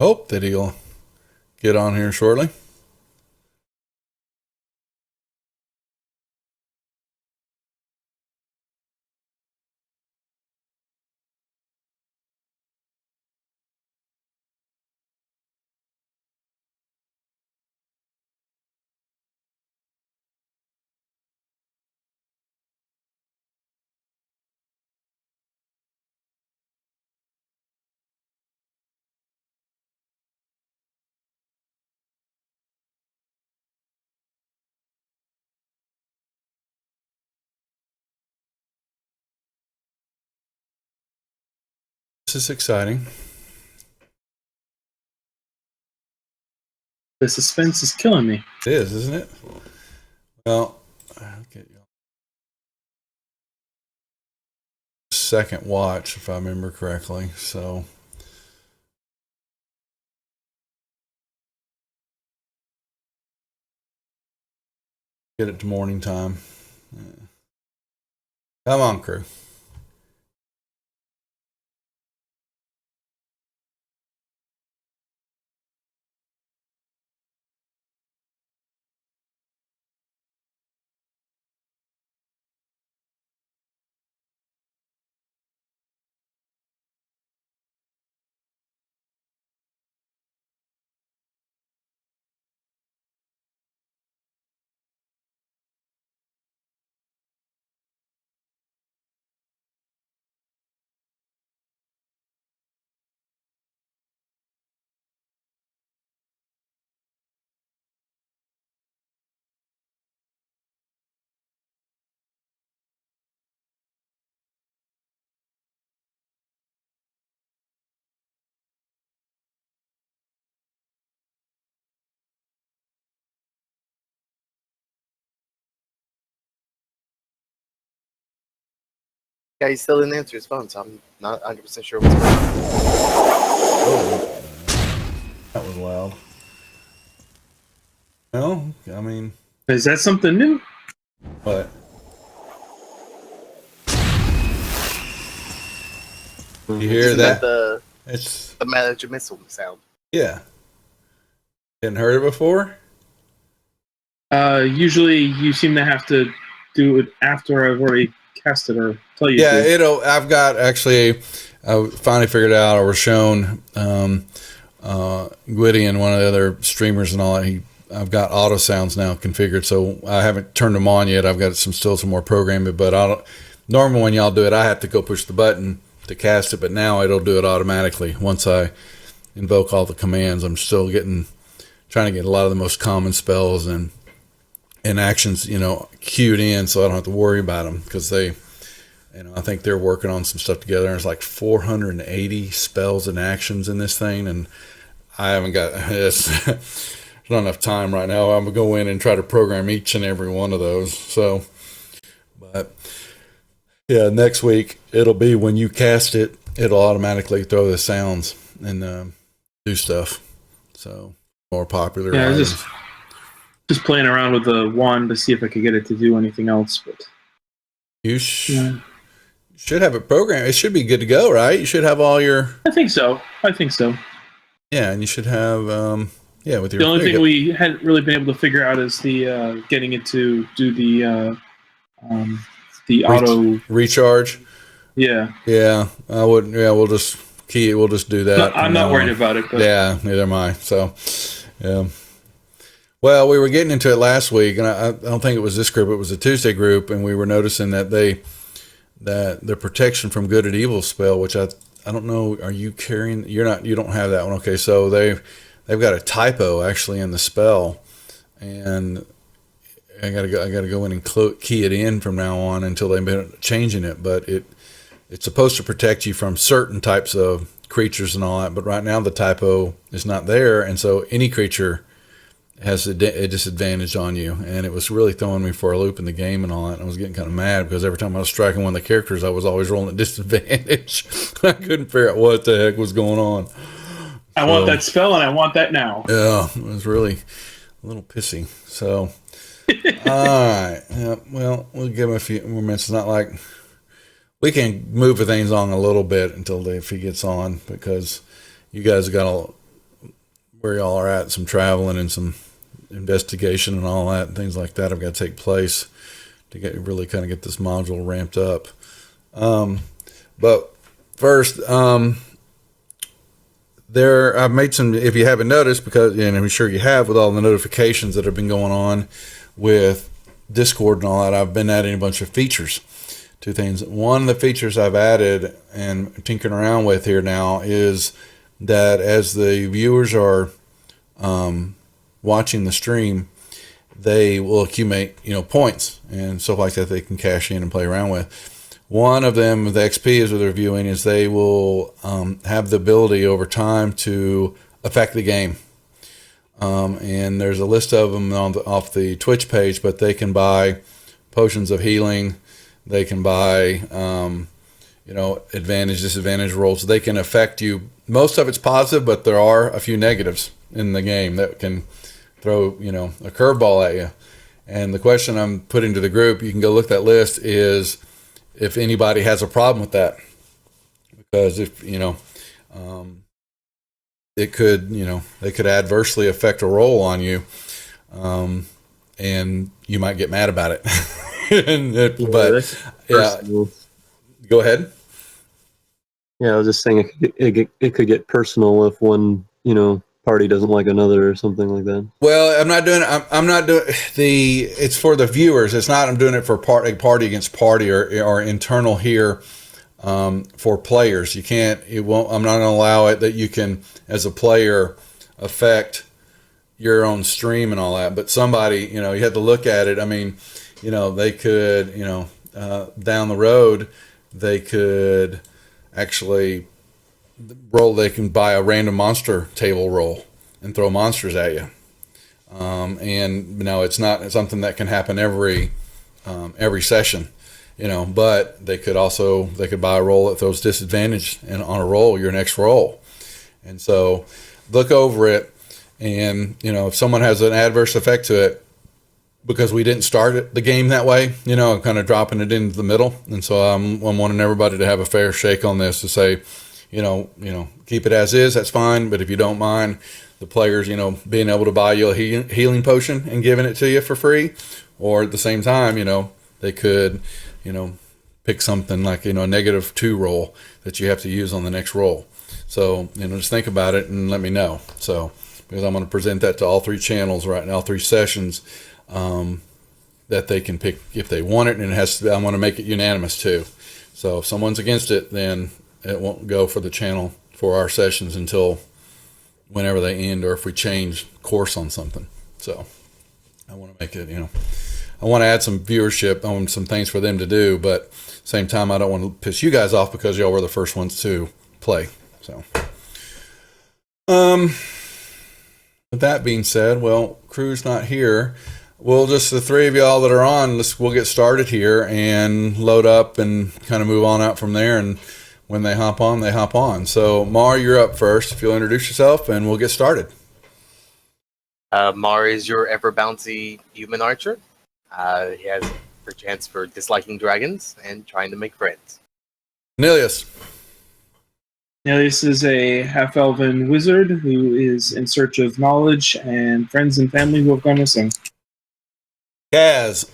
Hope that he'll get on here shortly. This is exciting. The suspense is killing me. It is, isn't it? Well, I'll get you second watch if I remember correctly. So get it to morning time. Come on, crew. Yeah, he still didn't answer his phone, so I'm not 100% sure what's going on. Oh, that was loud. Well, I mean, Is that something new? what? You hear Isn't that? the It's magic missile sound? yeah. Hadn't heard it before. Usually you seem to have to do it after I've already cast it or tell you Yeah, to. I've got actually. I finally figured out, or was shown. Gwitty and one of the other streamers and all that. I've got auto sounds now configured, so I haven't turned them on yet. I've got still some more programming, but I don't. Normally, when y'all do it, I have to go push the button to cast it, but now it'll do it automatically once I invoke all the commands. I'm still trying to get a lot of the most common spells and actions, queued in, so I don't have to worry about them because they. I think they're working on some stuff together. There's like 480 spells and actions in this thing, and I haven't got there's not enough time right now. I'm gonna go in and try to program each and every one of those. So, but yeah, next week it'll be when you cast it, it'll automatically throw the sounds and do stuff. So more popular. Yeah, items. just playing around with the wand to see if I could get it to do anything else. But you should have it programmed. It should be good to go, right? You should have all your. I think so. Yeah, and you should have with your. The only thing we hadn't really been able to figure out is the getting it to do the auto recharge. Yeah. Yeah, I wouldn't. Yeah, we'll just key it. We'll just do that. No, I'm not worried about it. But. Yeah, neither am I. So, yeah. Well, we were getting into it last week, and I don't think it was this group. It was a Tuesday group, and we were noticing that the protection from good and evil spell, which I don't know. Are you carrying? You don't have that one. Okay, so they've got a typo actually in the spell, and I gotta go in and key it in from now on until they've been changing it. But it's supposed to protect you from certain types of creatures and all that. But right now the typo is not there, and so any creature has a disadvantage on you, and it was really throwing me for a loop in the game and all that. And I was getting kind of mad because every time I was striking one of the characters, I was always rolling at disadvantage. I couldn't figure out what the heck was going on. I want that spell, and I want that now. Yeah, it was really a little pissy. So, all right. Yeah, well, we'll give him a few more minutes. It's not like we can move things on a little bit if he gets on, because you guys got where y'all are at, some traveling and some investigation and all that and things like that have got to take place to get really kind of get this module ramped up. But first, I've made some, if you haven't noticed, because, and I'm sure you have with all the notifications that have been going on with Discord and all that, I've been adding a bunch of features. Two things. One of the features I've added and tinkering around with here now is that as the viewers are watching the stream, they will accumulate, points and stuff like that they can cash in and play around with. One of them, the XP is what they're viewing, is they will have the ability over time to affect the game. And there's a list of them off the Twitch page, but they can buy potions of healing. They can buy, advantage, disadvantage rolls. They can affect you. Most of it's positive, but there are a few negatives in the game that can throw, a curveball at you. And the question I'm putting to the group, you can go look at that list, is if anybody has a problem with that. Because if, it could, they could adversely affect a roll on you. And you might get mad about it. Go ahead. Yeah, I was just saying it could get personal if one, party doesn't like another or something like that. Well, I'm not doing it's for the viewers. It's not, I'm doing it for party against party or internal here for players. I'm not going to allow it that you can, as a player, affect your own stream and all that. But somebody, you have to look at it. I mean, they could, down the road, they could actually roll. They can buy a random monster table roll and throw monsters at you. And it's not something that can happen every session, but they could buy a roll that throws disadvantage and on a roll, your next roll. And so look over it. And, if someone has an adverse effect to it, because we didn't start the game that way, kind of dropping it into the middle. And so I'm wanting everybody to have a fair shake on this, to say, keep it as is, that's fine. But if you don't mind the players, being able to buy you a healing potion and giving it to you for free, or at the same time, they could, pick something like, a -2 roll that you have to use on the next roll. So, just think about it and let me know. So, because I'm going to present that to all 3 channels right now, 3 sessions, that they can pick if they want it, and I want to make it unanimous too. So if someone's against it, then it won't go for the channel for our sessions until whenever they end, or if we change course on something. So I want to make it, I want to add some viewership on some things for them to do, but same time, I don't want to piss you guys off because y'all were the first ones to play. So, with that being said, well, crew's not here. We'll just, the 3 of y'all that are on, we'll get started here and load up and kind of move on out from there. And when they hop on, they hop on. So, Mar, you're up first. If you'll introduce yourself, and we'll get started. Mar is your ever bouncy human archer. He has a chance for disliking dragons and trying to make friends. Cornelius. Cornelius is a half-elven wizard who is in search of knowledge and friends and family who have gone missing. Kaz.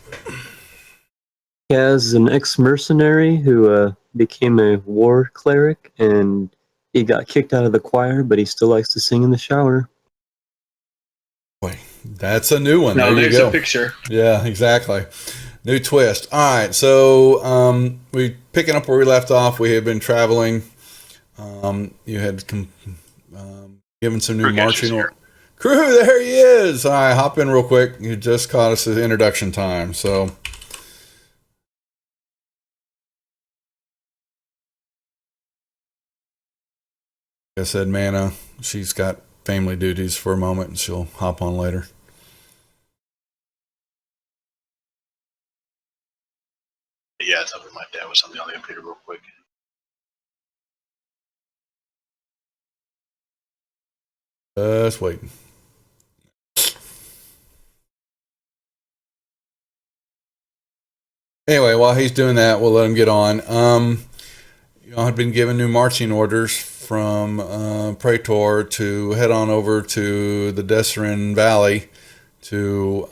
Kaz is an ex-mercenary who became a war cleric, and he got kicked out of the choir, but he still likes to sing in the shower. Boy, that's a new one. No, there there's you go. a picture. Yeah, exactly. New twist. All right, so we picking up where we left off. We had been traveling. You had given some new marching orders. Crew, there he is. All right, hop in real quick. You just caught us at introduction time. So, like I said, Mana, she's got family duties for a moment, and she'll hop on later. Yeah, it's up with my dad with something on the computer real quick. Just waiting. Anyway, while he's doing that, we'll let him get on. You know, I've been given new marching orders from Praetor to head on over to the Desserin Valley to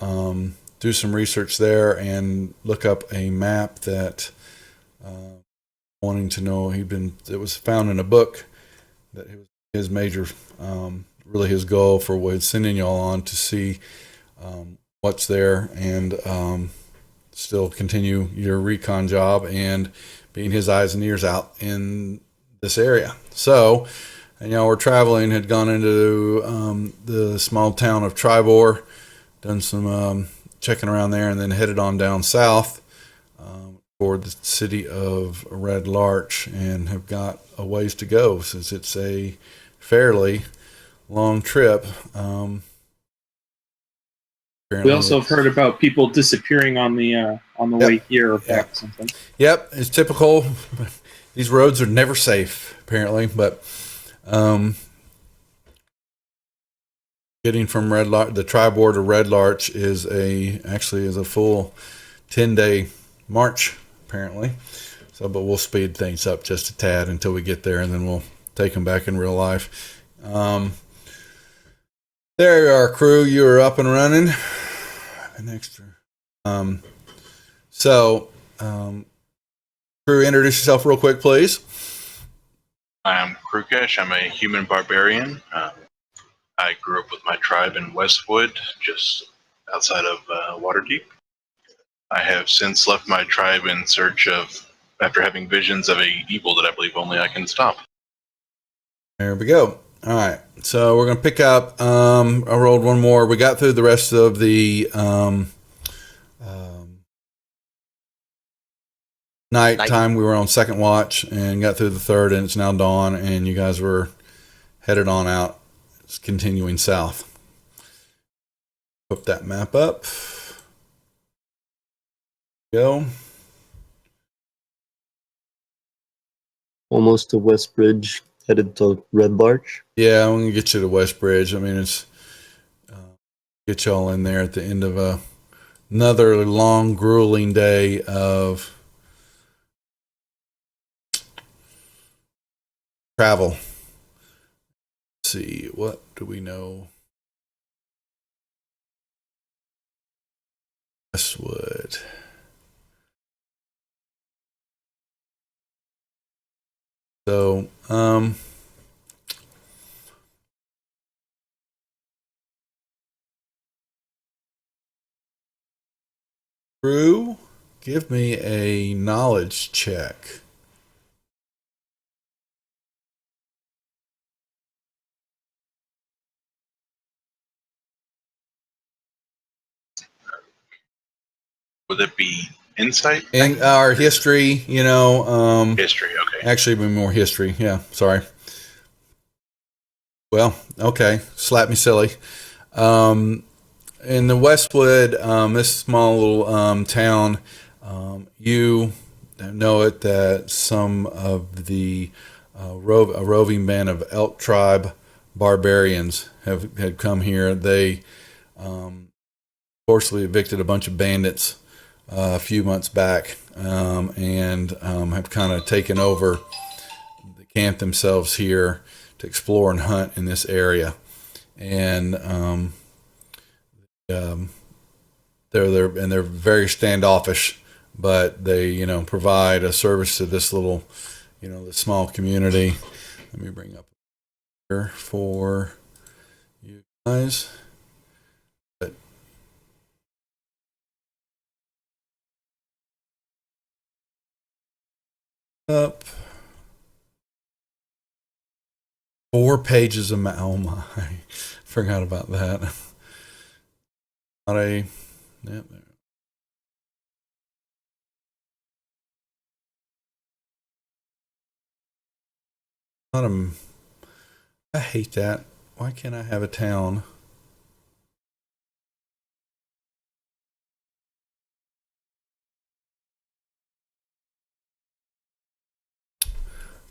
do some research there and look up a map that wanting to know it was found in a book that his major really his goal for what he's sending y'all on to see what's there and still continue your recon job and being his eyes and ears out in this area. So, and y'all were traveling, had gone into the small town of Tribor, done some checking around there, and then headed on down south toward the city of Red Larch, and have got a ways to go since it's a fairly long trip. We also have heard about people disappearing on the way here or back. Something. Yep, it's typical. These roads are never safe, apparently. But getting from the Tribor to Red Larch is actually a full 10-day march, apparently. So, but we'll speed things up just a tad until we get there, and then we'll take them back in real life. There you are, crew. You are up and running. An extra. Crew, introduce yourself real quick, please. I'm Krukesh. I'm a human barbarian. I grew up with my tribe in Westwood, just outside of Waterdeep. I have since left my tribe in search of, after having visions of a evil that I believe only I can stop. There we go. All right, so we're going to pick up. I rolled one more. We got through the rest of the night time. We were on second watch and got through the third, and it's now dawn, and you guys were headed on out. It's continuing south. Put that map up. Go. Almost to Westbridge, headed to Red Larch. Yeah, I'm gonna get you to Westbridge. I mean, it's get y'all in there at the end of another long, grueling day of travel. Let's see, what do we know? Westwood. So, crew, give me a knowledge check. Would it be insight? And our history, History, okay. actually be more history. Yeah, sorry. Well, okay, slap me silly. In the Westwood, this small little town, you know it that some of the a roving band of elk tribe barbarians had come here. They forcibly evicted a bunch of bandits a few months back, and have kind of taken over the camp themselves here to explore and hunt in this area. And they're very standoffish, but they provide a service to this little the small community. Let me bring up here for you guys. Up 4 pages of oh my, forgot about that. Not a yeah, not a, I hate that. Why can't I have a town?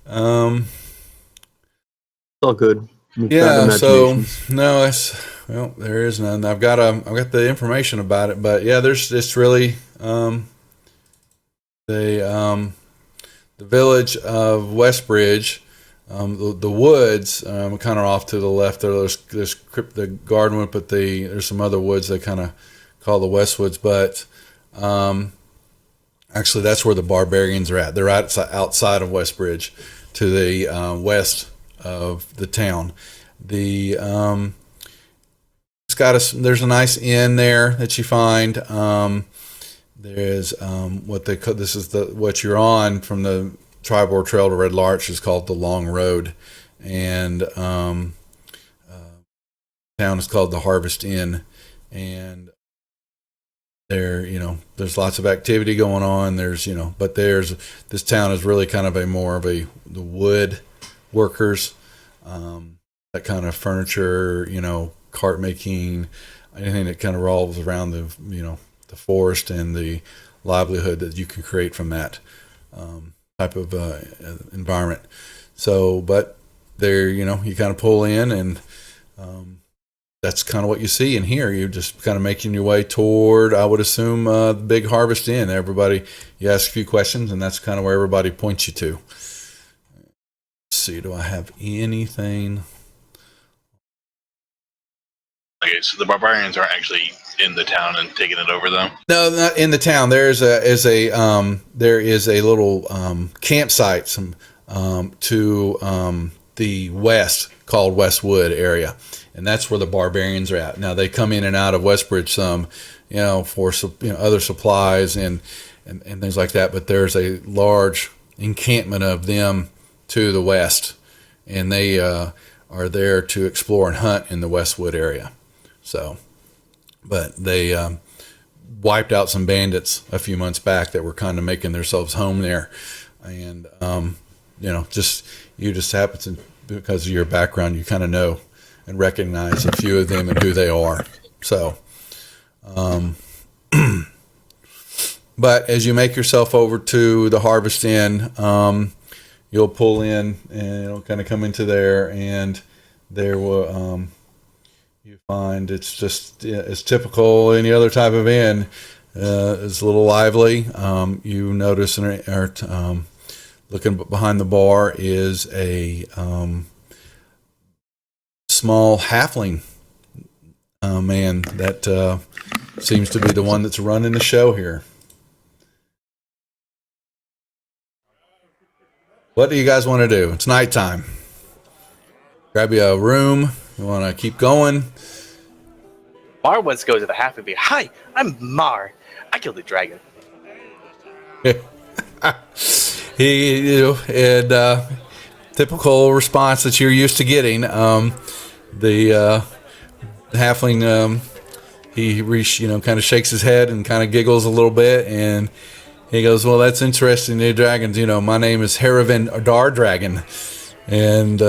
It's all good. Yeah, so no, there is none. I've got the information about it, but yeah, it's really the village of Westbridge The woods kind of off to the left there. There's the Gardenwood, but there's some other woods they kind of call the Westwoods. But actually, that's where the Barbarians are at. They're outside of Westbridge, to the west of the town. There's a nice inn there that you find. There's what they call, this is what you're on from the Tribord Trail to Red Larch is called the Long Road, and town is called the Harvest Inn, and there's lots of activity going on. But this town is really kind of the wood workers, that kind of furniture, cart making, anything that kind of revolves around the forest and the livelihood that you can create from that type of environment. So, but there, you kind of pull in, and that's kind of what you see in here. You're just kind of making your way toward, I would assume, the big Harvest Inn. You ask a few questions, and that's kind of where everybody points you to. Let's see, do I have anything? Okay, so the Barbarians aren't actually in the town and taking it over, though? No, not in the town. There is a little campsite to the west called Westwood area, and that's where the Barbarians are at. Now they come in and out of Westbridge some, for other supplies and things like that. But there's a large encampment of them to the west, and they are there to explore and hunt in the Westwood area. So, but they wiped out some bandits a few months back that were kind of making themselves home there, and you just happen to, because of your background, you kind of know and recognize a few of them and who they are. So, but as you make yourself over to the Harvest Inn, you'll pull in and it'll kind of come into there, and there will you find it's just as typical any other type of inn. It's a little lively. You notice looking behind the bar is a small halfling man that seems to be the one that's running the show here. What do you guys want to do? It's nighttime. Grab you a room. You want to keep going? Mar wants to go to the half and be, "Hi, I'm Mar. I killed the dragon." Typical response that you're used to getting. The halfling, he kind of shakes his head and kind of giggles a little bit, and he goes, "Well, that's interesting, the dragons. My name is Haravan Dardragon, and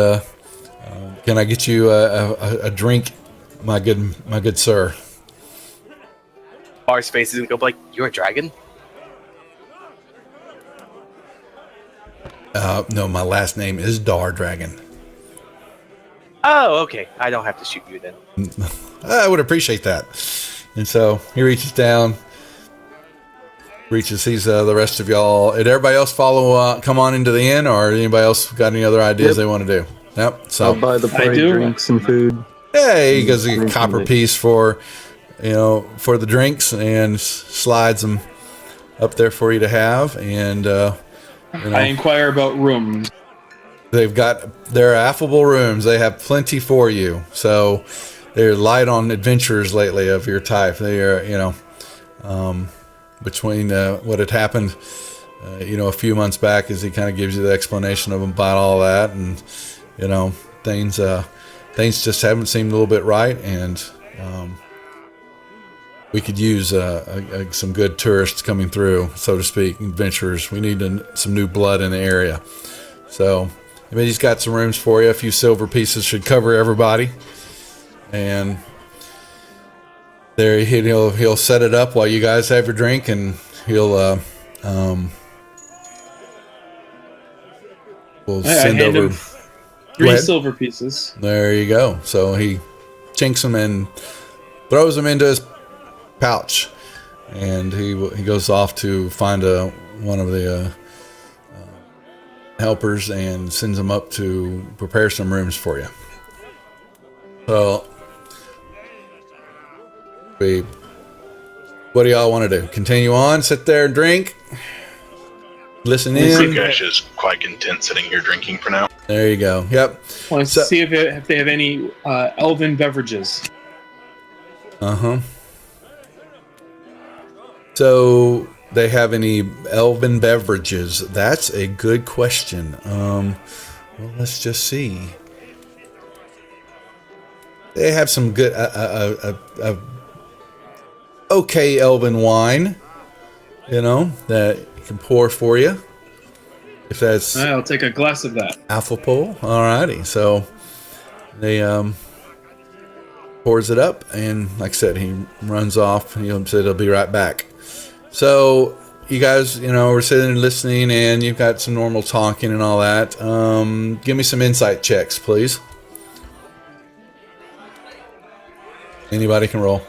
can I get you a drink, my good sir?" Mar's face is gonna go like, "You're a dragon?" No, my last name is Dardragon. Oh, okay. I don't have to shoot you then. I would appreciate that. And so he reaches down, sees the rest of y'all. Did everybody else come on into the inn, or anybody else got any other ideas they want to do? Yep. So I'll buy the party drinks and food. Hey, he gives a copper piece for the drinks, and slides them up there for you to have. And I inquire about rooms. They're affable rooms. They have plenty for you. So they're light on adventures lately of your type. They are, between what had happened, a few months back, as he kind of gives you the explanation about all that, and things just haven't seemed a little bit right, and we could use some good tourists coming through, so to speak, adventurers. We need some new blood in the area. So he's got some rooms for you. A few silver pieces should cover everybody, and there he'll set it up while you guys have your drink, and he'll we'll send over 3 silver pieces. There you go. So he chinks them and throws them into his pouch, and he goes off to find one of the helpers and sends them up to prepare some rooms for you. So, what do y'all want to do? Continue on, sit there and drink, listen in. Krukesh is quite content sitting here drinking for now. There you go. Yep. Want to see if they have any elven beverages. So they have any elven beverages? That's a good question. Well, let's just see. They have some good, okay elven wine, that you can pour for you. If that's I'll take a glass of that. Alphapol. Alrighty. So they pours it up, and like I said, he runs off. He said he'll be right back. So you guys, we're sitting and listening, and you've got some normal talking and all that. Give me some insight checks, please. Anybody can roll.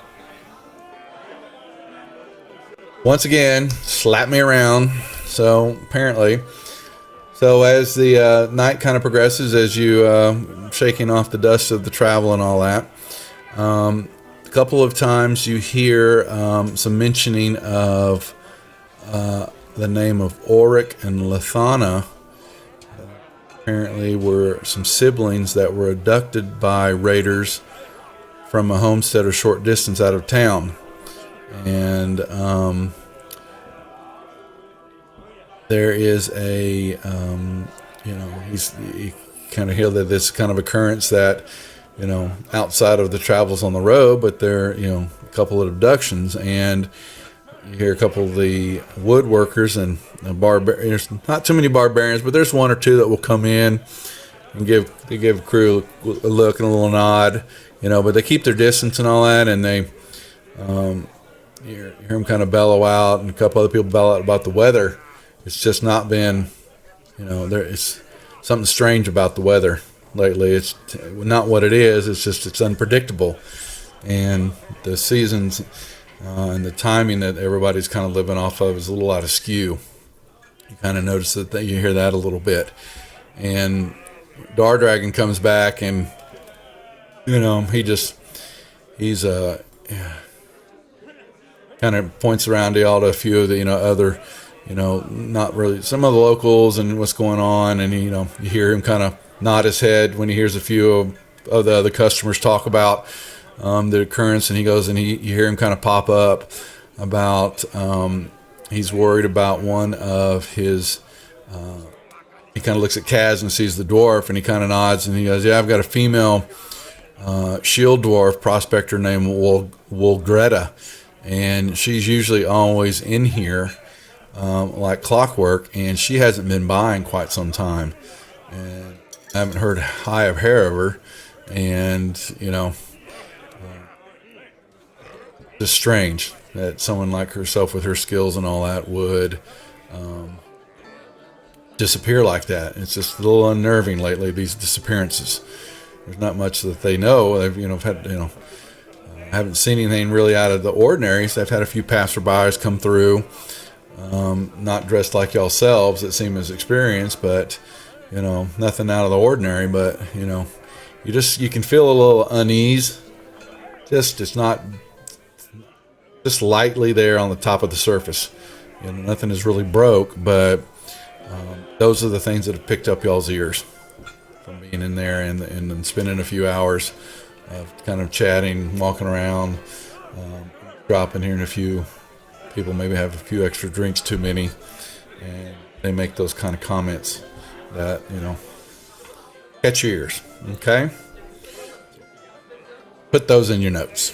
Once again, slap me around. So apparently, as the night kind of progresses, as you shaking off the dust of the travel and all that, a couple of times you hear some mentioning of the name of Auric and Lethana. Apparently were some siblings that were abducted by raiders from a homestead a short distance out of town. And there is a, you kind of hear that this kind of occurrence that, outside of the travels on the road, but there, a couple of abductions, and you hear a couple of the woodworkers and there's not too many barbarians, but there's one or two that will come in and give crew a look and a little nod, but they keep their distance and all that, and they, you hear them kind of bellow out, and a couple other people bellow out about the weather. It's just not been, there is something strange about the weather lately. It's not what it is. It's just, it's unpredictable. And the seasons and the timing that everybody's kind of living off of is a little out of skew. You kind of notice that you hear that a little bit. And Dardragon comes back, and, he's kind of points around to all to a few of the, other, not really, some of the locals and what's going on. And, you hear him kind of nod his head when he hears a few of the other customers talk about the occurrence. And he goes, and you hear him kind of pop up about, he's worried about one of his, he kind of looks at Kaz and sees the dwarf, and he kind of nods, and he goes, yeah, I've got a female shield dwarf prospector named Wolgreta. And she's usually always in here like clockwork, and she hasn't been by in quite some time. And I haven't heard high of hair of her. And, just strange that someone like herself with her skills and all that would disappear like that. It's just a little unnerving lately, these disappearances. There's not much that they know. They've, had, haven't seen anything really out of the ordinary. So I've had a few passerbys come through, not dressed like yourselves that seem as experienced, but, nothing out of the ordinary. But, you can feel a little unease. It's not just lightly there on the top of the surface. Nothing is really broke, but those are the things that have picked up y'all's ears from being in there and spending a few hours kind of chatting, walking around, dropping here, and a few people maybe have a few extra drinks too many, and they make those kind of comments that, catch your ears. Okay? Put those in your notes.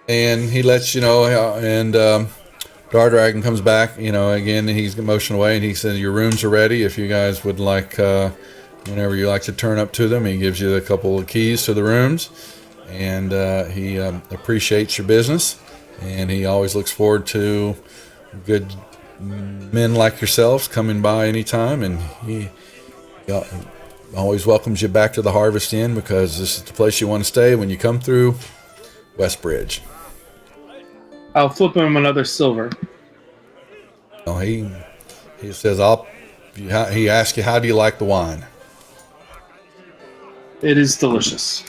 And he lets you know, and Dardragon comes back, again, he's motioned away, and he says, your rooms are ready if you guys would like, whenever you like to turn up to them. He gives you a couple of keys to the rooms, and he appreciates your business, and he always looks forward to good men like yourselves coming by anytime, and he always welcomes you back to the Harvest Inn, because this is the place you want to stay when you come through Westbridge. I'll flip him another silver. he says, he asks you, how do you like the wine? It is delicious.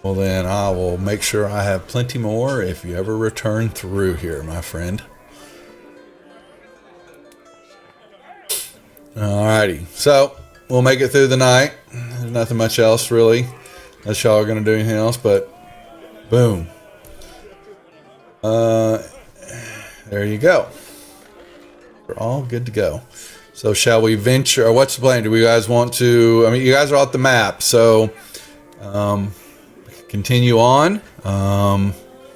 Well, then I will make sure I have plenty more if you ever return through here, my friend. Alrighty, so we'll make it through the night. There's nothing much else really, unless y'all are going to do anything else, but boom. There you go. We're all good to go. So shall we venture, or what's the plan? Do we guys want to, I mean, you guys are off the map, so continue on.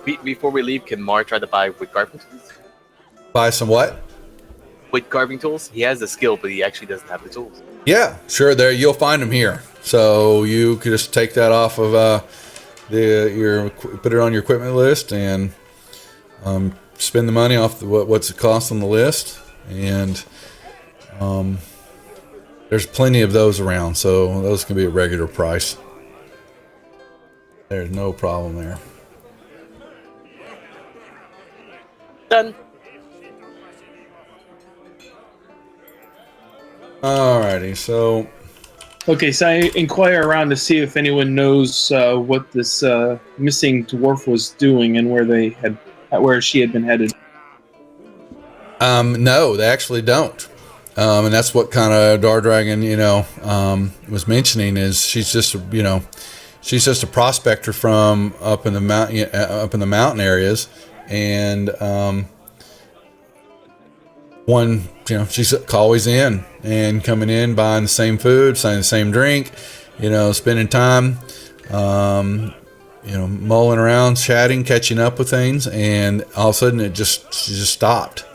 Before we leave, can Mar try to buy wood carving tools? Buy some what? Wood carving tools? He has the skill, but he actually doesn't have the tools. Yeah, sure. There, you'll find them here. So you could just take that off of put it on your equipment list and spend the money off what's it cost on the list, and there's plenty of those around, so those can be a regular price. There's no problem there. Done. Alrighty, so Okay, so I inquire around to see if anyone knows what this missing dwarf was doing and where she had been headed. no, they actually don't. And that's what kind of Dardragon, was mentioning, is she's just a prospector from up in the mountain areas, and she's always in and coming in, buying the same food, buying the same drink, spending time, mulling around, chatting, catching up with things, and all of a sudden she just stopped.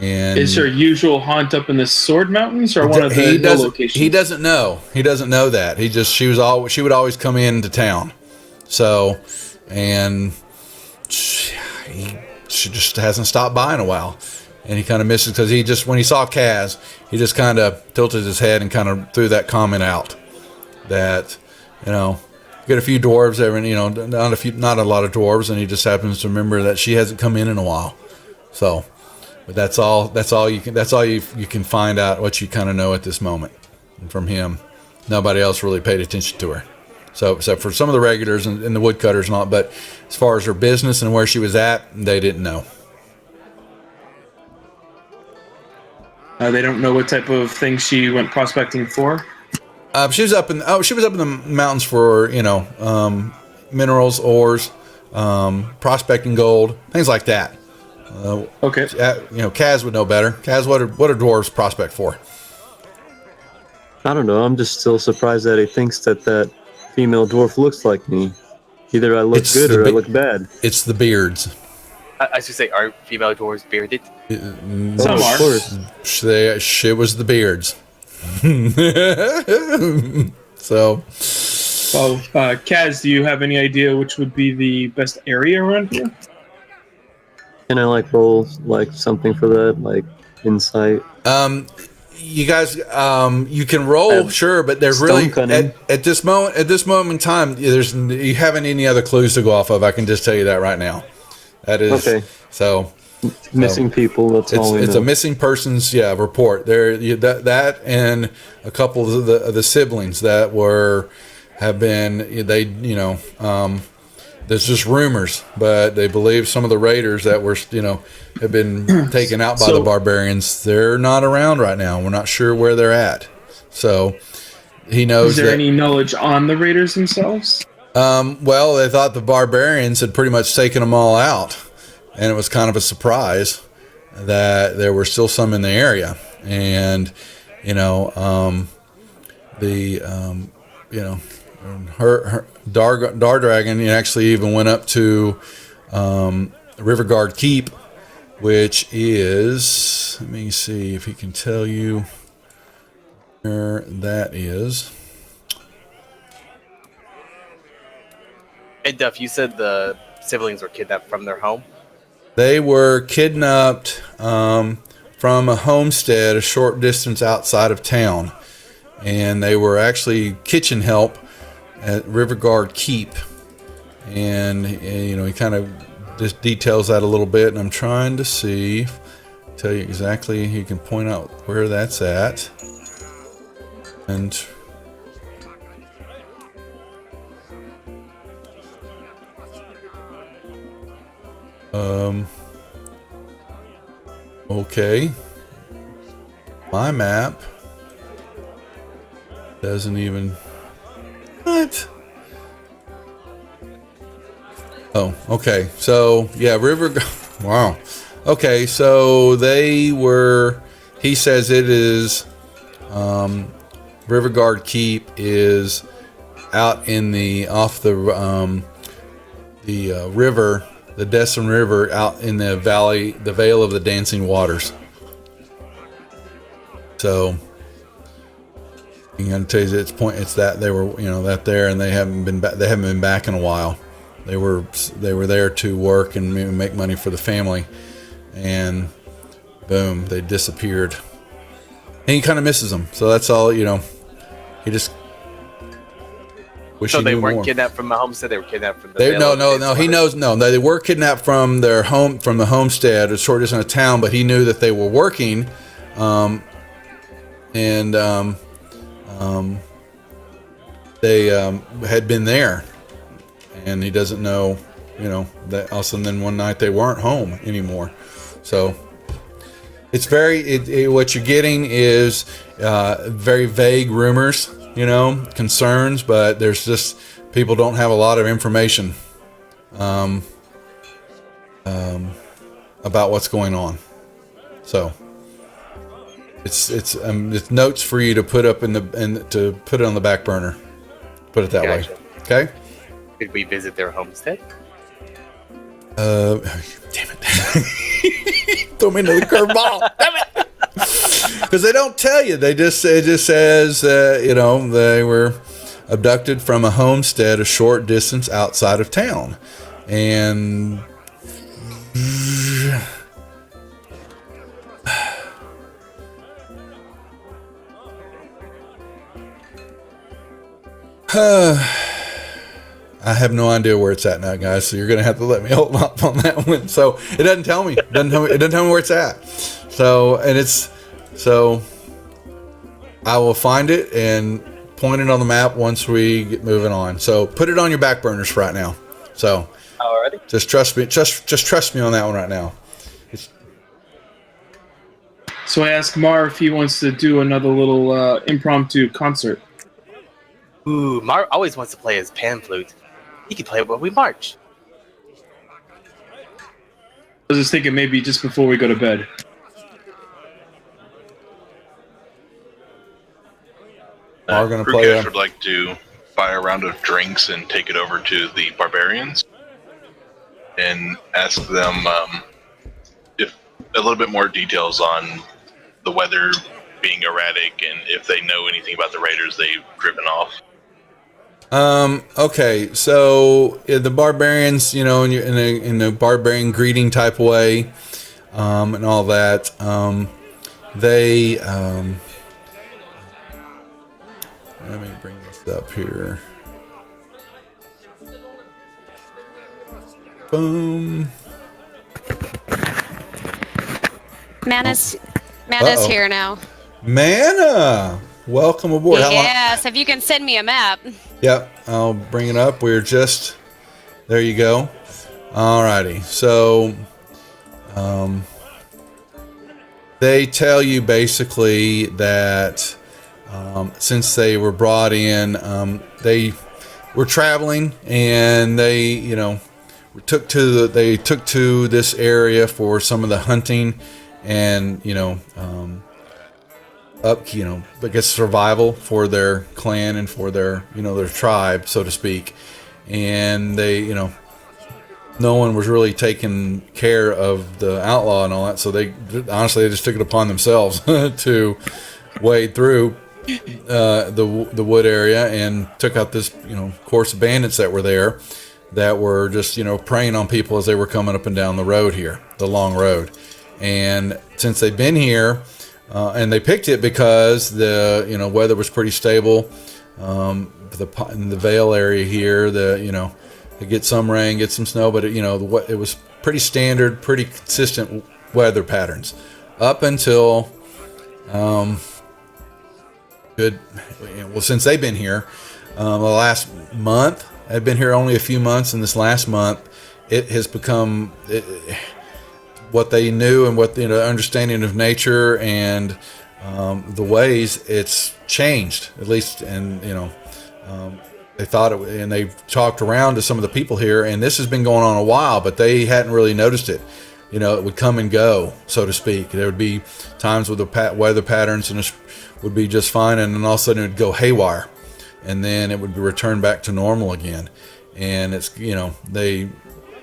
And is her usual haunt up in the Sword Mountains or one of the hill locations? He doesn't know. He doesn't know that. She would always come into town. So, and she just hasn't stopped by in a while. And he kind of misses, because when he saw Kaz, he just kind of tilted his head and kind of threw that comment out that, get a few dwarves not a lot of dwarves, and he just happens to remember that she hasn't come in a while. So, but that's all you can find out, what you kind of know at this moment. And from him, nobody else really paid attention to her. So, except for some of the regulars and the woodcutters and all, but as far as her business and where she was at, they didn't know. They don't know what type of thing she went prospecting for. She was up in the mountains for minerals, ores, prospecting gold, things like that. Okay. Kaz would know better. Kaz, what are dwarves prospect for? I don't know. I'm just still surprised that he thinks that female dwarf looks like me. Either I look good or I look bad. It's the beards. I should say, are female dwarves bearded? Some are. Of course. It was the beards. So. Well, Kaz, do you have any idea which would be the best area around here? Can I roll something for that, like insight? You guys, you can roll, sure, but there's really at this moment in time, you haven't any other clues to go off of. I can just tell you that right now. That is okay. So missing people. That's all we know. It's a missing persons report. There, that and a couple of the siblings that have been there's just rumors, but they believe some of the raiders that have been taken out by the barbarians. They're not around right now. We're not sure where they're at. So he knows. Is there any knowledge on the raiders themselves? Well, they thought the barbarians had pretty much taken them all out, and it was kind of a surprise that there were still some in the area. And her Dardragon actually even went up to Riverguard Keep, which is, let me see if he can tell you where that is. Hey, Duff, you said the siblings were kidnapped from their home? They were kidnapped from a homestead a short distance outside of town, and they were actually kitchen help at Riverguard Keep. And he kind of just details that a little bit, and I'm trying to see tell you exactly. He can point out where that's at. And okay. My map doesn't even. What? Oh, okay. So, yeah, wow. Okay, so they were. He says it is. Riverguard Keep is out in the off the river, the Desson River, out in the valley, the Vale of the Dancing Waters. So, I'm gonna tell you it's that they were that there, and they haven't been back in a while. They were there to work and make money for the family, and boom, they disappeared. And he kind of misses them, so that's all. He just wish So he they knew weren't more. kidnapped from the homestead. They were kidnapped from the. No. He knows. No, they were kidnapped from their home, from the homestead, a short distance of town. But he knew that they were working, and they had been there, and he doesn't know, that also. And then one night they weren't home anymore, so it's very. What you're getting is very vague rumors, concerns, but there's just people don't have a lot of information about what's going on, so. It's notes for you to put up to put it on the back burner. Put it that Gotcha. way. Okay. Did we visit their homestead? Damn it! Throw me another curveball. Damn it! Because they don't tell you. It just says they were abducted from a homestead a short distance outside of town, and. I have no idea where it's at now, guys. So you're gonna have to let me hold up on that one. So it doesn't tell me. It doesn't tell me where it's at. So I will find it and point it on the map once we get moving on. So put it on your back burners for right now. So Alrighty. just trust me. Just trust me on that one right now. So I asked Mar if he wants to do another little impromptu concert. Ooh, Mar always wants to play his pan flute. He can play it while we march. I was just thinking maybe just before we go to bed. We're gonna play. Krukesh would like to buy a round of drinks and take it over to the barbarians and ask them if a little bit more details on the weather being erratic and if they know anything about the raiders they've driven off. Okay, so the barbarians, in a barbarian greeting type way, and all that, they, let me bring this up here. Boom. Mana's Uh-oh. here now. Manna, welcome aboard. How long- Yes, if you can send me a map. Yep, I'll bring it up. There you go. Alrighty, so they tell you basically that since they were brought in, they were traveling and they took to this area for some of the hunting and I guess survival for their clan and for their their tribe, so to speak. And they no one was really taking care of the outlaw and all that, so they just took it upon themselves to wade through the wood area and took out this course of bandits that were there that were just preying on people as they were coming up and down the road here, the long road. And since they've been here, and they picked it because the weather was pretty stable, in the Vale area here, they get some rain, get some snow, but it was pretty standard, pretty consistent weather patterns. up until since they've been here, the last month. I've been here only a few months, and this last month, it has become what they knew and what understanding of nature and the ways. It's changed, at least, and they thought it, and they talked around to some of the people here, and this has been going on a while, but they hadn't really noticed it. It would come and go, so to speak. There would be times with the weather patterns, and it would be just fine, and then all of a sudden it would go haywire, and then it would be returned back to normal again. And it's they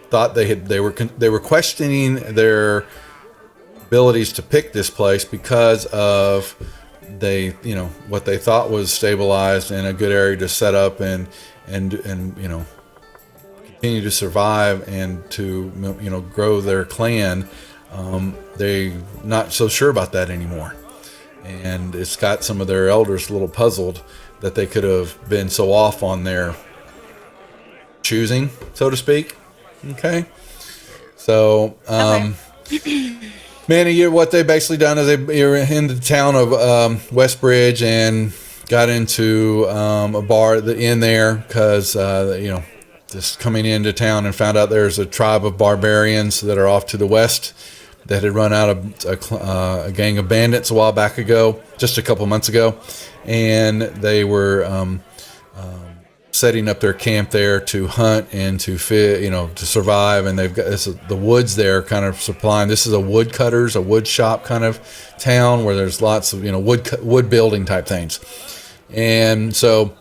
thought they were questioning their abilities to pick this place because of what they thought was stabilized and a good area to set up and continue to survive and to grow their clan. They not so sure about that anymore, and it's got some of their elders a little puzzled that they could have been so off on their choosing, so to speak. Okay, so man, what they basically done is they were in the town of Westbridge and got into a bar at the inn there because just coming into town and found out there's a tribe of barbarians that are off to the west that had run out of a gang of bandits a while back ago, just a couple months ago, and they were setting up their camp there to hunt and to to survive. And they've got the woods there kind of supplying. This is a wood shop kind of town where there's lots of wood building type things. And so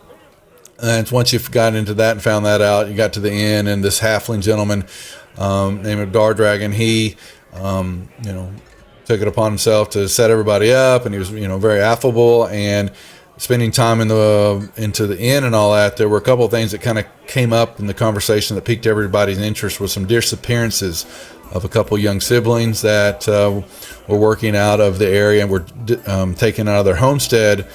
once you've got into that and found that out, you got to the inn, and this halfling gentleman named Dardragon, he took it upon himself to set everybody up, and he was very affable and spending time into the inn and all that. There were a couple of things that kind of came up in the conversation that piqued everybody's interest, with some disappearances of a couple young siblings that were working out of the area and were taken out of their homestead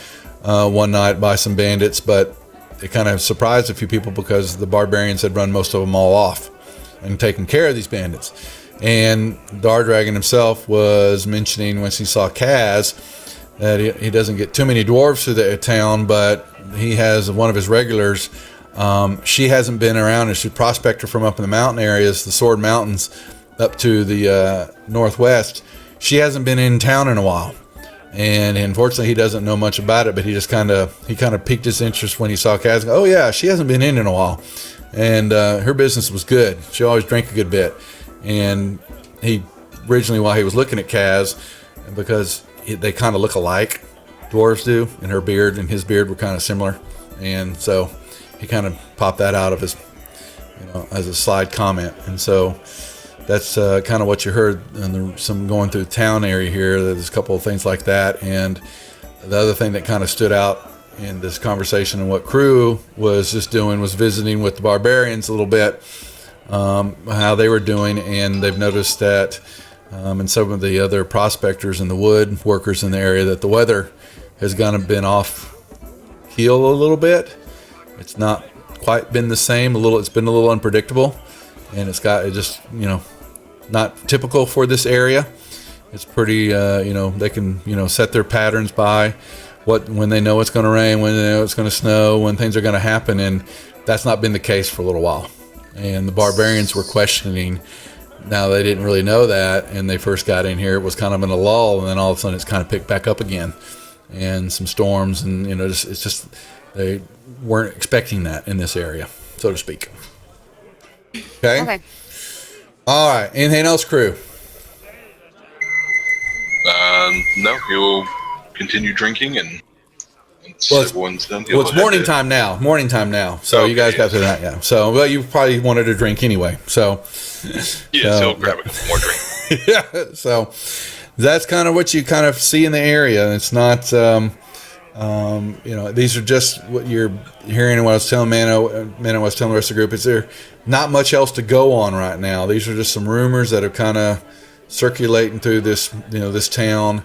one night by some bandits. But it kind of surprised a few people because the barbarians had run most of them all off and taken care of these bandits. And Dardragon himself was mentioning when he saw Kaz that he doesn't get too many dwarves to the town, but he has one of his regulars. She hasn't been around, and she's a prospector from up in the mountain areas, the Sword Mountains, up to the northwest. She hasn't been in town in a while, and unfortunately he doesn't know much about it, but he kind of piqued his interest when he saw Kaz. Oh yeah, she hasn't been in a while, and her business was good. She always drank a good bit. And he originally, while he was looking at Kaz, because they kind of look alike, dwarves do, and her beard and his beard were kind of similar, and so he kind of popped that out of his, as a slide comment. And so that's kind of what you heard in some going through the town area here. There's a couple of things like that, and the other thing that kind of stood out in this conversation and what crew was just doing was visiting with the barbarians a little bit, how they were doing, and they've noticed that and some of the other prospectors and the wood workers in the area, that the weather has kind of been off keel a little bit. It's not quite been the same. It's been a little unpredictable, and it's just not typical for this area. It's pretty they can set their patterns by when they know it's going to rain, when they know it's going to snow, when things are going to happen, and that's not been the case for a little while. And the barbarians were questioning. Now, they didn't really know that, and they first got in here. It was kind of in a lull, and then all of a sudden it's kind of picked back up again, and some storms, and it's just they weren't expecting that in this area, so to speak. Okay. All right. Anything else, crew? No, he'll continue drinking, and Well, everyone's done. It's morning time now. Morning time now. So you guys got to that, yeah. So, well, you probably wanted a drink anyway. So, yes, he'll grab a couple more drinks. Yeah. So that's kind of what you kind of see in the area. It's not, these are just what you're hearing. And what I was telling Mano was telling the rest of the group, is there not much else to go on right now. These are just some rumors that are kind of circulating through this, this town.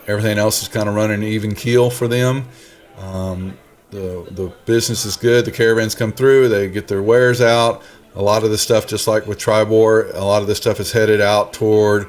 Everything else is kind of running an even keel for them. The business is good. The caravans come through. They get their wares out. A lot of the stuff, just like with Tribor, a lot of this stuff is headed out toward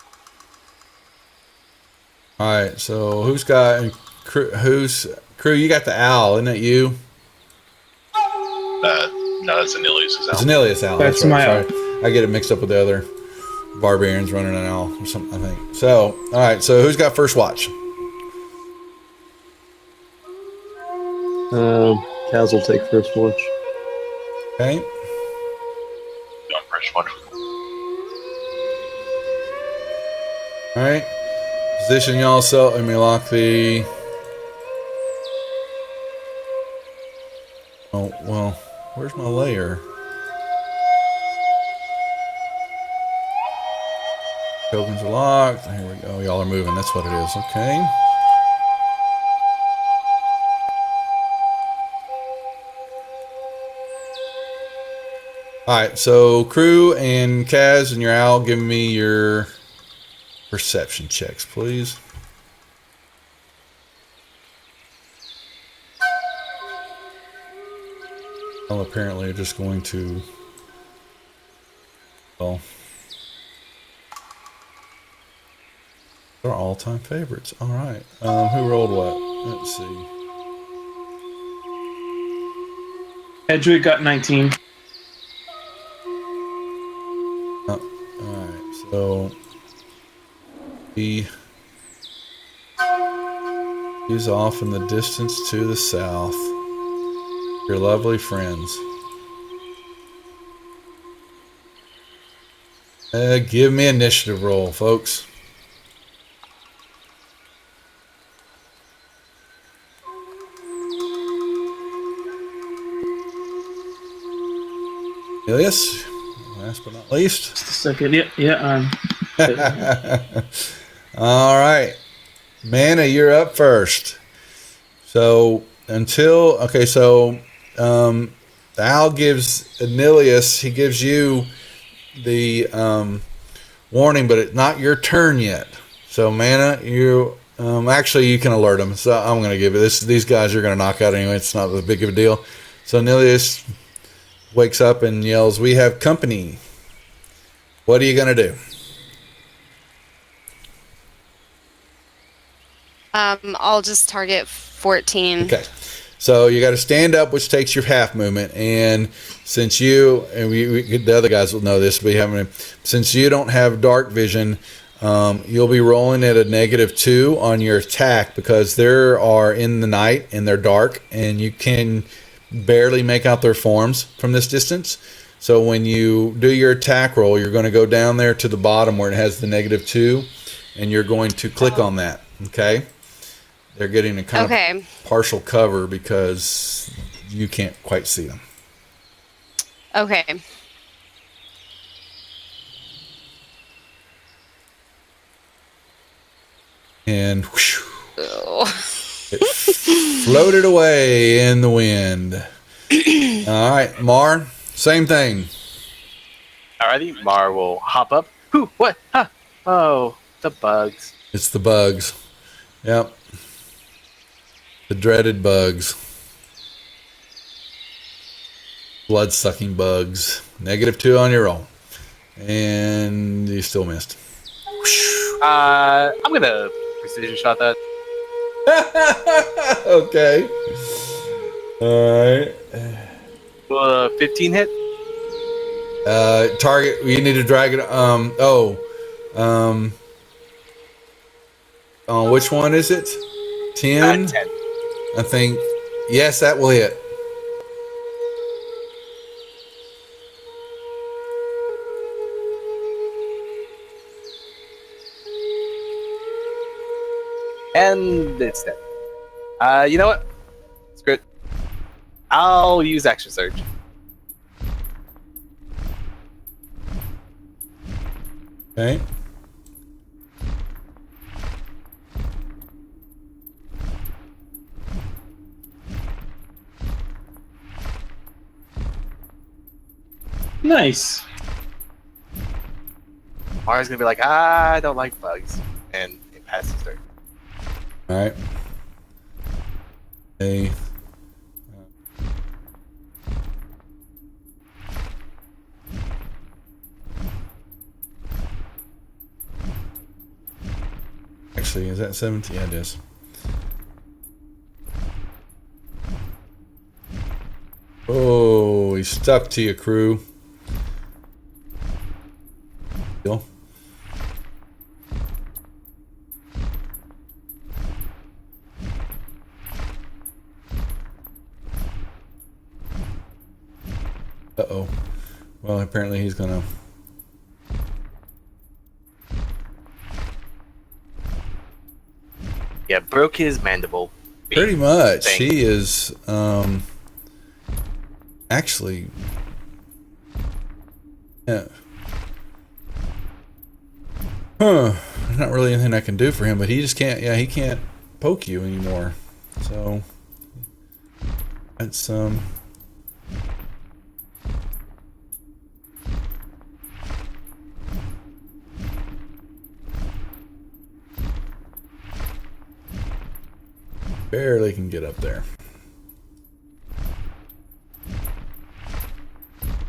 All right. So who's got crew? You got the owl, isn't it? You? No, that's Anilius' It's owl. Anilius owl. That's right. my Sorry, I get it mixed up with the other barbarians running an owl or something. I think. So all right. So who's got first watch? Kaz will take first watch. Okay. Don't press watch. All right. Position y'all. So let me lock the. Oh well. Where's my layer? Tokens are locked. Here we go. Y'all are moving. That's what it is. Okay. All right. So crew and Kaz and your owl, give me your perception checks, please. Well, apparently, you're just going to. Well. They're all-time favorites. All right. Who rolled what? Let's see. Edgewick got 19. All right. So he's off in the distance to the south. Your lovely friends. Give me initiative roll, folks. Elias, last but not least. Just a second. Yeah. All right. Mana, you're up first. So Al gives Anilius, he gives you the warning, but it's not your turn yet. So Mana, you actually you can alert them. So I'm going to give it this. These guys are going to knock out anyway. It's not that big of a deal. So Anilius wakes up and yells, "We have company." What are you going to do? I'll just target 14. Okay. So you got to stand up, which takes your half movement. And since you, and the other guys will know this, since you don't have dark vision, you'll be rolling at a -2 on your attack because they are in the night and they're dark and you can barely make out their forms from this distance. So when you do your attack roll, you're going to go down there to the bottom where it has the -2 and you're going to click on that. Okay. They're getting a kind of partial cover because you can't quite see them. Okay. And whoosh, it floated away in the wind. All right, Mar, same thing. Alrighty, Mar will hop up. Who? What? Huh? Oh, the bugs. It's the bugs. Yep. The dreaded bugs. Blood-sucking bugs. -2 on your roll. And you still missed. I'm gonna precision shot that. Okay. Alright. Will a 15 hit? Target, you need to drag it. Which one is it? 10? 10. I think. Yes, that will hit. And it's dead. You know what? Screw it. I'll use Extra Surge. Okay. Nice. Mara's gonna be like, I don't like bugs. And it passes through. Alright. Okay. Actually, is that that 17? Yeah, it is. Oh, he's stuck to you, crew. Deal. Uh-oh. Well, apparently he's gonna... Yeah, broke his mandible. Pretty much. Thing. He is, actually... Yeah. Huh. There's not really anything I can do for him, but he just can't, yeah, he can't poke you anymore. So... That's, barely can get up there.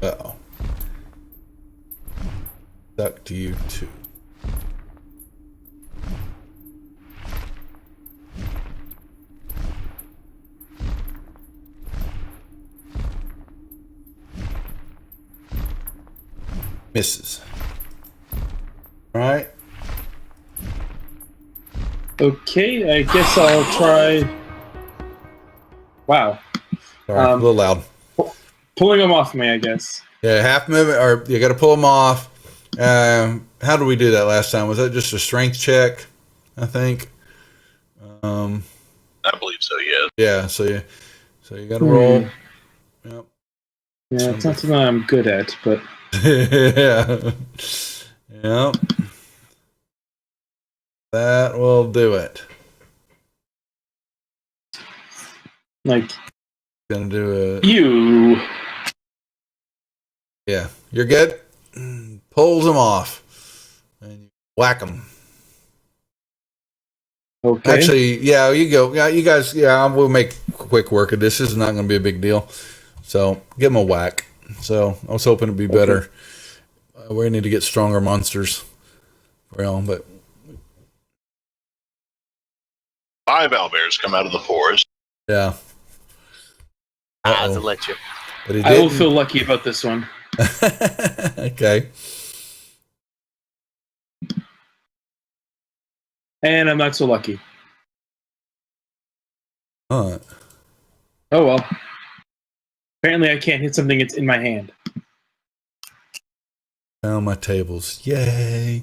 Uh-oh. Stuck to you too. Misses. All right. Okay, I guess I'll try. Wow. Sorry, a little loud. Pulling them off me, I guess. Yeah, half movement, or you got to pull them off. How did we do that last time? Was that just a strength check? I think. I believe so. Yeah. Yeah. So you got to roll. Yep. Yeah, it's not something I'm good at, but Yeah. Yep. That will do it. like Gonna do a... you. Yeah. You're good? Pulls them off. And you whack them. Okay. Actually, yeah, you go. Yeah, you guys, yeah, we'll make quick work of this. This is not going to be a big deal. So, give them a whack. So, I was hoping it'd be better. We need to get stronger monsters. Well, but 5 owlbears come out of the forest. yeah. To let you. But he I will didn't. feel lucky about this one. Okay. And I'm not so lucky. Huh. Oh well. Apparently I can't hit something that's in my hand. Found my tables. Yay.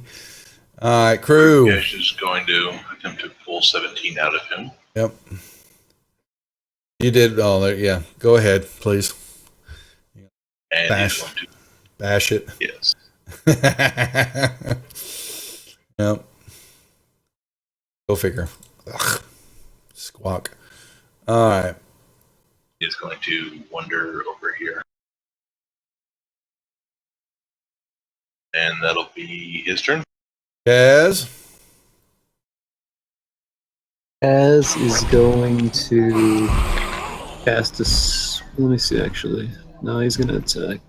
All right, crew. Gash is going to attempt to pull 17 out of him. Yep. You did. Oh, yeah. Go ahead, please. And Bash. he's going to, Bash it. yes. Yep. Go figure. Ugh. Squawk. All right. He's going to wander over here. And that'll be his turn. Kaz. Az is going to cast a. Let me see, actually. No, he's going to attack.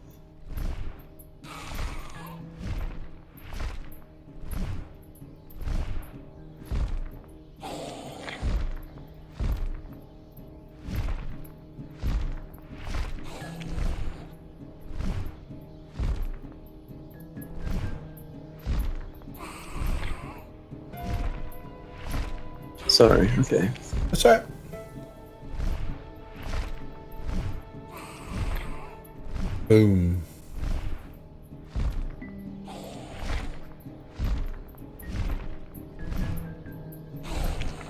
Sorry, okay. That's all right. Boom.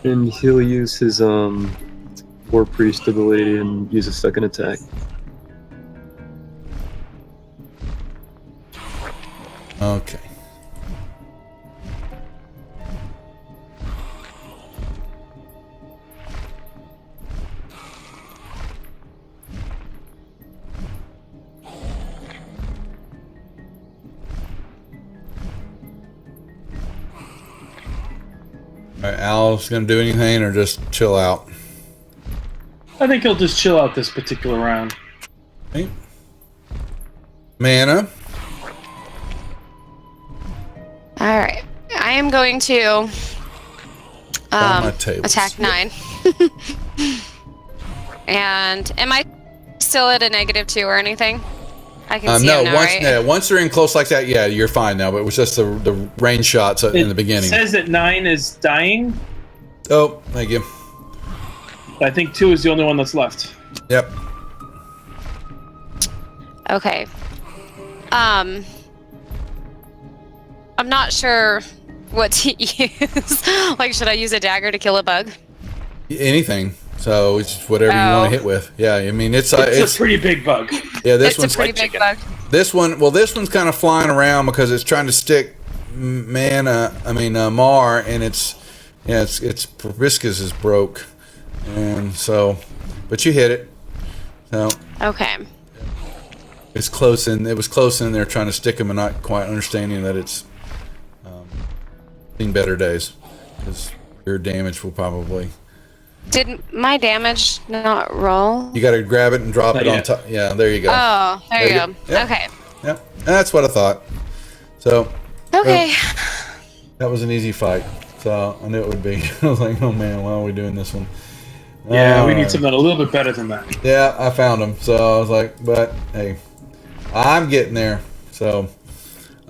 And he'll use his War Priest ability and use a second attack. Okay. All right, Al's gonna do anything or just chill out? I think he'll just chill out this particular round. Okay. Mana. All right. I am going to On my tables. Attack 9. And am I still at a -2 or anything? I can see no, him now, once right? yeah, once they're in close like that, yeah, you're fine now. But it was just the range shots in the beginning. It says that 9 is dying. Oh, thank you. I think 2 is the only one that's left. Yep. Okay. I'm not sure what to use. Like, should I use a dagger to kill a bug? Anything. So it's just whatever you want to hit with. Yeah, I mean it's a pretty big bug. Yeah, this It's a one's pretty big bug. this one's kind of flying around because it's trying to stick Mar, and it's proboscis is broke, and so, but you hit it. So Okay. it's close in. It was close in there trying to stick him and not quite understanding that it's seen better days, because your damage will probably. Did my damage not roll? You got to grab it and drop Not it on yet. top. Yeah, there you go. Oh, there you go. Yep. Okay. Yep, and that's what I thought. So Okay. that was an easy fight. So I knew it would be. I was like, oh man, why are we doing this one? Yeah, we need Alright. something a little bit better than that. Yeah, I found him. So I was like, but hey, I'm getting there. So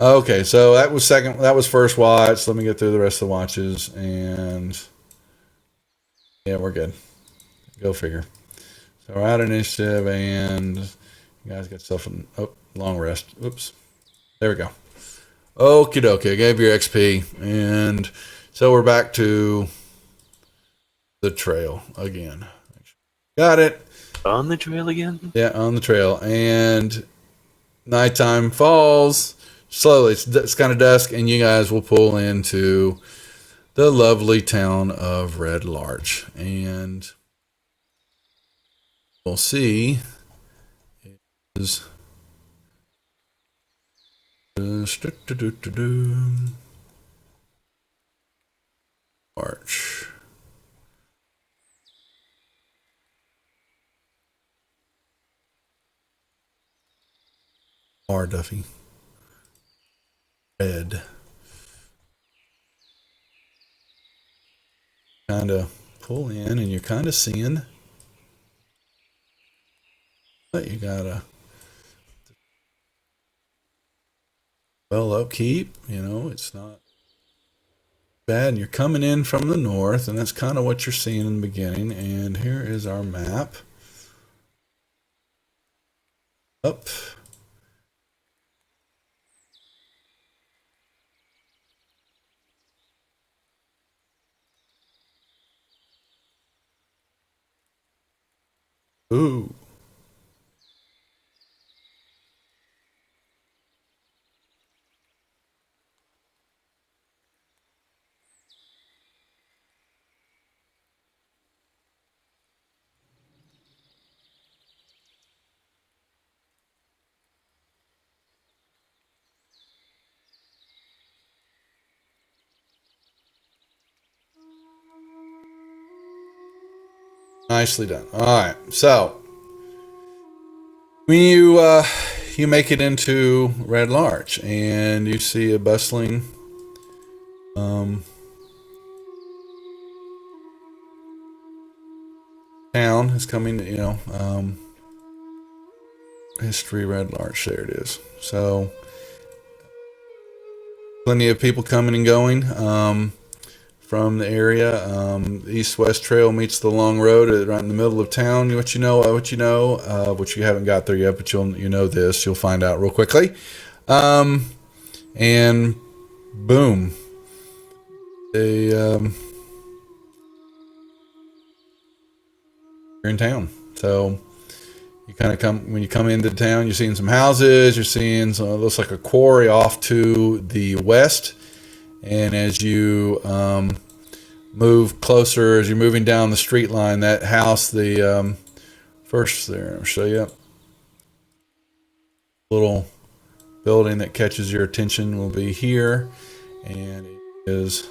okay, so that was second. That was first watch. Let me get through the rest of the watches, and yeah, we're good. Go figure. So we're out of initiative, and you guys got stuff in long rest. Oops, there we go. Okie dokie, I gave you XP, and so we're back to the trail again. Got it. On the trail again? Yeah, on the trail, and nighttime falls slowly. It's kind of dusk, and you guys will pull into the lovely town of Red Larch, and we'll see is March. R Duffy. Red. Kind of pull in, and you're kind of seeing, but you gotta upkeep. You know, it's not bad. And you're coming in from the north, and that's kind of what you're seeing in the beginning. And here is our map. Up. Ooh. Nicely done. All right, so when you make it into Red Larch, and you see a bustling town is coming. You know, history Red Larch. There it is. So plenty of people coming and going from the area. The East-West Trail meets the long road right in the middle of town. What you know, which you haven't got there yet, but you know this. You'll find out real quickly. And boom, you're in town. So you kind of when you come into town, you're seeing some houses. You're seeing some, it looks like a quarry off to the west. And as you move closer, as you're moving down the street line, that house, the first there, I'll show you. Little building that catches your attention will be here, and it is.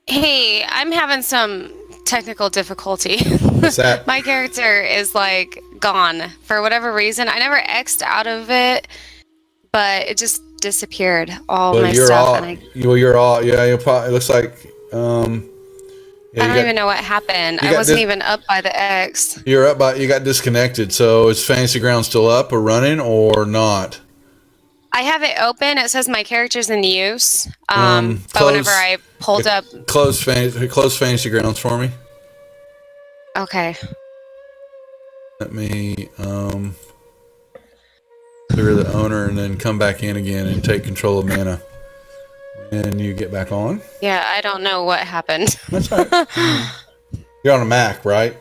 Hey, I'm having some technical difficulty. What's that? My character is like gone for whatever reason. I never X'd out of it, but it just disappeared all Well, my you're stuff, all. and I Well, you're all. Yeah, you'll probably. It looks like. Yeah, I you don't got. even know what happened. you I got wasn't this- even up by the X. You're up by. You got disconnected. So is Fantasy Ground still up or running or not? I have it open. It says my character's in use. But whenever Close. I pulled up, Close Fantasy Grounds for me. okay, Let me clear the owner and then come back in again and take control of mana when you get back on. yeah, I don't know what happened. That's all right. You're on a Mac, right?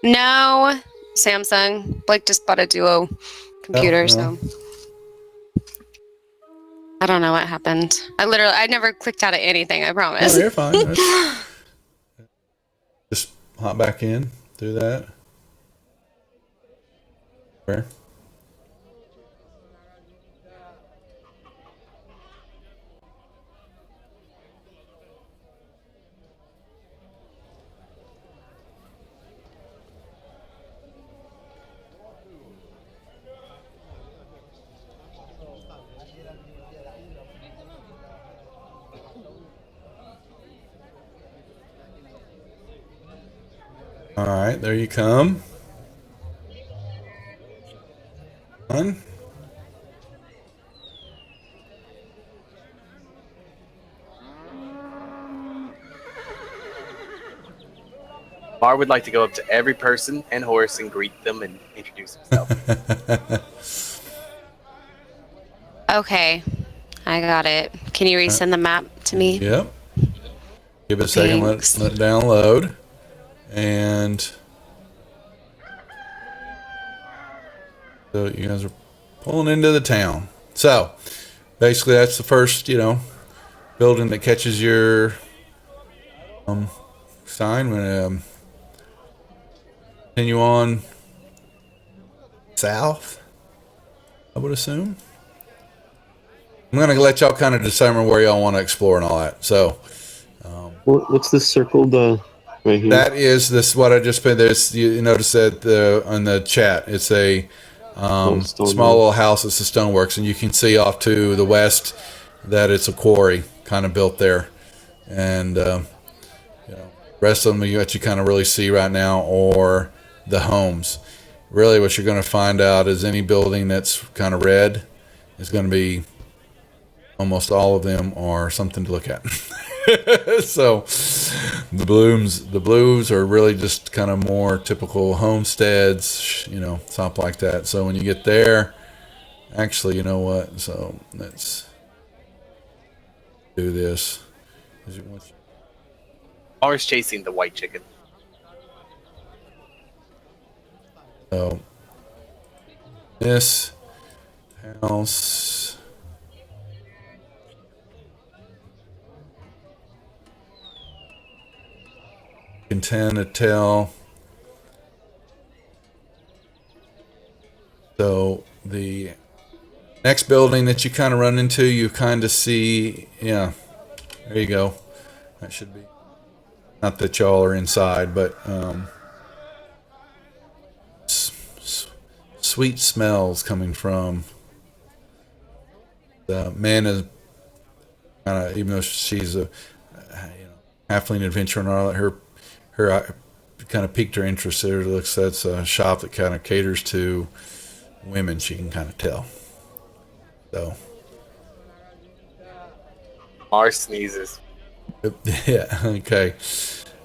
No, Samsung. Blake just bought a Duo computer, Oh, well. so I don't know what happened. I never clicked out of anything. I promise. Oh, you're fine. Just hop back in. Do that. Where? All right, there you come. On. Mar would like to go up to every person and horse and greet them and introduce himself. Okay, I got it. Can you resend the map to me? Yep. Give it a second. Thanks. Let it download. And so you guys are pulling into the town. So basically, that's the first, building that catches your sign. When continue on south, I would assume. I'm gonna let y'all kind of determine where y'all want to explore and all that. So What's this circled right here? that is this what I just put. There's you notice that on the chat, it's a small little house. It's the stoneworks, and you can see off to the west that it's a quarry kind of built there, and rest of them what you kind of really see right now are the homes. Really, what you're going to find out is any building that's kind of red is going to be almost all of them are something to look at. So the blues are really just kind of more typical homesteads, something like that. So when you get there, actually, you know what? So let's do this. Mar's chasing the white chicken. So this house. Can tend to tell. So the next building that you kind of run into, you kind of see, there you go. That should be, not that y'all are inside, but sweet smells coming from the man is kind of, even though she's a halfling adventurer and all that, her kind of piqued her interest there. That's a shop that kind of caters to women. She can kind of tell. So Mar sneezes. yeah, okay.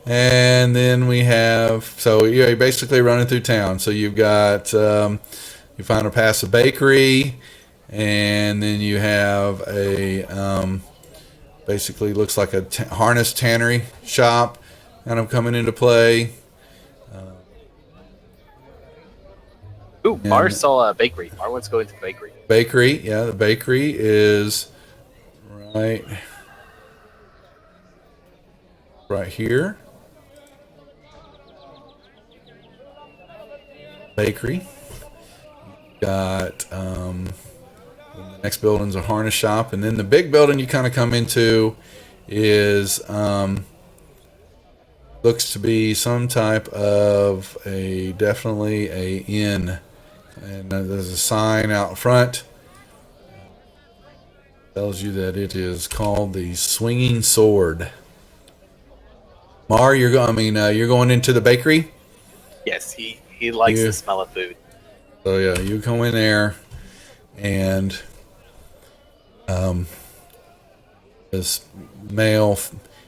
And then we have, so you're basically running through town. So you've got you find a pass a bakery, and then you have a basically looks like a harness tannery shop kind of coming into play. Ooh, Mar saw a bakery. Mar wants to go into the bakery. Bakery, yeah, the bakery is right here. Bakery. Got the next building's a harness shop, and then the big building you kind of come into is looks to be some type of definitely a inn, and there's a sign out front tells you that it is called the Swinging Sword. Mar, you're going into the bakery. Yes, he likes the smell of food. So yeah, you go in there, and this male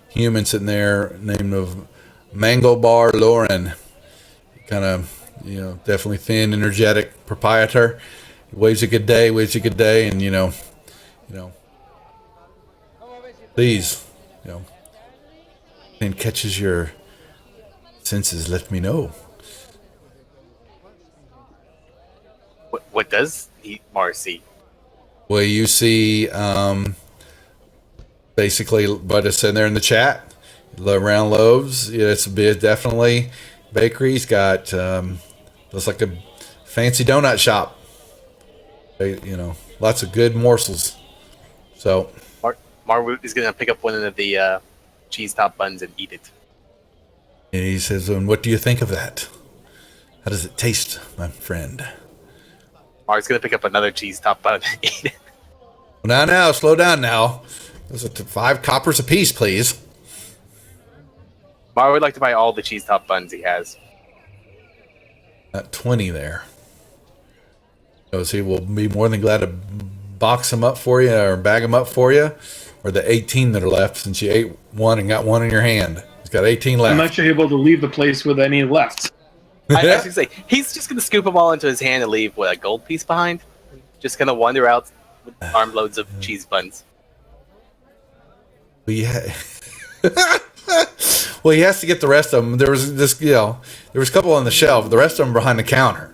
human sitting there named of Mango Bar Lauren, kind of definitely thin, energetic proprietor. Waves a good day, and please, and catches your senses. Let me know. What does Mars see? Well, you see, basically, what is in there in the chat, round loaves. Yeah, it's a bit definitely bakery's got looks like a fancy donut shop. Lots of good morsels. So Mar is gonna pick up one of the cheese top buns and eat it. and he says, "And what do you think of that? How does it taste, my friend?" Mar's gonna pick up another cheese top bun and eat it. Well, now, slow down now. Those are 5 coppers apiece, please. Mar would like to buy all the cheese top buns he has. At 20 there. So he will be more than glad to box them up for you or bag them up for you, or the 18 that are left since you ate one and got one in your hand. He's got 18 left. I'm not sure able to leave the place with any left. I was gonna say he's just gonna scoop them all into his hand and leave a gold piece behind. Just gonna wander out with armloads of cheese buns. Yeah. Well, he has to get the rest of them. There was there was a couple on the shelf. The rest of them behind the counter.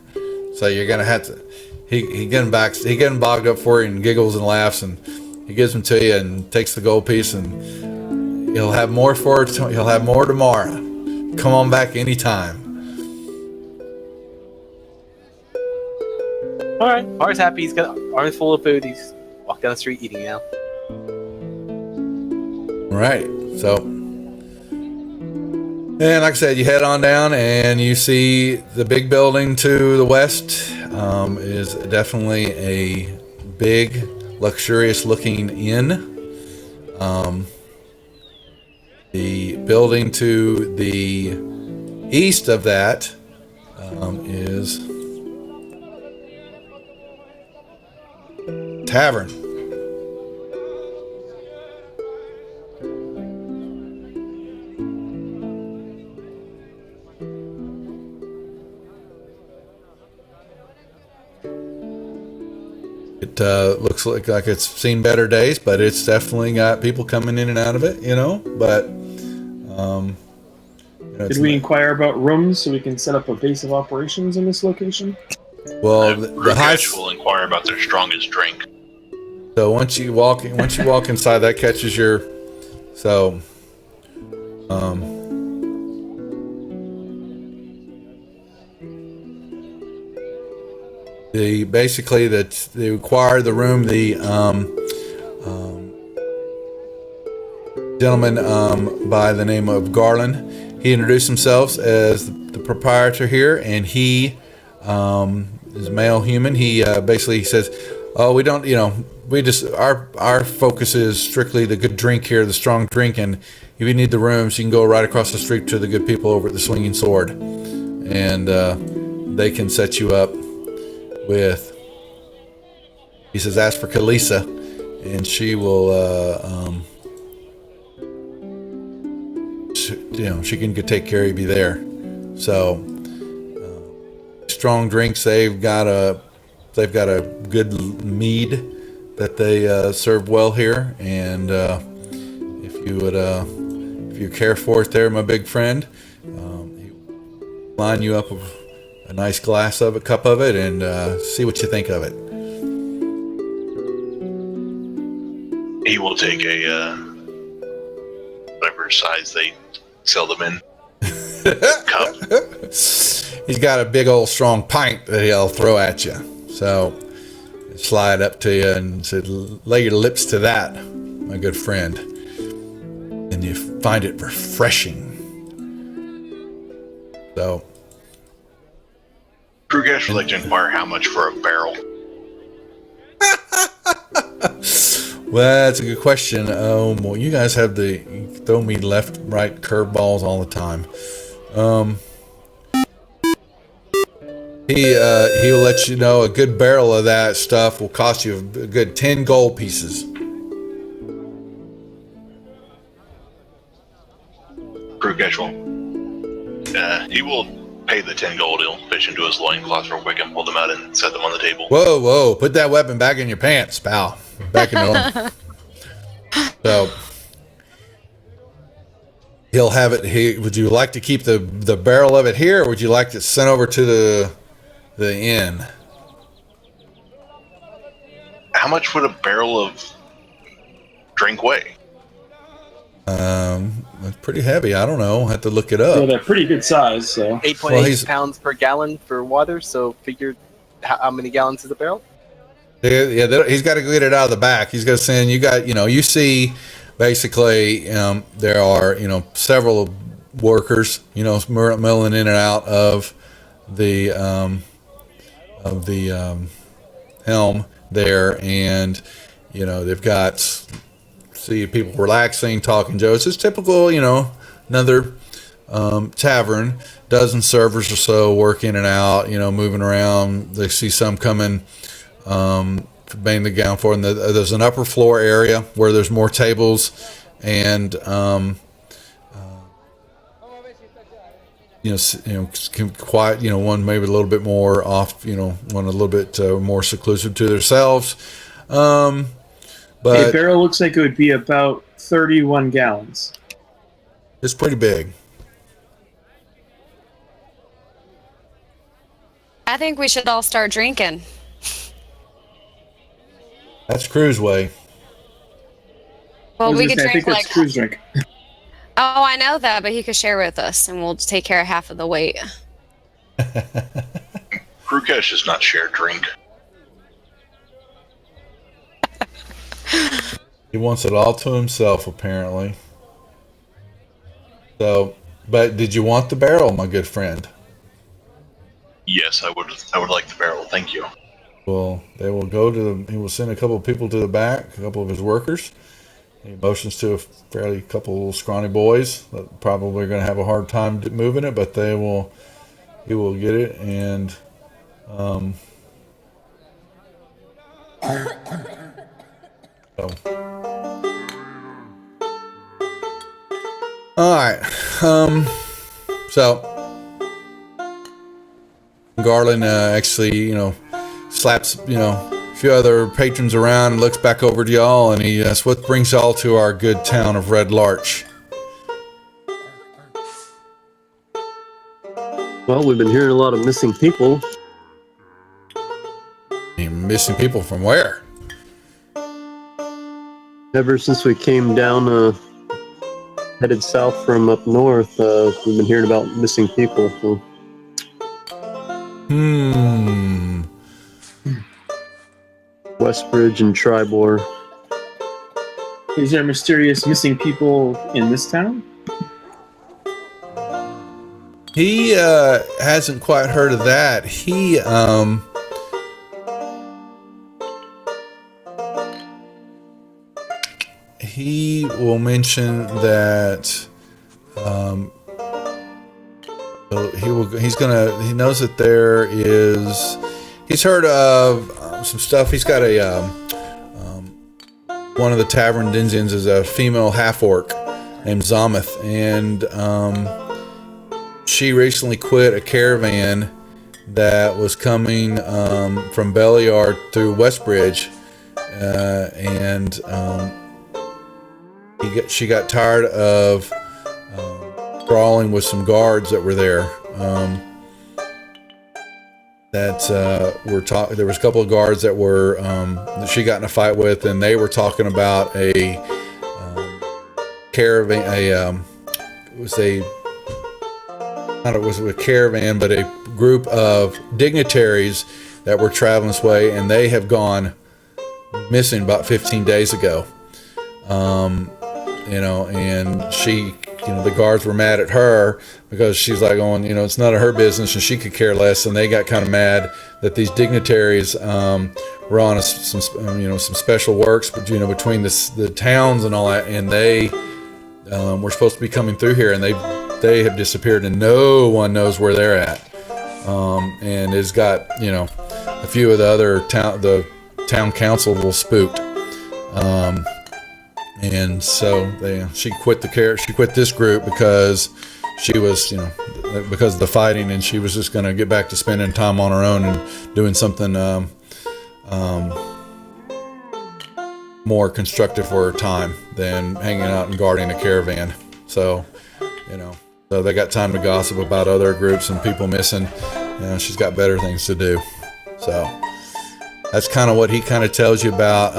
So you're gonna have to. He getting bogged up for you and giggles and laughs, and he gives them to you and takes the gold piece, and he'll have more for it. He'll have more tomorrow. Come on back anytime. All right, Mar's happy. He's got arms full of food. He's walking down the street eating now. All right, so. And like I said, you head on down and you see the big building to the west is definitely a big, luxurious looking inn. The building to the east of that is tavern. It looks like it's seen better days, but it's definitely got people coming in and out of it, But did we inquire about rooms so we can set up a base of operations in this location? Well, the high will inquire about their strongest drink. So once you walk inside, that catches your they require the room. The gentleman by the name of Garland, he introduced himself as the proprietor here, and he is a male human. He basically says, "Oh, we don't, we just our focus is strictly the good drink here, the strong drink, and if you need the rooms, you can go right across the street to the good people over at the Swinging Sword, and they can set you up with." He says, "Ask for Kalisa, and she will, she can take care of you there." So, strong drinks. They've got a good mead that they serve well here, and if you care for it, there, my big friend, line you up with a nice cup of it, and see what you think of it. He will take a whatever size they sell them in cup. He's got a big old strong pint that he'll throw at you. So slide up to you and said, "Lay your lips to that, my good friend, and you find it refreshing." So Krugesh would like to inquire how much for a barrel. Well, that's a good question. Well, you guys you throw me left, right curveballs all the time. He will let you know a good barrel of that stuff will cost you a good 10 gold pieces. Crew casual. He will pay the 10 gold. He'll fish into his loincloth real quick and pull them out and set them on the table. Whoa! Put that weapon back in your pants, pal. Back in the So he'll have it. Would you like to keep the barrel of it here, or would you like it sent over to the inn? How much would a barrel of drink weigh? It's pretty heavy. I don't know. I have to look it up. So they're pretty good size. So 8.8 pounds per gallon for water. So figure how many gallons is a barrel? Yeah, he's got to get it out of the back. He's got to send. You see, basically, there are several workers, milling in and out of the helm there, and they've got people relaxing, talking. Joe, it's just typical, another tavern. Dozen servers or so work in and out, moving around. They see some coming, bang the gown for, and there's an upper floor area where there's more tables and quiet. One maybe a little bit more off. One a little bit more seclusive to themselves. But a barrel looks like it would be about 31 gallons. It's pretty big. I think we should all start drinking. That's Crew's way. Well, we could I drink think that's Crew's drink. Oh, I know that, but he could share with us, and we'll take care of half of the weight. Krukesh does not share drink. He wants it all to himself, apparently. So, but did you want the barrel, my good friend? Yes, I would like the barrel. Thank you. Well, they will go to he will send a couple of people to the back, a couple of his workers. He motions to a fairly couple of little scrawny boys that probably are going to have a hard time moving it, but he will get it, and so. All right. So Garland actually, slaps, a few other patrons around and looks back over to y'all, and he asks, "What brings y'all to our good town of Red Larch?" Well, we've been hearing a lot of missing people. Missing people from where? Ever since we came down, headed south from up north, we've been hearing about missing people. So. Westbridge and Tribor. Is there mysterious missing people in this town? He hasn't quite heard of that. He will mention that he knows that there is, he's heard of some stuff. He's got one of the tavern denizens is a female half-orc named Zomoth, and she recently quit a caravan that was coming from Beliard through Westbridge, and she got tired of brawling with some guards that were there. There was a couple of guards that that she got in a fight with, and they were talking about a caravan. It was a caravan, but a group of dignitaries that were traveling this way, and they have gone missing about 15 days ago. And she, the guards were mad at her because she's like going, it's none of her business, and she could care less. And they got kind of mad that these dignitaries were on some special works, but between the towns and all that, and they were supposed to be coming through here, and they have disappeared, and no one knows where they're at. And it's got a few of the other town council a little spooked. And so she quit this group because she was, because of the fighting, and she was just going to get back to spending time on her own and doing something more constructive for her time than hanging out and guarding a caravan. So, so they got time to gossip about other groups and people missing. She's got better things to do. So that's kind of what he kind of tells you about.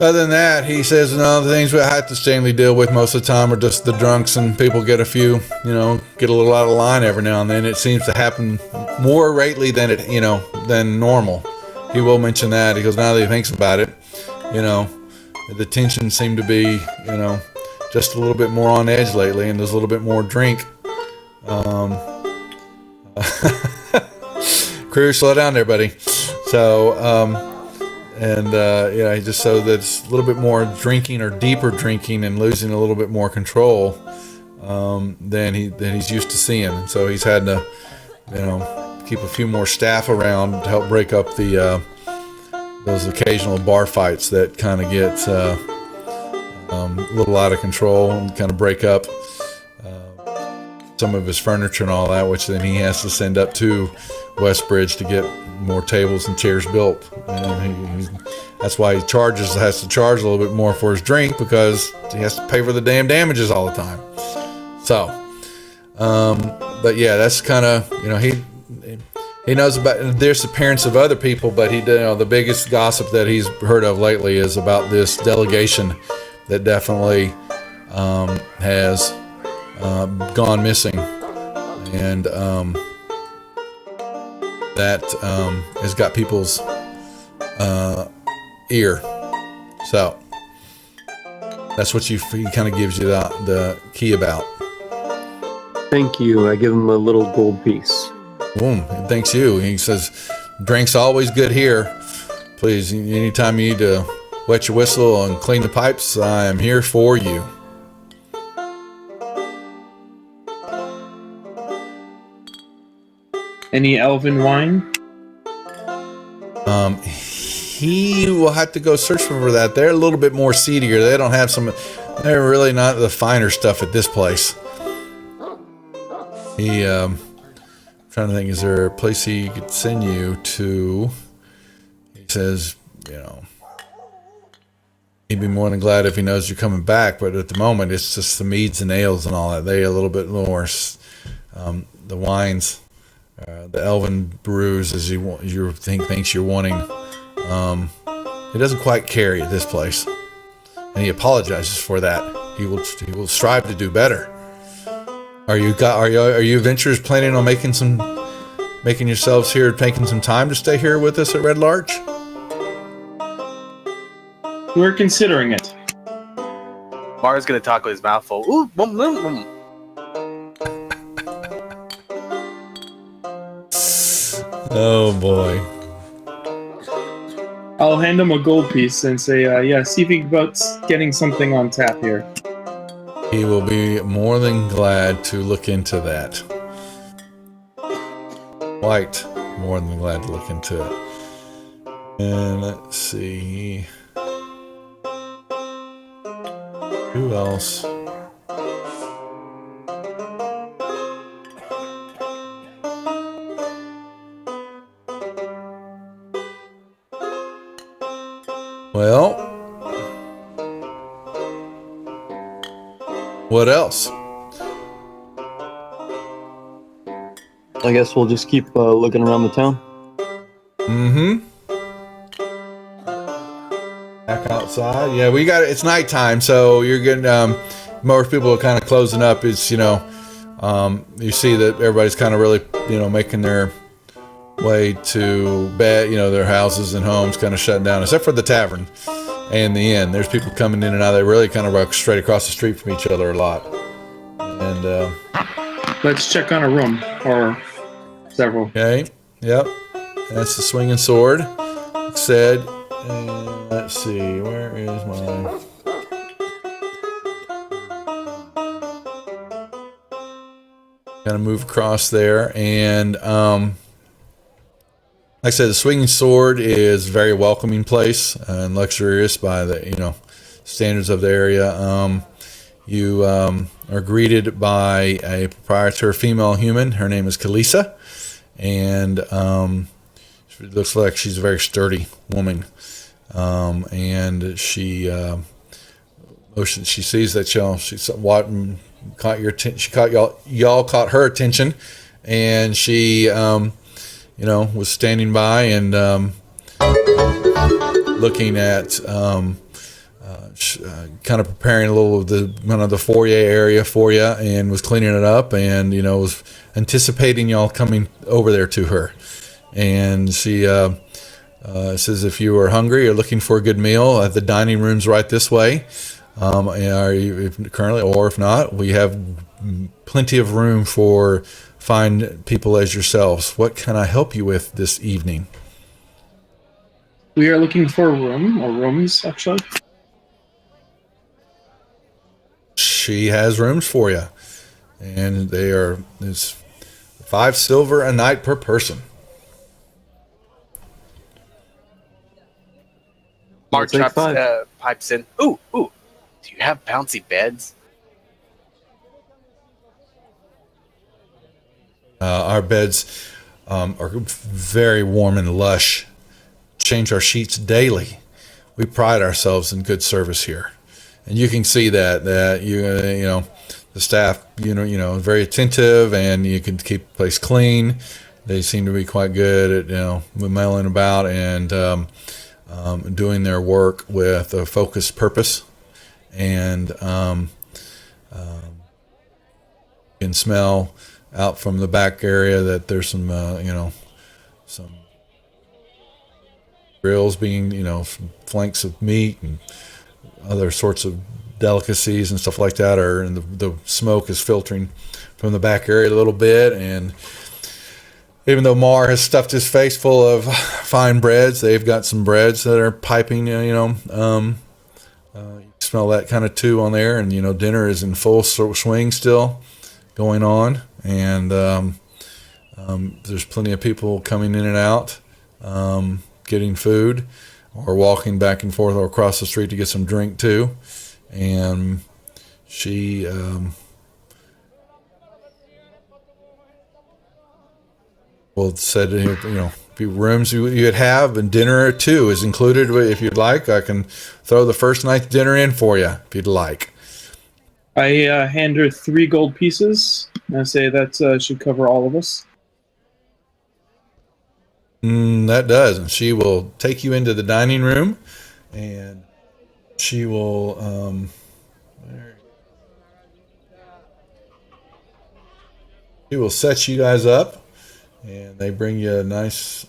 Other than that, he says, the things we have to Stanley deal with most of the time are just the drunks, and people get get a little out of line every now and then. It seems to happen more lately than normal. He will mention that. He goes, now that he thinks about it, the tension seemed to be, just a little bit more on edge lately, and there's a little bit more drink. Crew, slow down there, buddy. So, he just so that's a little bit more drinking or deeper drinking and losing a little bit more control than he's used to seeing. And so he's had to, keep a few more staff around to help break up those occasional bar fights that kind of get a little out of control, and kind of break up some of his furniture and all that, which then he has to send up to Westbridge to get more tables and chairs built. And that's why he has to charge a little bit more for his drink, because he has to pay for the damn damages all the time. So, but yeah, that's kind of, he knows about the disappearance of other people, but the biggest gossip that he's heard of lately is about this delegation that definitely has gone missing, and that has got people's ear. So that's what he kind of gives you the key about. Thank you. I give him a little gold piece. Boom. Thanks you. He says, drink's always good here. Please, anytime you need to wet your whistle and clean the pipes, I am here for you. Any elven wine? He will have to go search for that. They're a little bit more seedier. They don't have they're really not the finer stuff at this place. Trying to think, is there a place he could send you to? He says, he'd be more than glad if he knows you're coming back, but at the moment it's just the meads and ales and all that. They a little bit more, the wines, the elven brews, as you thinks you're wanting. He doesn't quite carry at this place, and he apologizes for that. He will strive to do better. Are you adventurers planning on making yourselves here, taking some time to stay here with us at Red Larch? We're considering it. Mara's gonna talk with his mouth full. Ooh, boom, boom, boom. Oh boy. I'll hand him a gold piece and say, see if he about getting something on tap here. He will be more than glad to look into that. Quite more than glad to look into it. And let's see. Who else? Well, what else? I guess we'll just keep looking around the town. Mm-hmm. Back outside. Yeah, it's nighttime, so you're getting most people are kind of closing up. It's you see that everybody's kind of really making their way to bed. Their houses and homes kind of shutting down, except for the tavern and the inn. There's people coming in and out. They really kind of walk straight across the street from each other a lot. And let's check on a room or several. Okay. Yep. That's the swinging sword. Said, and let's see, where is my... Kind of move across there, and like I said, the swinging sword is a very welcoming place and luxurious by the standards of the area. You are greeted by a proprietor female human. Her name is Kalisa, and she looks like she's a very sturdy woman. And she sees that caught your attention. She caught y'all caught her attention, and she was standing by and looking at kind of preparing a little of the foyer area for you, and was cleaning it up, and was anticipating y'all coming over there to her. And she says, if you are hungry or looking for a good meal, the dining room's right this way. Are you currently, or if not, we have plenty of room for fine people as yourselves. What can I help you with this evening? We are looking for a room, or rooms, actually. She has rooms for you, and it's 5 silver a night per person. Mark I'll take 5. pipes in. Ooh. Do you have bouncy beds? Our beds are very warm and lush. Change our sheets daily. We pride ourselves in good service here, and you can see that the staff very attentive, and you can keep the place clean. They seem to be quite good at milling about and doing their work with a focused purpose. And you can smell out from the back area that there's some some grills being some flanks of meat and other sorts of delicacies and stuff like that and the smoke is filtering from the back area a little bit. And even though Mar has stuffed his face full of fine breads, they've got some breads that are piping, you smell that kind of too on there. And, dinner is in full swing still going on. And there's plenty of people coming in and out, getting food or walking back and forth or across the street to get some drink too. And she said, rooms you'd have, and dinner too is included. If you'd like, I can throw the first night's dinner in for you if you'd like. I hand her 3 gold pieces, and I say that should cover all of us. That does, and she will take you into the dining room, and she will set you guys up, and they bring you a nice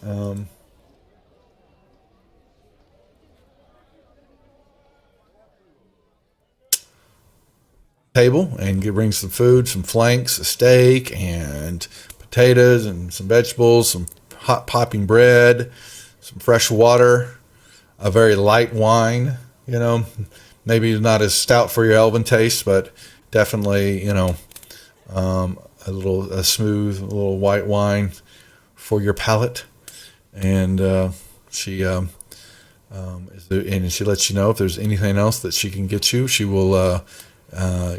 table, and bring some food, some flanks, a steak, and potatoes, and some vegetables, some hot popping bread, some fresh water, a very light wine, maybe not as stout for your elven taste, but definitely, a smooth, little white wine for your palate. And she lets you know if there's anything else that she can get you. She will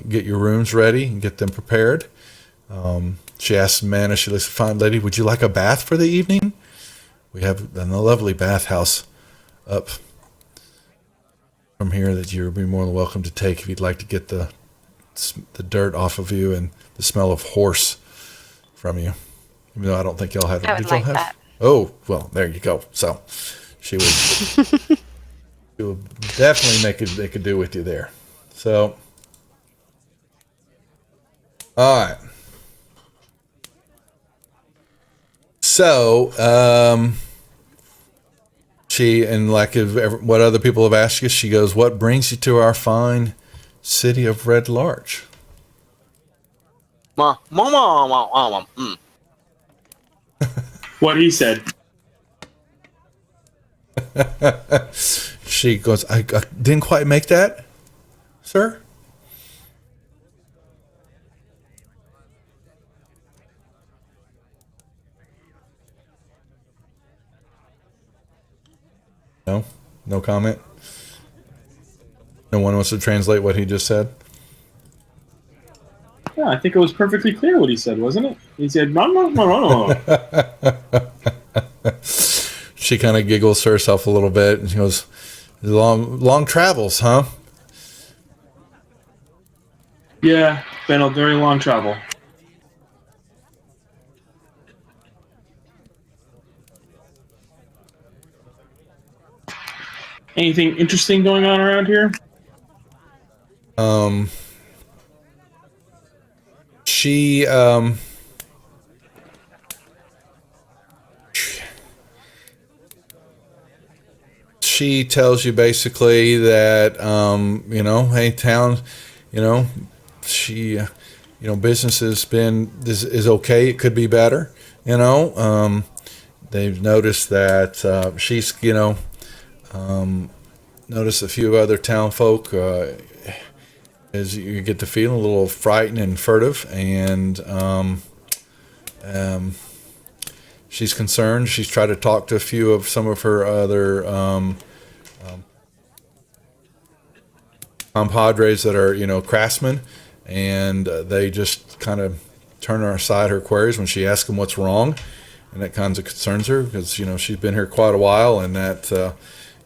get your rooms ready and get them prepared. She asks Mana, she looks, fine lady, would you like a bath for the evening? We have a lovely bathhouse up from here that you'll be more than welcome to take if you'd like to get the dirt off of you and the smell of horse from you. Even though I don't think y'all have. I would like that. Oh, well, there you go. So she would, she would definitely make a do with you there. So, all right. So, she, and like what other people have asked you, she goes, what brings you to our fine city of Red Larch? What he said. She goes, I didn't quite make that, sir. No, no comment. No one wants to translate what he just said. Yeah, I think it was perfectly clear what he said, wasn't it? He said, no, no, no, no, no. She kind of giggles to herself a little bit, and she goes, long travels, huh? Yeah, been a very long travel. Anything interesting going on around here? She she tells you basically that hey, town, she business has been is okay. It could be better. They've noticed that she's noticed a few other town folk. As you get to feeling a little frightened and furtive, and she's concerned. She's tried to talk to a few of some of her other compadres that are craftsmen, and they just kind of turn aside her queries when she asks them what's wrong, and that kind of concerns her because she's been here quite a while, and that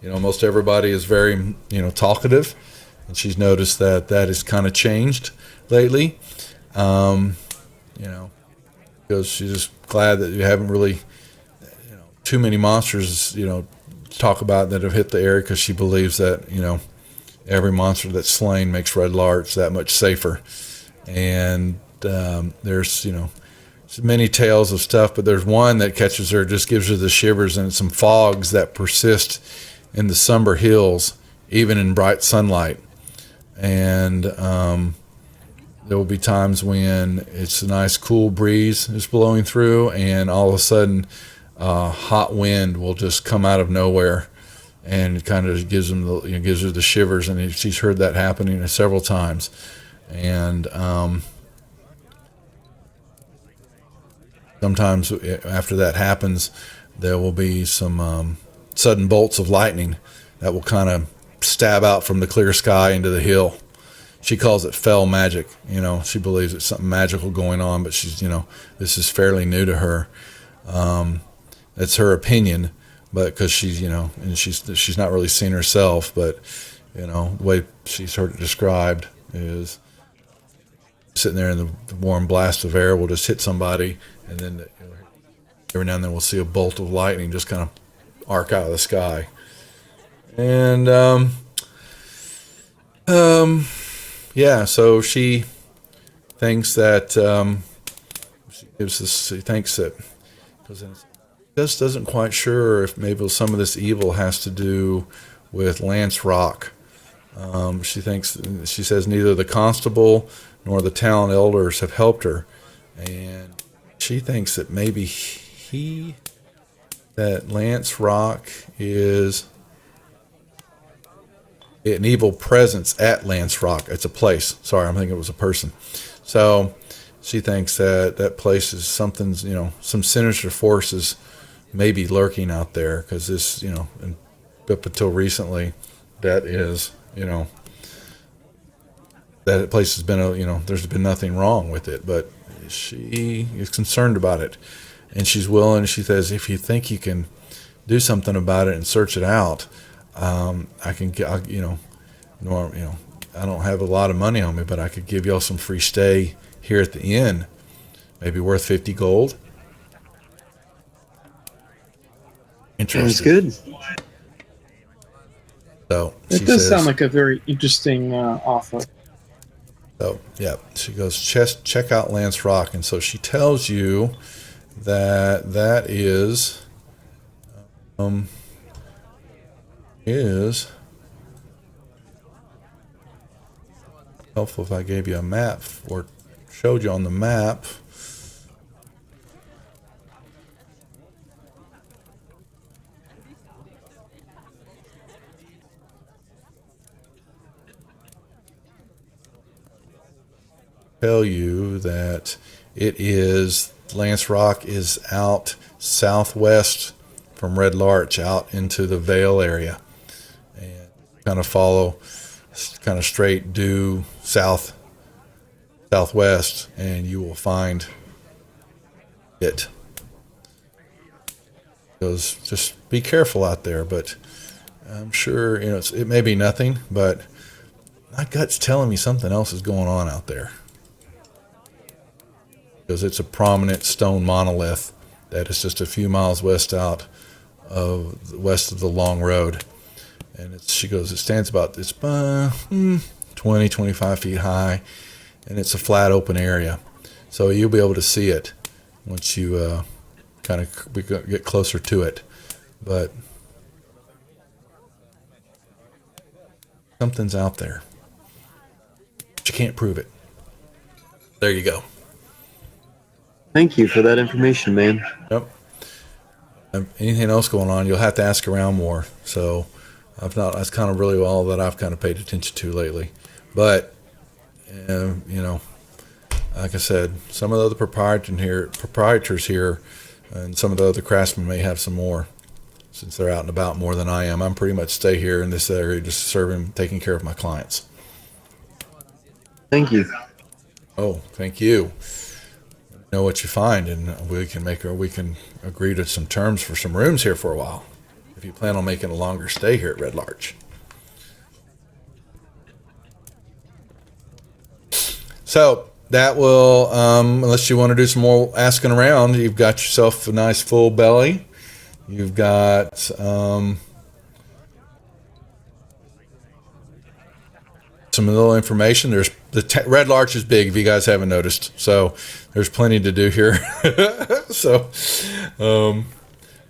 most everybody is very talkative. And she's noticed that has kind of changed lately. Because she's just glad that you haven't really, too many monsters, to talk about that have hit the area, because she believes that, every monster that's slain makes Red Larch that much safer. And there's, many tales of stuff, but there's one that catches her, just gives her the shivers, and it's some fogs that persist in the somber hills, even in bright sunlight. And there will be times when it's a nice cool breeze is blowing through, and all of a sudden hot wind will just come out of nowhere, and it kind of gives gives her the shivers. And she's heard that happening several times. And sometimes after that happens, there will be some sudden bolts of lightning that will kind of stab out from the clear sky into the hill. She calls it fell magic. She believes it's something magical going on, but she's, this is fairly new to her. That's her opinion, but because she's, and she's not really seen herself, but, the way she's heard it described is sitting there in the warm blast of air will just hit somebody, and then every now and then we'll see a bolt of lightning just kind of arc out of the sky. And yeah, so she thinks that she thinks that, because just doesn't quite sure if maybe some of this evil has to do with Lance Rock. She says neither the constable nor the town elders have helped her, and she thinks that maybe that Lance Rock is an evil presence at Lance Rock. It's a place. Sorry, I'm thinking it was a person. So she thinks that place is something's, some sinister forces maybe lurking out there, because this, and up until recently, that is, that place has been there's been nothing wrong with it, but she is concerned about it, and she's willing. She says, if you think you can do something about it and search it out, I can get, I don't have a lot of money on me, but I could give y'all some free stay here at the inn, maybe worth 50 gold. Interesting. That's good. So it does sound like a very interesting offer. So yeah, she goes, check out Lance Rock, and so she tells you that is helpful if I gave you a map or showed you on the map. tell you that it is Lance Rock is out southwest from Red Larch out into the Vale area, and kind of follow kind of straight due southwest, and you will find it. Goes, just be careful out there, but I'm sure it may be nothing, but my gut's telling me something else is going on out there, because it's a prominent stone monolith that is just a few miles west of the long road. And she goes, it stands about 20, 25 feet high, and it's a flat open area. So you'll be able to see it once you kind of get closer to it. But something's out there. But you can't prove it. There you go. Thank you for that information, man. Yep. Anything else going on, you'll have to ask around more. So that's kind of really all that I've kind of paid attention to lately. But, like I said, some of the other proprietors here and some of the other craftsmen may have some more, since they're out and about more than I am. I'm pretty much stay here in this area just serving, taking care of my clients. Thank you. Oh, thank you. Know what you find, and we can agree to some terms for some rooms here for a while, if you plan on making a longer stay here at Red Larch. So that will, unless you want to do some more asking around, you've got yourself a nice full belly. You've got some little information. There's Red Larch is big, if you guys haven't noticed, so there's plenty to do here. So,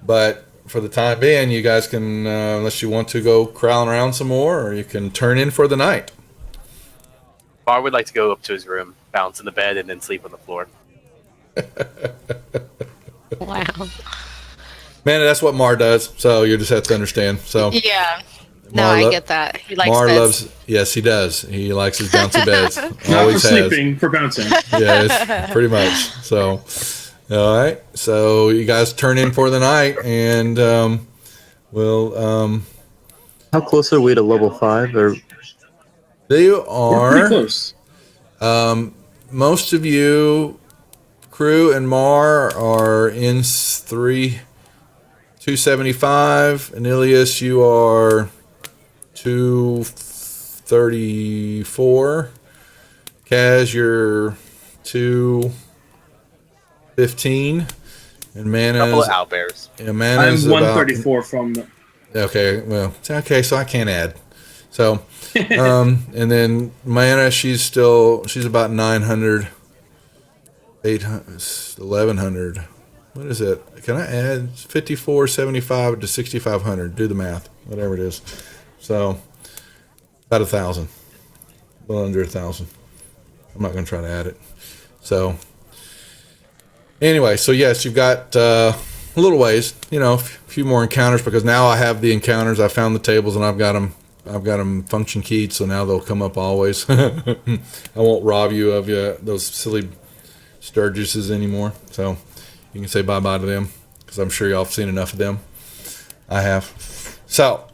but for the time being, you guys can, unless you want to go crawling around some more, or you can turn in for the night. Bar would like to go up to his room, bounce in the bed, and then sleep on the floor. Wow. Man, that's what Mar does, so you just have to understand. So Yeah. No, Mar I get that. He likes Mar beds. loves, yes, he does. He likes his bouncy beds. Not for Always has. sleeping, for bouncing. Yes, pretty much. So, all right. So you guys turn in for the night, and we'll. How close are we to level 5? Or They We're are. pretty close. Most of you, Crew and Mar, are in 275. And Ilias, you are 234. Kaz, you're 215. And Couple of Mana's, owlbears. I'm Mana's 134 from the... Okay, well, okay, so I can't add. So, and then Mana, she's about 900, 800, 1100. What is it? Can I add 5475 to 6500? Do the math, whatever it is. So, about 1,000, a little under 1,000. I'm not going to try to add it. So, anyway, so yes, you've got a little ways, a few more encounters, because now I have the encounters. I found the tables and I've got them function keyed, so now they'll come up always. I won't rob you of those silly Sturgises anymore, so you can say bye-bye to them, because I'm sure y'all have seen enough of them. I have. So,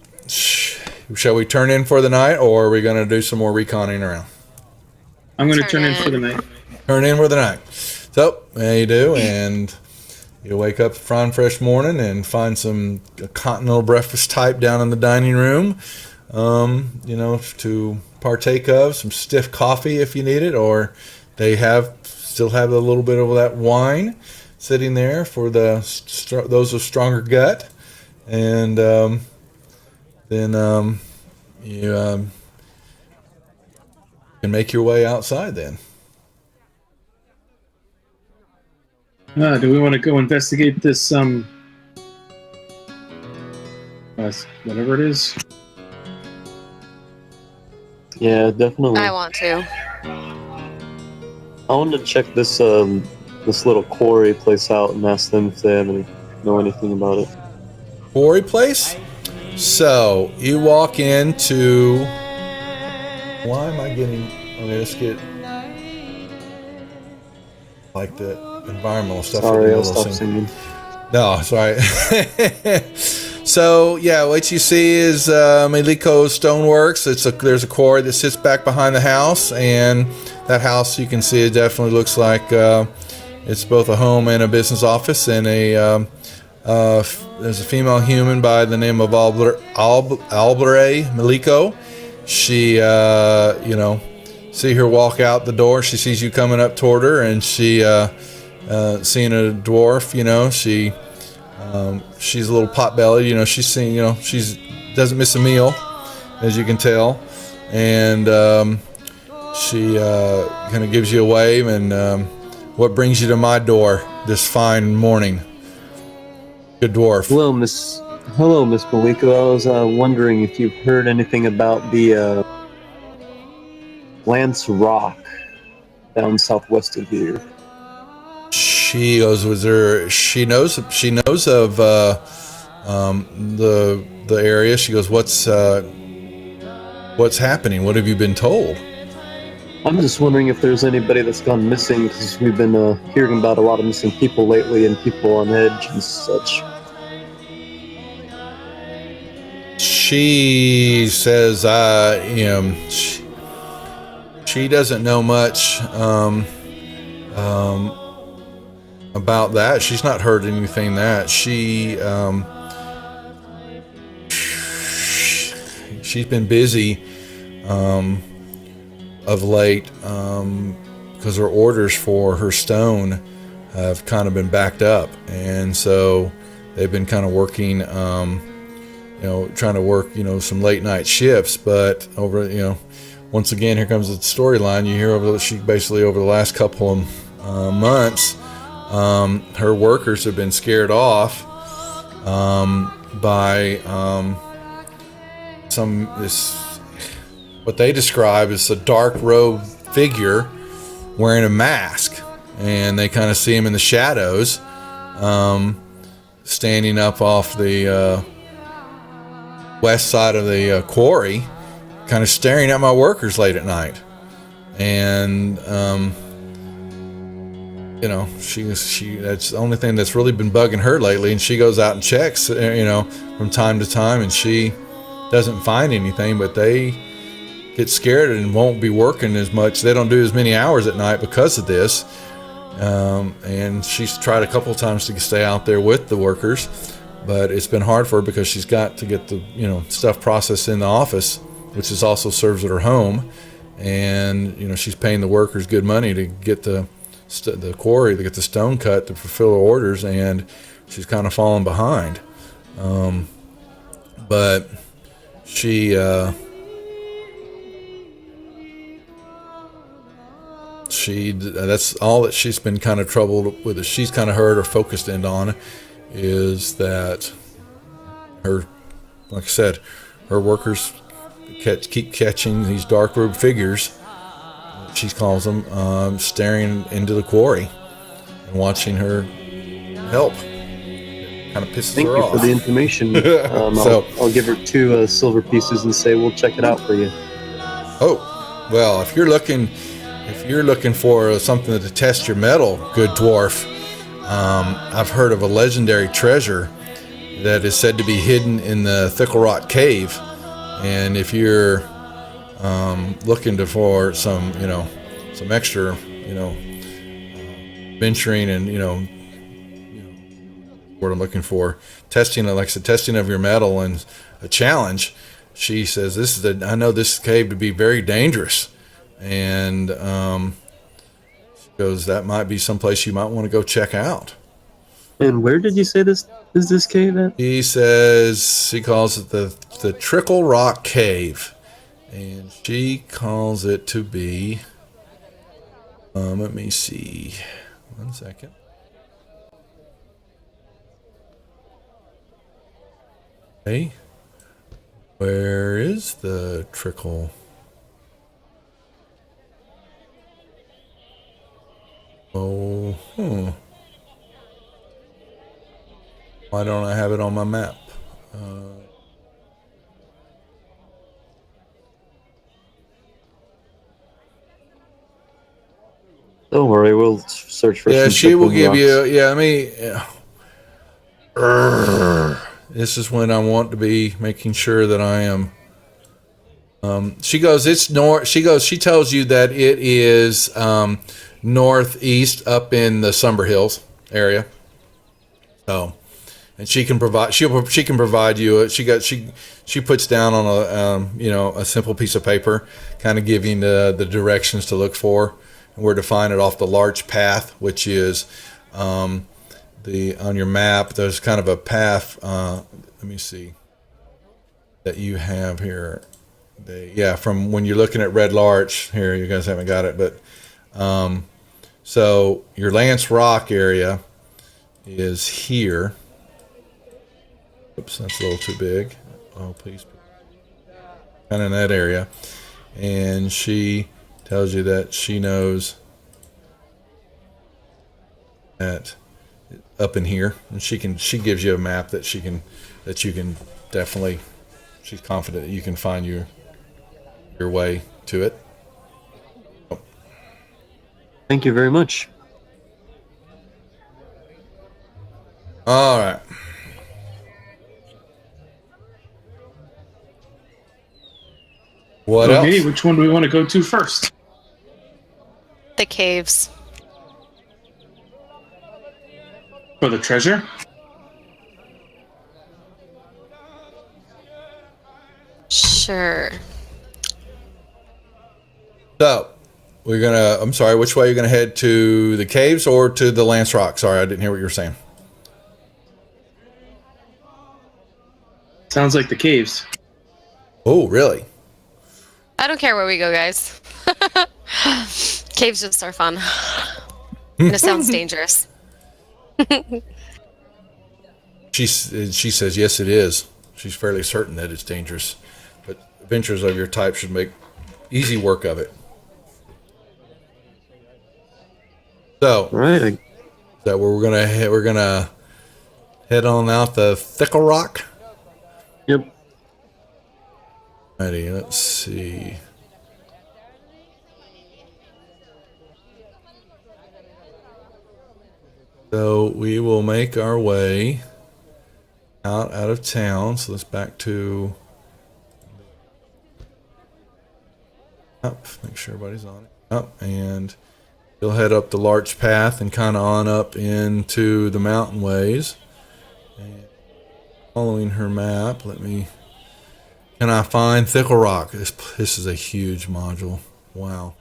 shall we turn in for the night, or are we going to do some more reconning around? I'm going to turn in for the night. Turn in for the night. So, there you do, and you wake up Fron fresh morning and find some continental breakfast type down in the dining room, to partake of, some stiff coffee if you need it, or they still have a little bit of that wine sitting there for those with stronger gut, and then you can make your way outside then. Do we want to go investigate this, whatever it is? yeah, definitely. I want to. I wanted to check this little quarry place out and ask them if they know anything about it. Quarry place? So, you walk into... Why am I getting... Okay, let's get... like the environmental stuff. Sorry, that I'll you stop sing. singing. No, sorry. So yeah, what you see is Miliko Stoneworks. There's a quarry that sits back behind the house, and that house you can see it definitely looks like it's both a home and a business office. And there's a female human by the name of Albre Miliko. She see her walk out the door. She sees you coming up toward her, and she seeing a dwarf. She's a little pot-bellied. She's doesn't miss a meal, as you can tell, and she kind of gives you a wave. And what brings you to my door this fine morning, good dwarf? Hello, Miss Maliko. I was wondering if you've heard anything about the Lance Rock down southwest of here. She goes, "Was there?" She knows of the area. She goes, "What's happening? What have you been told?" I'm just wondering if there's anybody that's gone missing, because we've been hearing about a lot of missing people lately and people on edge and such. She says, she doesn't know much about that. She's not heard anything that she's been busy of late because her orders for her stone have kind of been backed up, and so they've been kind of working trying to work some late night shifts. But once again, here comes the storyline. You hear over the last couple of months, her workers have been scared off by what they describe as a dark robed figure wearing a mask, and they kind of see him in the shadows, standing up off the west side of the quarry, kind of staring at my workers late at night. And that's the only thing that's really been bugging her lately. And she goes out and checks from time to time, and she doesn't find anything, but they get scared and won't be working as much. They don't do as many hours at night because of this. And she's tried a couple of times to stay out there with the workers, but it's been hard for her because she's got to get the stuff processed in the office, which is also serves at her home. And she's paying the workers good money to get the quarry, to get the stone cut, to fulfill her orders, and she's kind of falling behind. But she that's all that she's been kind of troubled with. She's kind of heard or focused in on is that like I said, her workers keep catching these dark robed figures, she calls them, staring into the quarry and watching her help. Kind of pisses Thank her you off. for the information. I'll give her 2 silver pieces and say we'll check it out for you. Oh, well, if you're looking for something to test your mettle, good dwarf, I've heard of a legendary treasure that is said to be hidden in the Thicklerot Cave. And if you're looking for some extra, venturing and, what I'm looking for, testing of your mettle and a challenge, she says, I know this cave to be very dangerous. And she goes, that might be someplace you might want to go check out. And where did you say this is this cave at? He says she calls it the Trickle Rock Cave, and she calls it to be. Let me see, 1 second. Hey, where is the trickle? Oh, why don't I have it on my map? Don't worry, we'll search for Yeah, some she will thickling give rocks. you. Yeah, I mean, this is when I want to be making sure that I am. She goes, it's north. She goes, she tells you that it is northeast up in the Summer Hills area. So, and she can provide. She can provide you. She puts down on a a simple piece of paper, kind of giving the directions to look for, and where to find it off the large path, which is the on your map. There's kind of a path. Let me see that you have here. From when you're looking at Red Larch here, you guys haven't got it, but so your Lance Rock area is here. Oops, that's a little too big. Oh, please. Kind of in that area. And she tells you that she knows that up in here, and she gives you a map that you can definitely, she's confident that you can find your way to it. Thank you very much. All right. What Okay, else? which one do we want to go to first? The caves. For the treasure? Sure. So I'm sorry, which way are you gonna head, to the caves or to the Lance Rock? Sorry, I didn't hear what you were saying. Sounds like the caves. Oh, really? I don't care where we go, guys. Caves just are fun. And it sounds dangerous. She says yes, it is. She's fairly certain that it's dangerous, but adventures of your type should make easy work of it. So, All right. is that where we're gonna head? We're gonna head on out the Thickle Rock. Yep. Alrighty, let's see. So we will make our way out of town. So let's back to up. Make sure everybody's on it. Up, and you'll head up the Larch Path and kind of on up into the mountain ways. And following her map, can I find Thickle Rock? This is a huge module. Wow.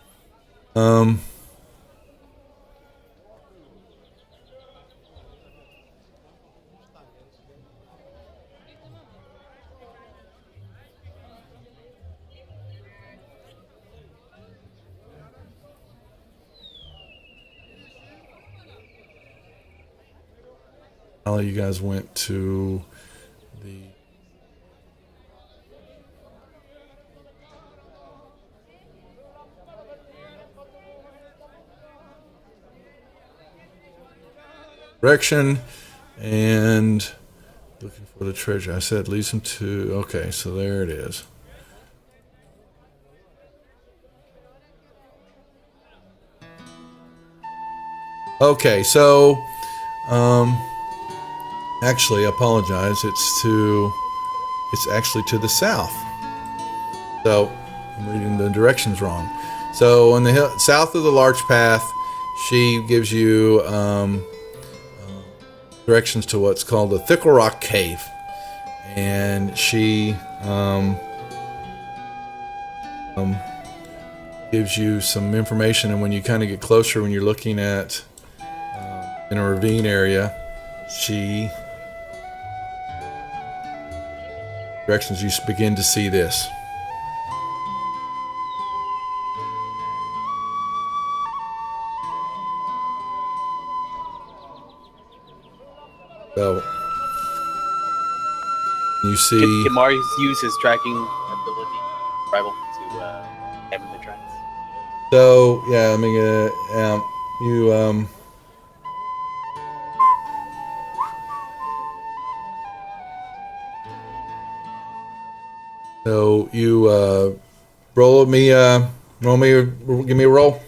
All you guys went to the direction and looking for the treasure. I said leads them to, okay, so there it is. Okay, so actually, I apologize. It's actually to the south. So I'm reading the directions wrong. So on the hill south of the Larch Path, she gives you directions to what's called the Thickle Rock Cave, and she gives you some information. And when you kind of get closer, when you're looking at in a ravine area, she directions you begin to see this. So you see. Can Mars use his tracking ability rival to examine the tracks? So yeah, I mean, you so you give me a roll.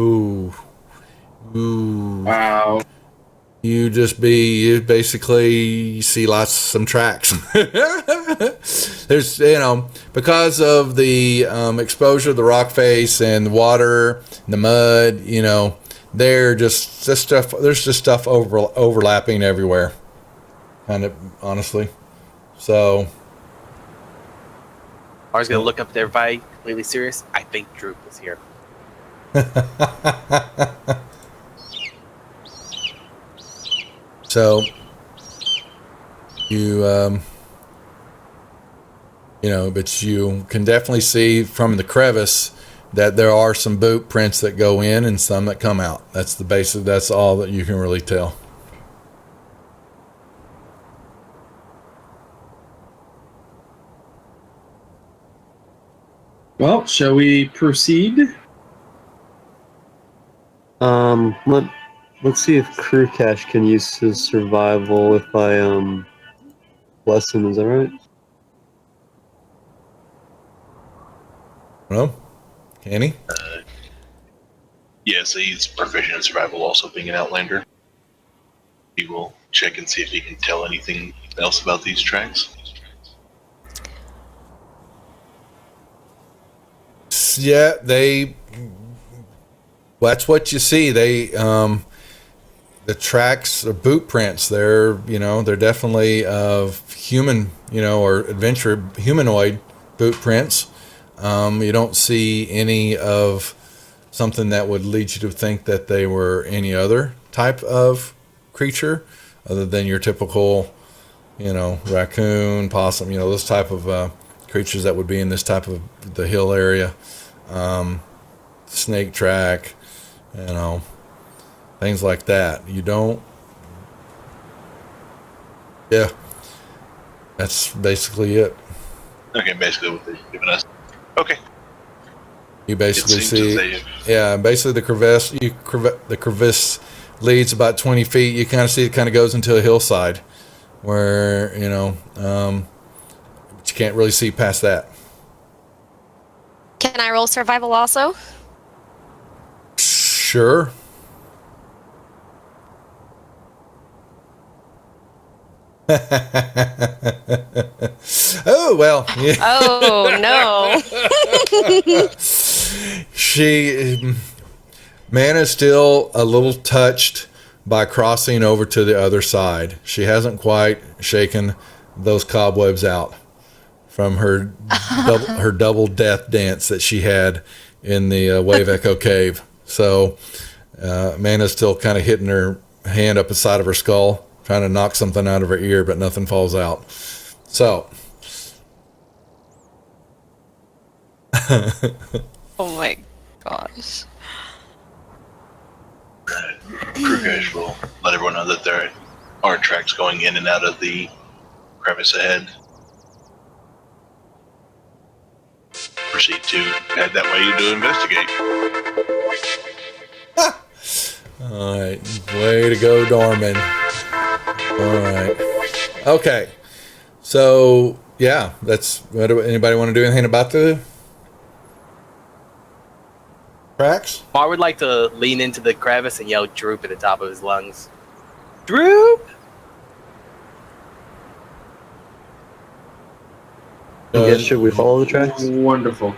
Ooh. Ooh. Wow. You basically see some tracks. There's, because of the exposure of the rock face and the water, and the mud, there's just stuff overlapping everywhere. Kind of, honestly. So. I was gonna look up there, everybody, completely serious. I think Droop is here. So but you can definitely see from the crevice that there are some boot prints that go in and some that come out. That's all that you can really tell. Well, shall we proceed? Let's see if Crew Cash can use his survival if I bless him. Is that right? No? Can he? Yes, he's proficient in survival, also being an outlander. He will check and see if he can tell anything else about these tracks. Yeah, that's what you see. The tracks or boot prints, they're definitely of human, or humanoid boot prints. You don't see any of something that would lead you to think that they were any other type of creature other than your typical, raccoon, possum, those type of creatures that would be in this type of the hill area. Snake track, things like that. Yeah, that's basically it. Okay, basically what they've given us. Okay. You basically It seems see, as they- yeah, basically the crevice leads about 20 feet. You kind of see it kind of goes into a hillside where, but you can't really see past that. Can I roll survival also? Sure. Oh, well. Yeah. Oh, no. Man is still a little touched by crossing over to the other side. She hasn't quite shaken those cobwebs out from her double death dance that she had in the Wave Echo Cave. So Amanda's still kind of hitting her hand up the side of her skull, trying to knock something out of her ear, but nothing falls out. So. Oh my gosh. Krugesh will let everyone know that there are tracks going in and out of the crevice ahead. Proceed to head that way to investigate. All right. Way to go, Dorman. All right. Okay. So, yeah, anybody want to do anything about the tracks? I would like to lean into the crevice and yell Droop at the top of his lungs. Droop! Yes, should we follow the tracks? Wonderful.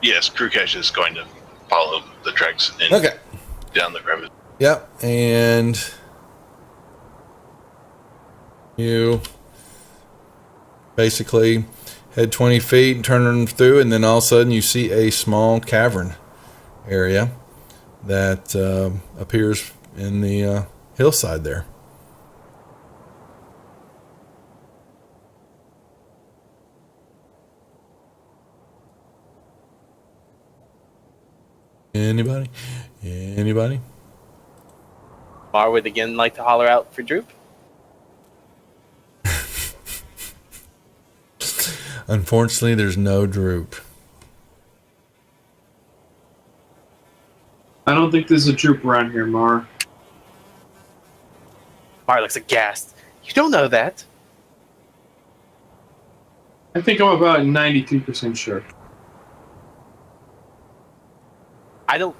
Yes, Krugesh is going to follow the tracks in down the crevice. Yep. And you basically head 20 feet and turn through, and then all of a sudden you see a small cavern area that appears in the hillside there. Anybody? Mar would again like to holler out for Droop. Unfortunately, there's no Droop. I don't think there's a troop around here, Mar. Mar looks aghast. You don't know that. I think I'm about 92% sure. I don't.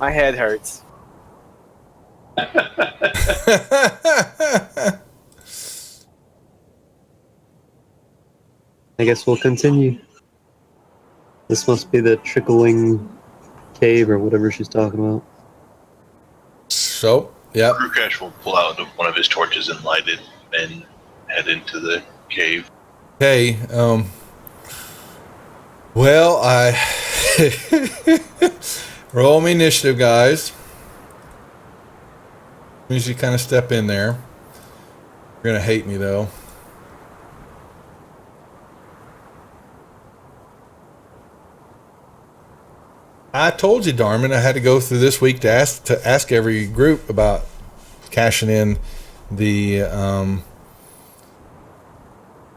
My head hurts. I guess we'll continue. This must be the trickling cave or whatever she's talking about. So, yep. Krukash will pull out one of his torches and light it and head into the cave. Hey, well, I roll me initiative, guys. Usually kind of step in there. You're gonna hate me though. I told you, Darman, I had to go through this week to ask every group about cashing in the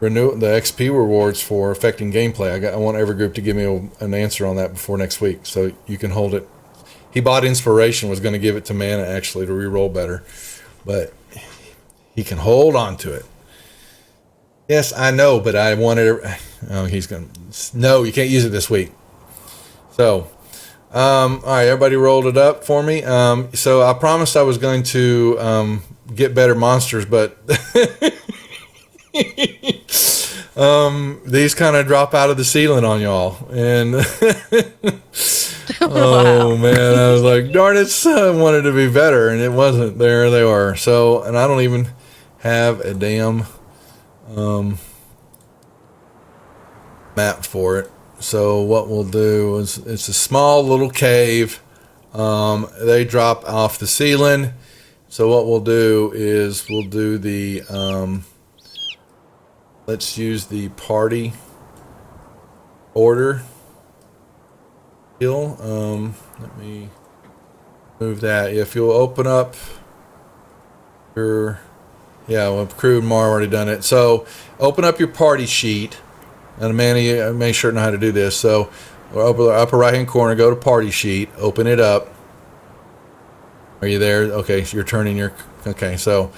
the XP rewards for affecting gameplay. I want every group to give me an answer on that before next week, so you can hold it. He bought inspiration, was going to give it to Mana actually to reroll better, but he can hold on to it. Yes, I know, but I wanted. Oh, he's going. No, you can't use it this week. So. All right, everybody rolled it up for me. So I promised I was going to get better monsters, but these kind of drop out of the ceiling on y'all. And oh man, I was like, darn it, I wanted to be better, and it wasn't. There they are. So, and I don't even have a damn map for it. So what we'll do is, it's a small little cave. They drop off the ceiling. So what we'll do is we'll do the, let's use the party order skill. Let me move that. If you'll open up your, yeah, well, Crew and Mar already done it. So open up your party sheet. And Amanda, you make sure to know how to do this. So, upper right hand corner, go to party sheet, open it up. Are you there? Okay, so you're turning your. Okay, so,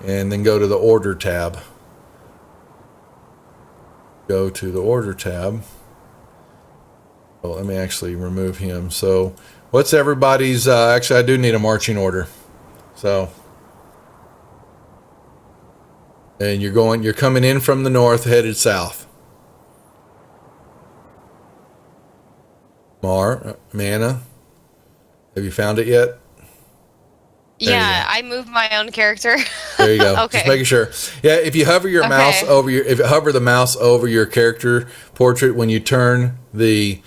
and then go to the order tab. Go to the order tab. Well, let me actually remove him. So, what's everybody's? Actually, I do need a marching order. So, and you're coming in from the north, headed south. Mana, have you found it yet? Yeah, I moved my own character. There you go. Okay. Just making sure. Yeah, if you hover your mouse over if you hover the mouse over your character portrait, when you turn the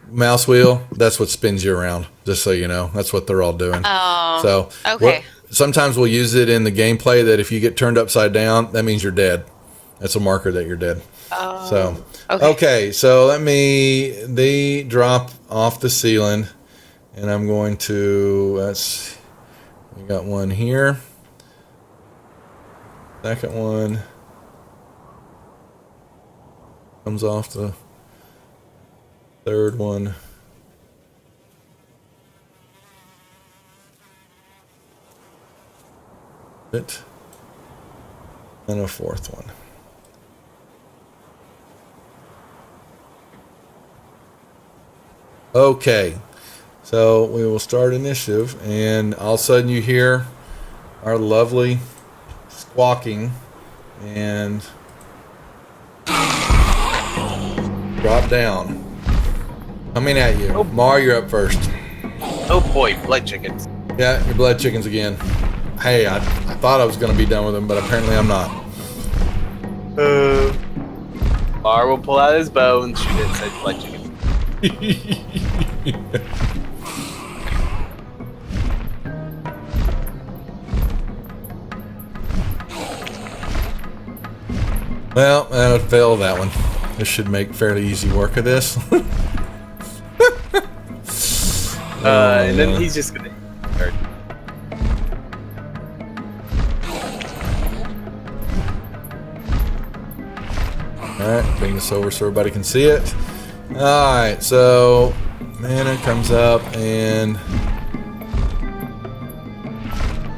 mouse wheel, that's what spins you around. Just so you know, that's what they're all doing. Oh. So okay. Sometimes we'll use it in the gameplay that if you get turned upside down, that means you're dead. That's a marker that you're dead. Oh. So. Okay, so they drop off the ceiling, and I'm going to, we got one here, second one comes off the third one, and a fourth one. Okay, so we will start initiative, and all of a sudden you hear our lovely squawking and drop down. Coming at you. Oh. Mar, you're up first. Oh boy, blood chickens. Yeah, your blood chickens again. Hey, I thought I was going to be done with them, but apparently I'm not. Bar will pull out his bow and shoot it, said blood chickens. Well, I failed that one. This should make fairly easy work of this. And then he's just gonna hurt. Alright, bring this over so everybody can see it. Alright, so Mana comes up and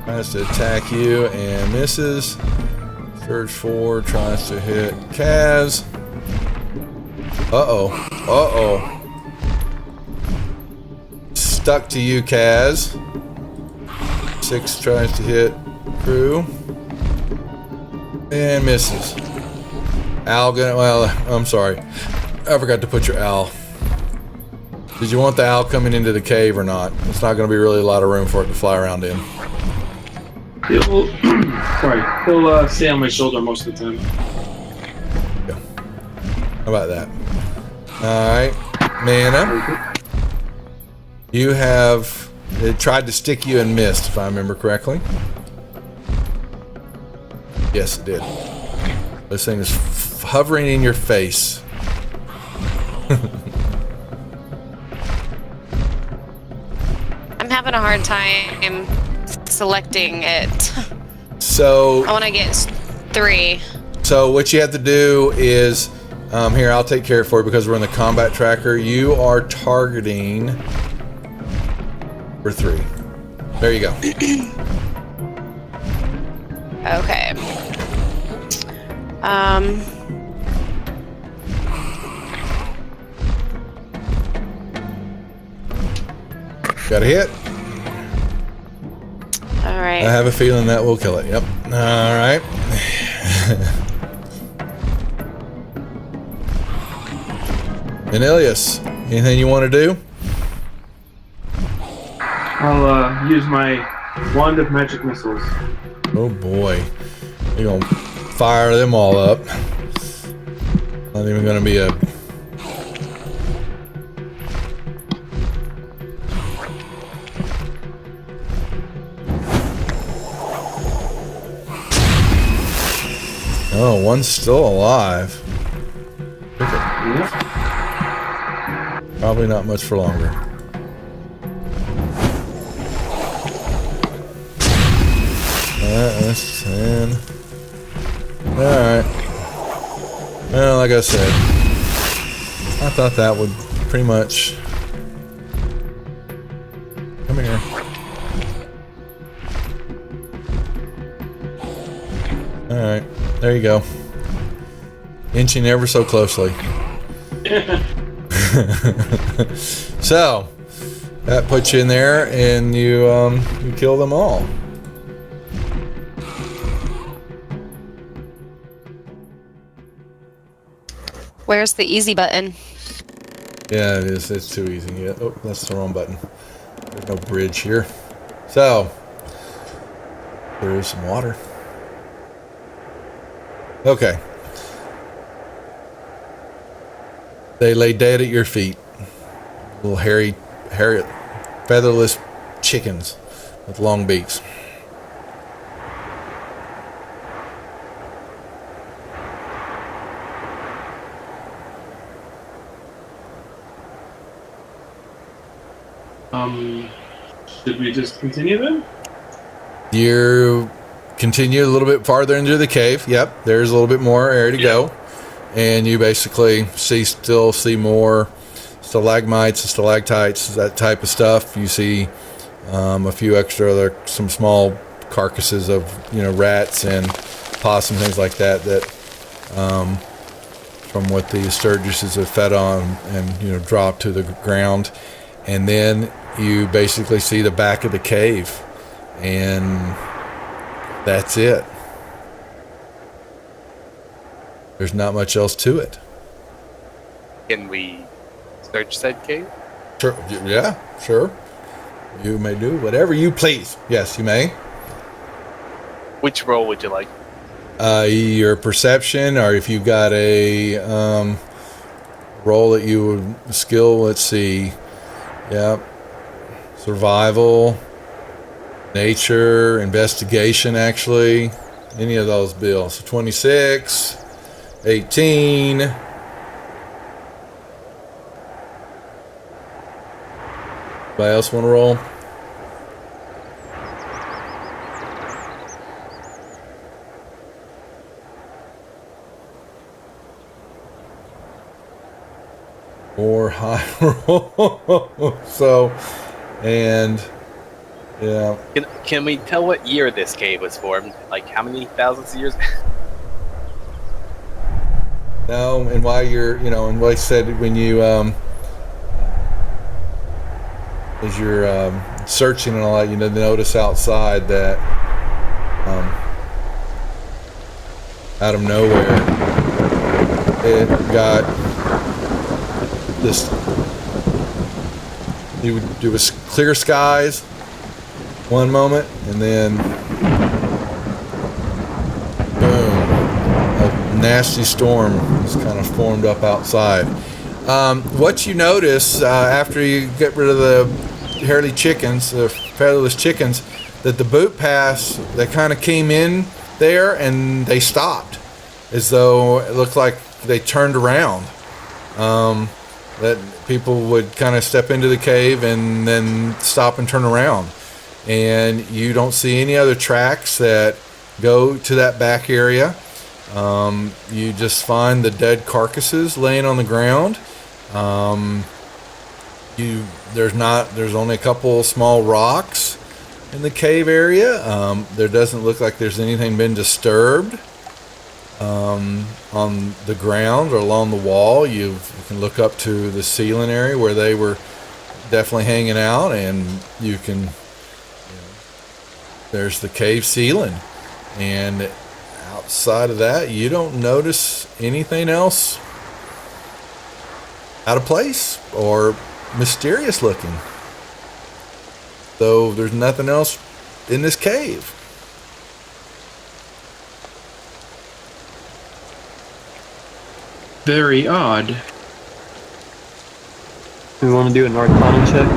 tries to attack you and misses. Surge 4 tries to hit Kaz. stuck to you, Kaz. 6 tries to hit Crew. And misses. Al, well, I'm sorry. I forgot to put your Al. Did you want the Al coming into the cave or not? It's not going to be really a lot of room for it to fly around in. He'll, sorry, he'll stay on my shoulder most of the time. Yeah. How about that? Alright. Mana. You have... It tried to stick you and missed, if I remember correctly. Yes, it did. This thing is hovering in your face. I'm having a hard time selecting it. So... I want to get 3. So what you have to do is... here, I'll take care of it for you because we're in the combat tracker. You are targeting... for 3. There you go. Okay. Got a hit. All right. I have a feeling that will kill it. Yep. All right. And Ilias, anything you want to do? I'll use my wand of magic missiles. Oh boy. You're gonna fire them all up. Not even gonna be a... Oh, one's still alive. Yep. Probably not much for longer. That's 10. Alright. Well, like I said, I thought that would pretty much... Come here. Alright, there you go. Inching ever so closely. So, that puts you in there, and you kill them all. Where's the easy button? Yeah, it is. It's too easy. Yeah. Oh, that's the wrong button. There's no bridge here. So, there is some water. Okay. They lay dead at your feet. Little hairy, featherless chickens with long beaks. Should we just continue then? You continue a little bit farther into the cave. Yep, there's a little bit more area to go. And you basically still see more stalagmites and stalactites, that type of stuff. You see a few some small carcasses of, rats and possum, things like that, from what the Sturgises have fed on and, dropped to the ground. And then you basically see the back of the cave, and that's it. There's not much else to it. Can we search said cave? Sure. Yeah, sure. You may do whatever you please. Yes, you may. Which roll would you like? Your perception, or if you've got a roll that you would skill. Let's see. Yep. Survival, nature, investigation. Actually, any of those bills. So 26, 18. Anybody else want to roll? Or high roll. So, and yeah. Can we tell what year this cave was formed? Like how many thousands of years? No, and why you're, and like I said, when you as you're searching and all that, you notice outside that out of nowhere it got this. It was clear skies one moment, and then boom, a nasty storm was kind of formed up outside. What you notice after you get rid of the hairy chickens, the featherless chickens, that the boot pass, they kind of came in there and they stopped, as though it looked like they turned around. That people would kind of step into the cave and then stop and turn around. And you don't see any other tracks that go to that back area. You just find the dead carcasses laying on the ground. There's only a couple small rocks in the cave area. There doesn't look like there's anything been disturbed on the ground or along the wall. You can look up to the ceiling area where they were definitely hanging out, and you can, there's the cave ceiling, and outside of that you don't notice anything else out of place or mysterious looking. So there's nothing else in this cave. Very odd. We want to do an Arcana check.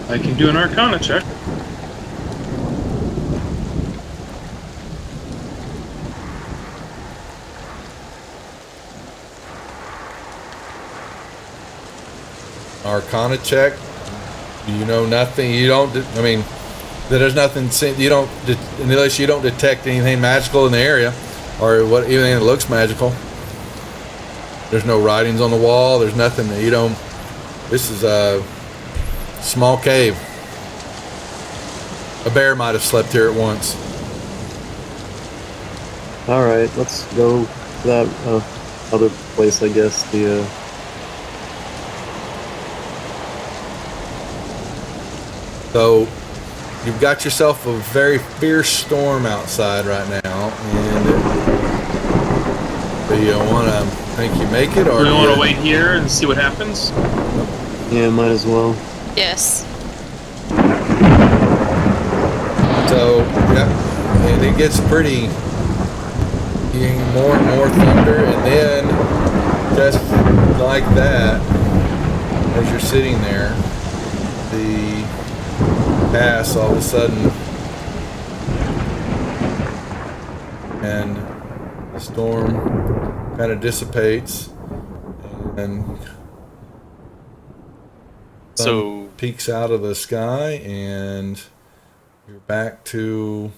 I can do an Arcana check. Arcana check. You know nothing. You don't. I mean, there's nothing. You don't, unless you don't detect anything magical in the area, or what anything that looks magical. There's no writings on the wall. There's nothing that you don't. This is a small cave. A bear might have slept here at once. All right, let's go to that other place. I guess the. So you've got yourself a very fierce storm outside right now, and do you want to think you make it, or do we want to wait here and see what happens? Yeah, might as well. Yes. So yeah, and it gets pretty, getting more and more thunder, and then just like that, as you're sitting there, the pass all of a sudden, and the storm kind of dissipates, and So peeks out of the sky, and you're back to,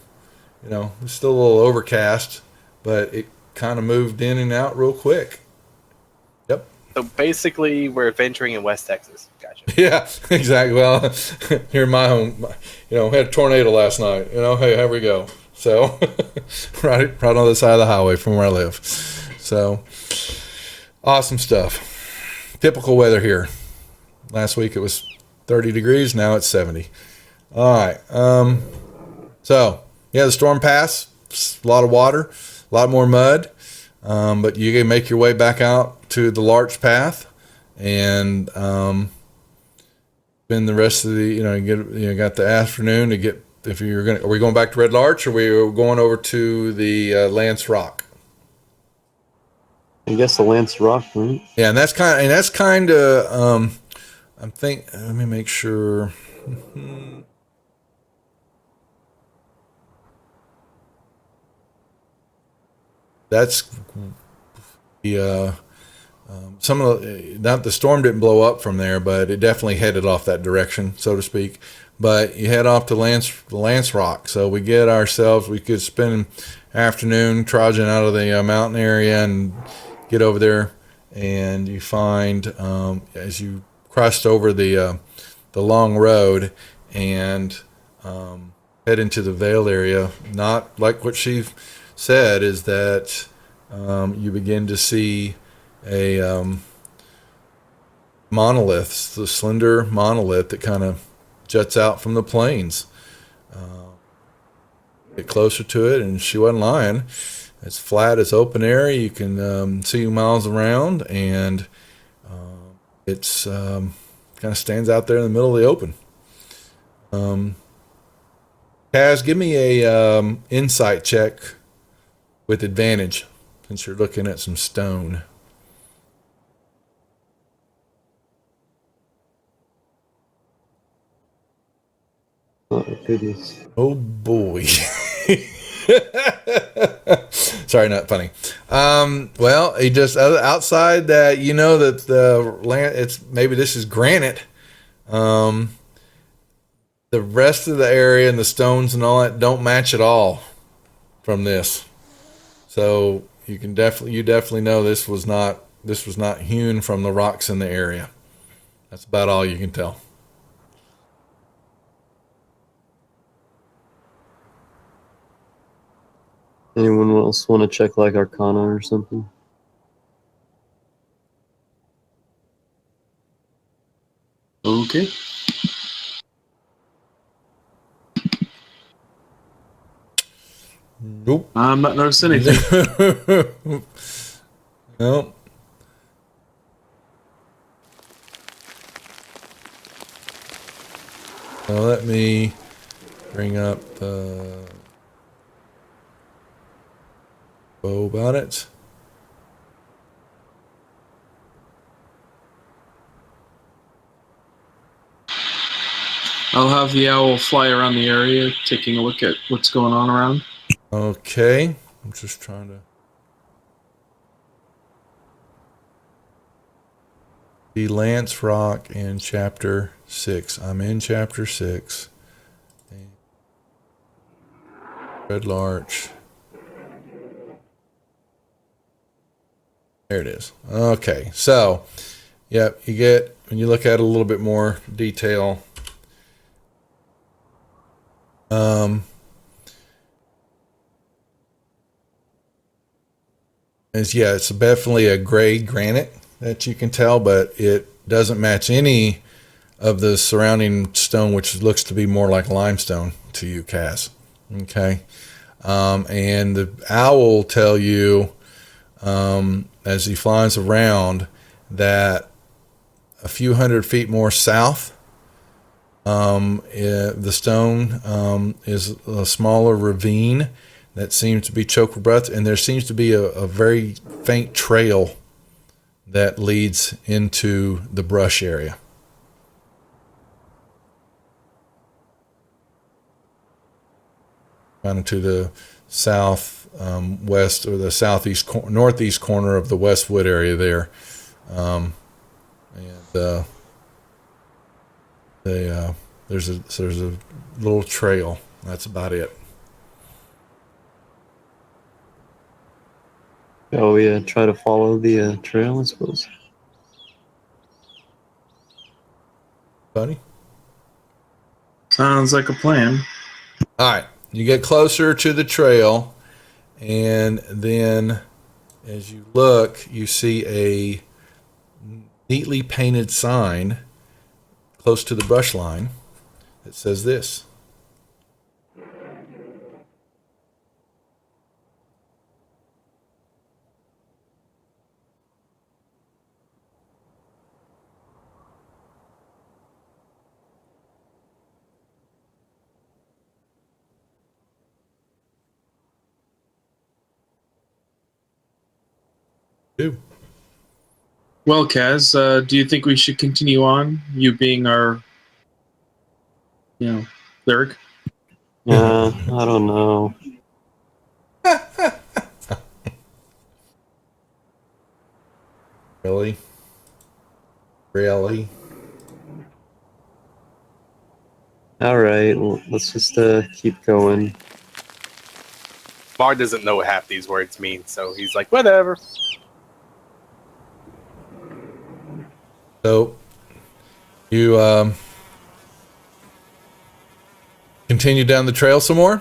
it's still a little overcast, but it kind of moved in and out real quick. Yep. So basically, we're venturing in West Texas. Gotcha. Yeah, exactly. Well, here in my home, we had a tornado last night. Hey, here we go. So, right on the side of the highway from where I live. So, awesome stuff. Typical weather here. Last week it was 30 degrees. Now it's 70. All right. So, yeah, the storm passed. A lot of water, a lot more mud. But you can make your way back out to the Larch Path, and spend the rest of the, got the afternoon to get. If you're are we going back to Red Larch, or are we going over to the Lance Rock? I guess the Lance Rock, right? Yeah, and that's kind of. Let me make sure. That's the some of the storm didn't blow up from there, but it definitely headed off that direction, so to speak. But you head off to Lance Rock, so we could spend an afternoon trudging out of the mountain area and get over there, and you find as you crossed over the long road and head into the Vale area, not like what she said, is that you begin to see a monoliths, the slender monolith that kind of juts out from the plains. Get closer to it, and she wasn't lying. It's flat, it's open area. You can see miles around, and it's kind of stands out there in the middle of the open. Kaz, give me a insight check with advantage since you're looking at some stone. Oh, goodness. Oh boy. Sorry, not funny. Well, he just outside that, you know that the land, it's maybe this is granite. The rest of the area and the stones and all that don't match at all from this. So you definitely know this was not hewn from the rocks in the area. That's about all you can tell. Anyone else want to check like Arcana or something? Okay. Nope. I'm not noticing anything. Nope. Now let me bring up the bow about it. I'll have the owl fly around the area, taking a look at what's going on around. Okay. I'm just trying to see Lance Rock in chapter 6. I'm in chapter 6. Red Larch. There it is. Okay. So, yep, you get, when you look at it a little bit more detail, it's definitely a gray granite that you can tell, but it doesn't match any of the surrounding stone, which looks to be more like limestone to you, Cass. Okay. And the owl will tell you, as he flies around, that a few hundred feet more south, the stone is a smaller ravine that seems to be choked with breath, and there seems to be a very faint trail that leads into the brush area. Kind of to the south west, or the northeast corner of the Westwood area there, and there's a little trail. That's about it. Oh yeah, try to follow the trail, I suppose. Buddy. Sounds like a plan. All right, you get closer to the trail, and then as you look, you see a neatly painted sign close to the brush line that says this. Well, Kaz, do you think we should continue on? You being our, cleric. Yeah, I don't know. Really? Really? All right, well, let's just keep going. Bard doesn't know what half these words mean, so he's like, whatever. So you continue down the trail some more.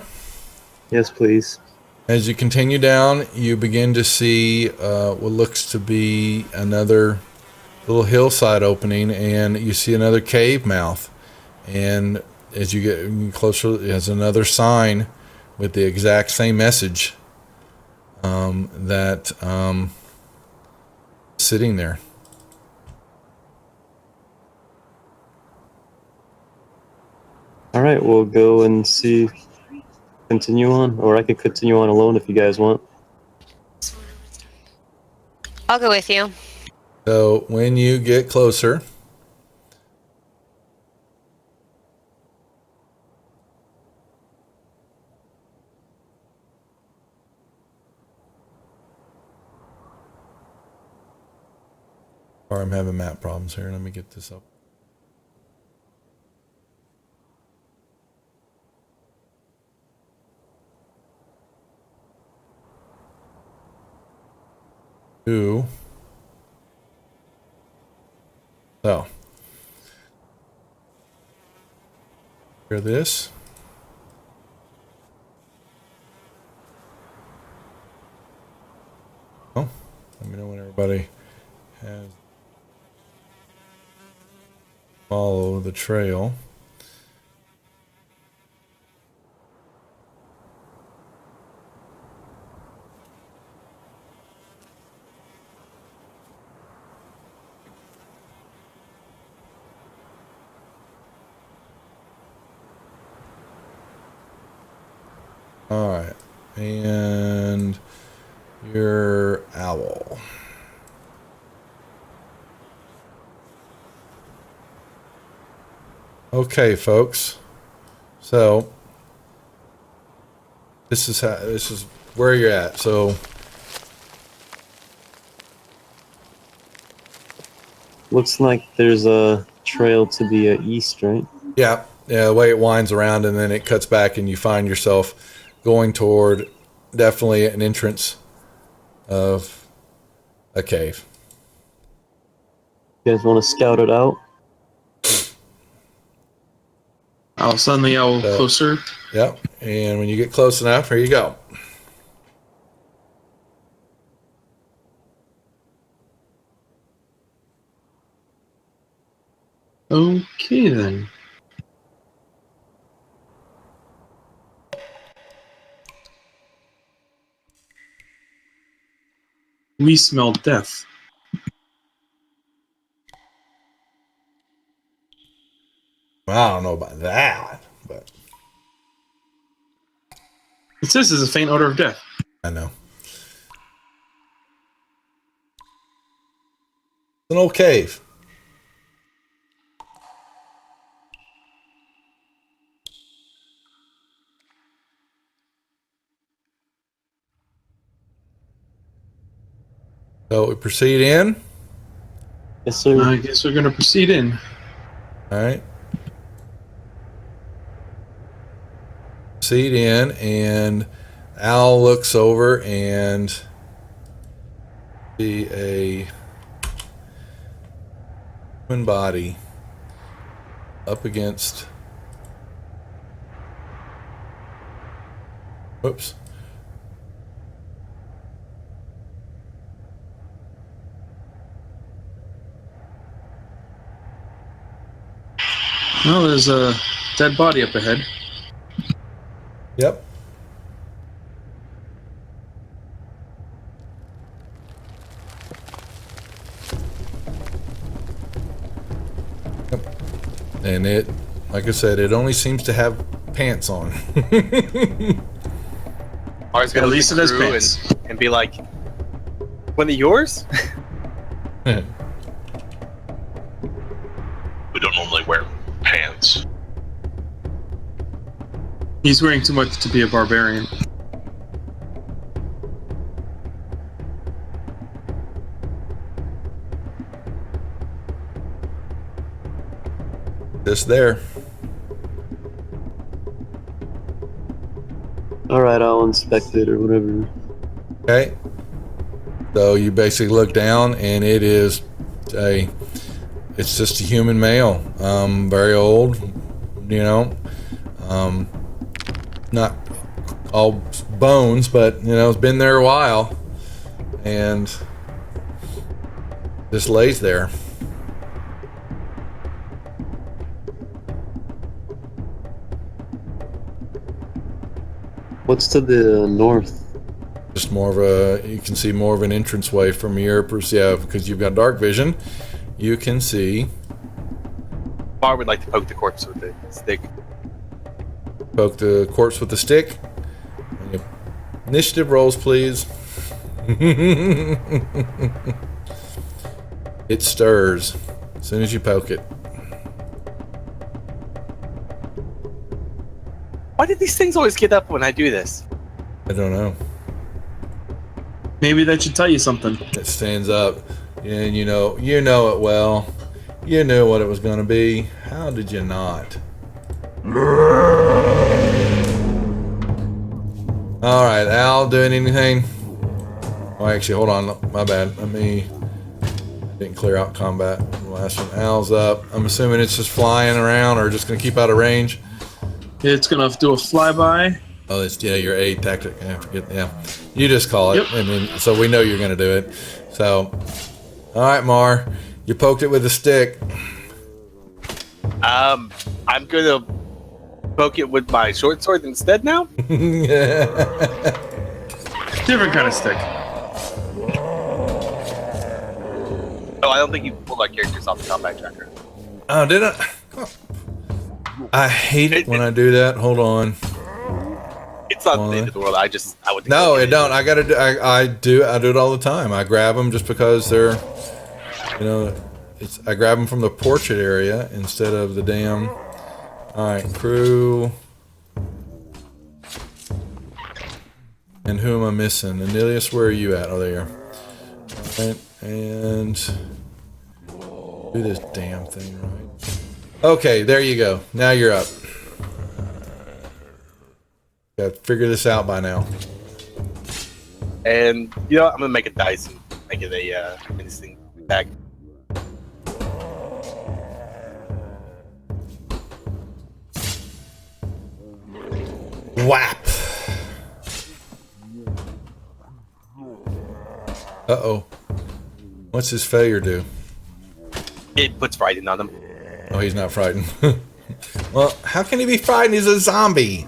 Yes, please. As you continue down, you begin to see what looks to be another little hillside opening, and you see another cave mouth. And as you get closer, there's another sign with the exact same message that sitting there. All right, we'll go and see. Continue on, or I could continue on alone if you guys want. I'll go with you. So when you get closer, or I'm having map problems here. Let me get this up. So hear this. Oh, let me know when everybody has follow the trail. All right, and your owl. Okay, folks. So this is where you're at. So Looks like there's a trail to the east, right? yeah, the way it winds around and then it cuts back, and you find yourself going toward definitely an entrance of a cave. You guys want to scout it out? I'll send the owl closer. Yep. And when you get close enough, here you go. Okay, then. We smell death. Well, I don't know about that, but It says there's a faint odor of death. I know. It's an old cave. So we proceed in. Yes, sir. I guess we're going to proceed in. All right. Proceed in, and Al looks over and see a human body up against. Whoops. Well, there's a dead body up ahead. Yep. And it, like I said, it only seems to have pants on. Mars gonna At least it has crew pants. and be like, "One of yours?" We don't normally wear pants. He's wearing too much to be a barbarian. Just there. All right, I'll inspect it or whatever. Okay. So you basically look down, and it is it's just a human male. Very old, you know. Not all bones, but you know, it's been there a while, and just lays there. What's to the north? Just more of a, you can see more of an entranceway from your perspective, because you've got dark vision. You can see. Mar would like to poke the corpse with the stick. Poke the corpse with the stick. Initiative rolls, please. It stirs as soon as you poke it. Why did these things always get up when I do this? I don't know. Maybe that should tell you something. It stands up, and you know it well. You knew what it was going to be. How did you not? All right, Al, doing anything? Oh, actually, hold on. My bad. I didn't clear out combat. The last one. Al's up. I'm assuming it's just flying around or just going to keep out of range. It's gonna do a flyby. Oh, it's your A tactic. I forget. Yeah, you just call it, Yep. and then so we know you're going to do it. So, all right, Mar, you poked it with a stick. I'm gonna poke it with my short sword instead now. Different kind of stick. Oh, I don't think you pulled our characters off the combat tracker. Oh, did I? I hate it when I do that. Hold on. It's not the end of the world. I would. No, it don't. I gotta do. I do it all the time. I grab them just because they're, I grab them from the portrait area instead of the damn. All right, crew. And who am I missing? Anilius, where are you at? Oh, there you are. Right, and do this damn thing right. Okay, there you go. Now you're up. Got to figure this out by now. And you know what? I'm gonna make a dice and make it a instinct attack. Whap! Uh-oh. What's his failure do? It puts frightened on him. Oh, he's not frightened. Well, how can he be frightened? He's a zombie.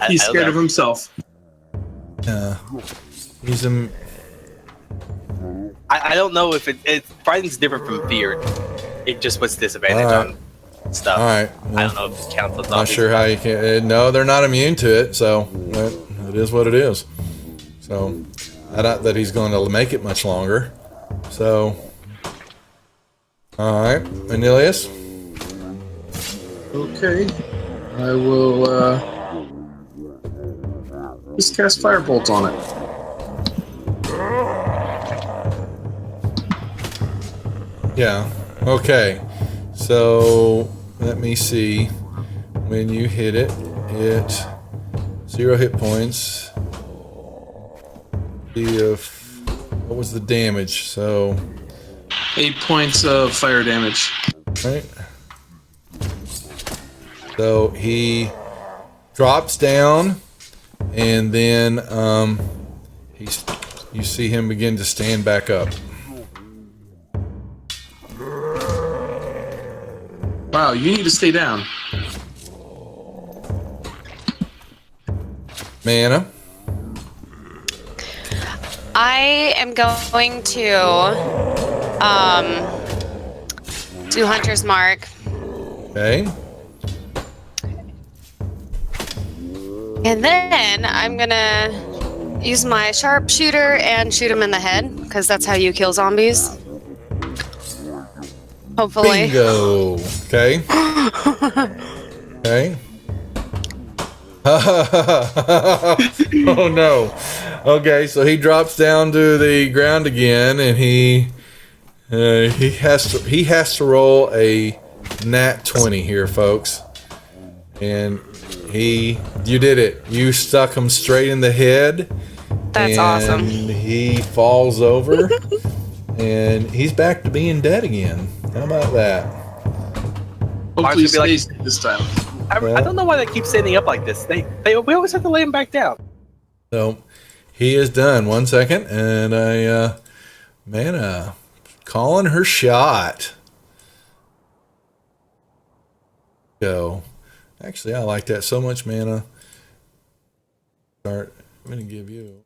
He's scared of himself. He's a... I don't know if it frightened's different from fear. It just puts disadvantage on stuff. All right. I Well, don't know if it counts as not zombies. sure how you can... No, they're not immune to it, so it is what it is. So, I doubt that he's going to make it much longer. So... All right, Anilius. Okay. I will just cast Firebolt on it. Yeah. Okay. So let me see. When you hit it, 0 hit points. What was the damage? So 8 points of fire damage. right. So he drops down, and then you see him begin to stand back up. Wow, you need to stay down. Mana. I am going to do Hunter's Mark. Okay. And then I'm gonna use my sharpshooter and shoot him in the head, because that's how you kill zombies. Hopefully. Bingo. Okay. Okay. Oh no. Okay, so he drops down to the ground again, and he has to roll a nat 20 here, folks. And you did it. You stuck him straight in the head. That's and awesome. He falls over, and he's back to being dead again. How about that? Hopefully, should be stays this time. I don't know why they keep standing up like this. We always have to lay him back down. So he is done. 1 second, and Mana calling her shot. Go. Actually, I like that so much, Mana. start. I'm going to give you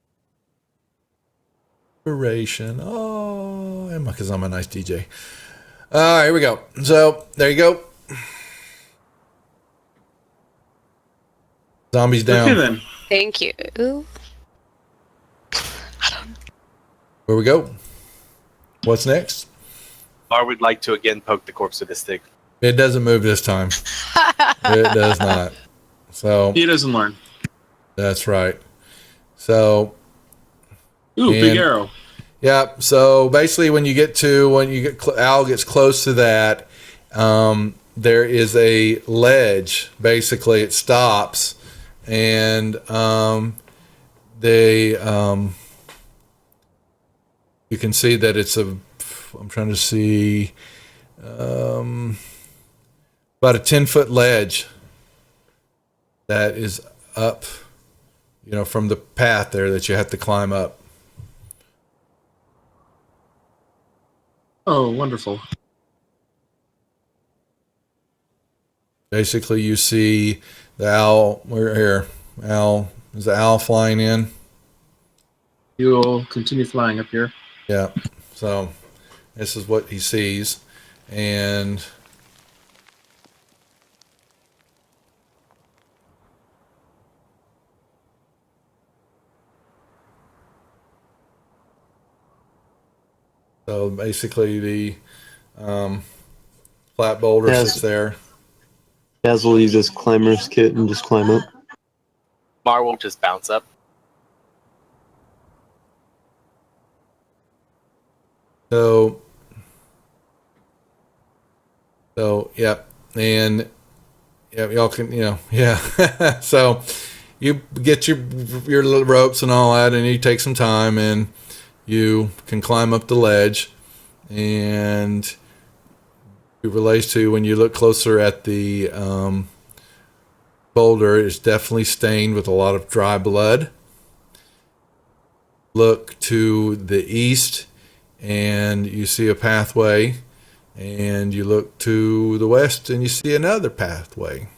inspiration. Oh, because I'm a nice DJ. All right, here we go. So there you go. Zombies down. Okay then. Thank you. Where we go? What's next? Bar would like to again poke the corpse with a stick. It doesn't move this time. It does not. So He doesn't learn. that's right. So Ooh, big arrow. yeah. So basically, when you get Al gets close to that, there is a ledge. Basically, it stops, and you can see that it's a. I'm trying to see. About a 10-foot ledge that is up, from the path there that you have to climb up. Oh, wonderful. Basically, you see the owl. We're here. Is the owl flying in? You'll continue flying up here. Yeah. So this is what he sees, and so basically the flat boulder sits there. Kaz will use his climber's kit and just climb up. Mar will just bounce up. So yep, and yeah, y'all can, yeah. So you get your little ropes and all that, and you take some time, and you can climb up the ledge, and it relates to when you look closer at the boulder, it's definitely stained with a lot of dry blood. Look to the east, and you see a pathway, and you look to the west, and you see another pathway.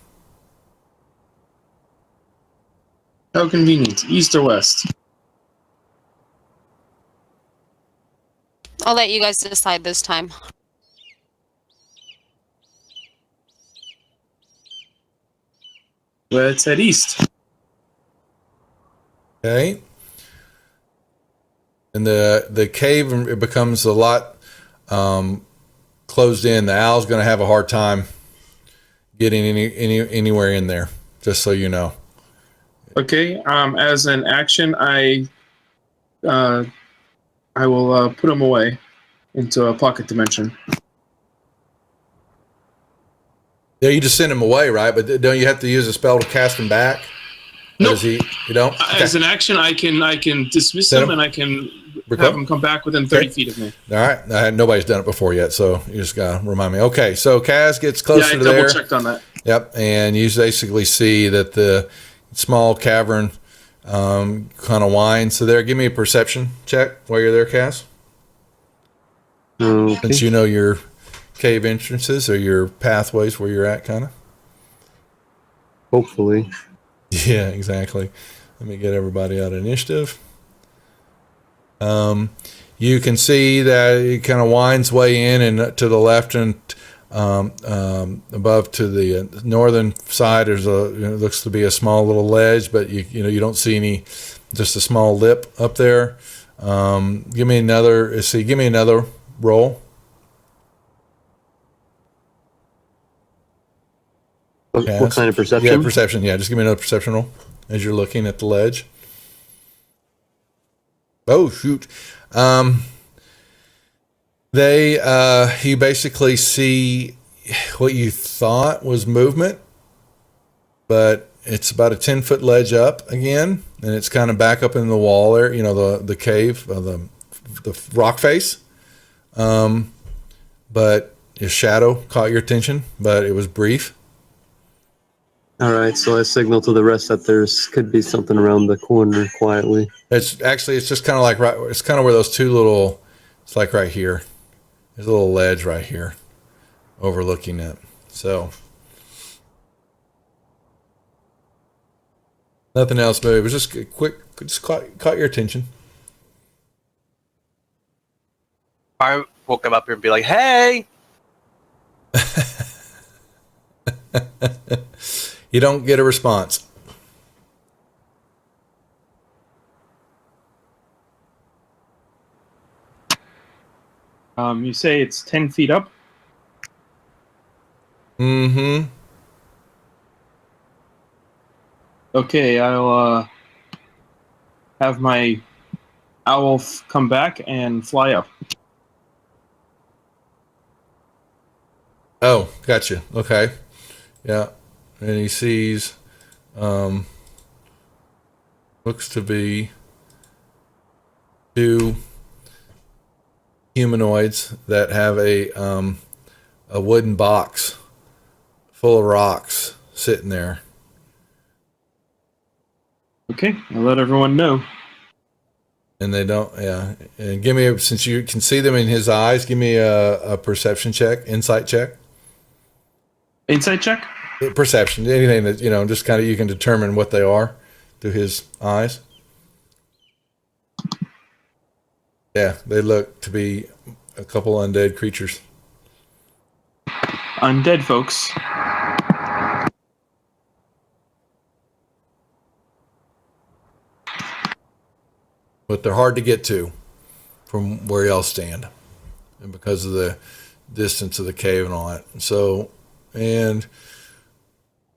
How convenient. East or west? I'll let you guys decide this time. Let's head east. Okay. And the cave, it becomes a lot closed in. The owl's going to have a hard time getting anywhere in there, just so you know. Okay. As an action, I will put him away into a pocket dimension. Yeah, you just send him away, right? But don't you have to use a spell to cast him back? No. Nope. You don't? Okay. As an action, I can dismiss him, and I can have him come back within 30 feet of me. All right. Nobody's done it before yet, so you just got to remind me. Okay, so Kaz gets closer to there. Yeah, I double-checked on that. Yep, and you basically see that the small cavern kind of winds. So there, give me a perception check while you're there, Kaz. Okay. Since you know your cave entrances or your pathways where you're at, kind of. Hopefully. Yeah, exactly. Let me get everybody out of initiative. You can see that it kind of winds way in, and to the left and above to the northern side, there's looks to be a small little ledge, but you don't see any, just a small lip up there. Give me another roll. What kind of perception? Yeah, perception. Yeah, just give me another perception roll as you're looking at the ledge. Oh, shoot. You basically see what you thought was movement, but it's about a 10-foot ledge up again, and it's kind of back up in the wall there, the cave, the rock face. But his shadow caught your attention, but it was brief. All right, so I signal to the rest that could be something around the corner quietly. It's just kind of like it's kind of where those two little, it's like right here. There's a little ledge right here overlooking it. So Nothing else, but it was just quick. Just caught your attention. I will come up here and be like, "Hey." You don't get a response. You say it's 10 feet up? Mm-hmm. Okay, I'll have my owl come back and fly up. Oh, gotcha. Okay. Yeah. And he sees, looks to be two humanoids that have a wooden box full of rocks sitting there. Okay, I'll let everyone know. And they don't, yeah. And give me, since you can see them in his eyes, give me a perception check, insight check. Insight check? Perception, anything that, just kind of you can determine what they are through his eyes. Yeah, they look to be a couple undead creatures. Undead folks. But they're hard to get to from where y'all stand, and because of the distance of the cave and all that.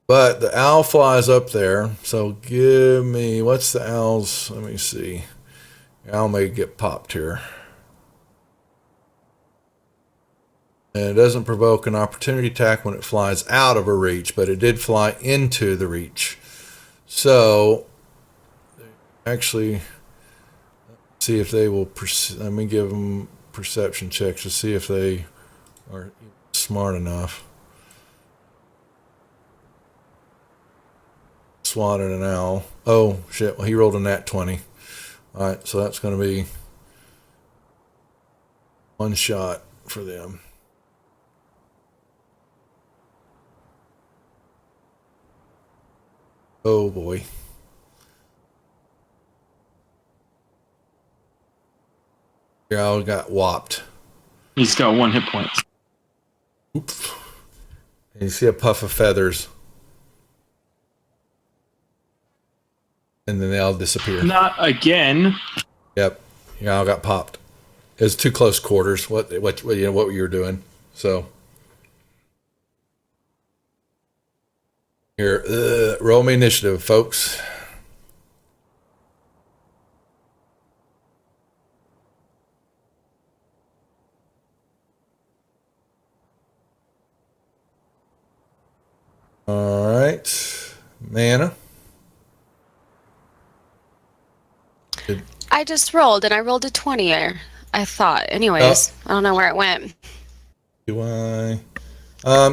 But the owl flies up there. So give me, what's the owl's? Let me see. The owl may get popped here. And it doesn't provoke an opportunity attack when it flies out of a reach, but it did fly into the reach. So actually, see if they will. Let me give them perception checks to see if they are smart enough. Swatted an owl. Oh shit! Well, he rolled a nat 20. All right, so that's going to be one shot for them. Oh boy. Your owl got whopped. He's got 1 hit point. Oops. And you see a puff of feathers. And then they all disappear. Not again. Yep. Your owl got popped. It was too close quarters. What you what you were doing. So here, roll me initiative, folks. All right, Mana. I just rolled, and I rolled a 20. I thought. Anyways, I don't know where it went. Do I?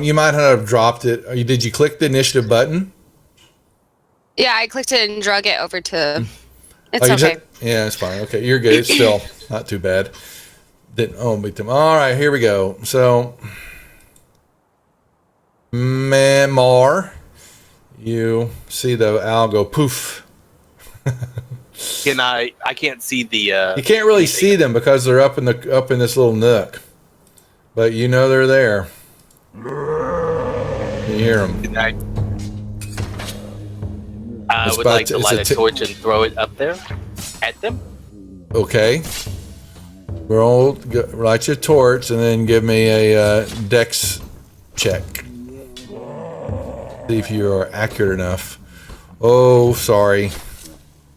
You might have dropped it. Did you click the initiative button? Yeah, I clicked it and drug it over to. It's okay. Yeah, it's fine. Okay, you're good. It's still not too bad. Didn't beat them. All right, here we go. So, Mamar, you see the owl go poof. I can't see the. You can't really see them because they're up in this little nook, but you know they're there. You hear them. I would like to light a torch and throw it up there at them. Okay. Light your torch and then give me a dex check. See if you are accurate enough. Oh, sorry.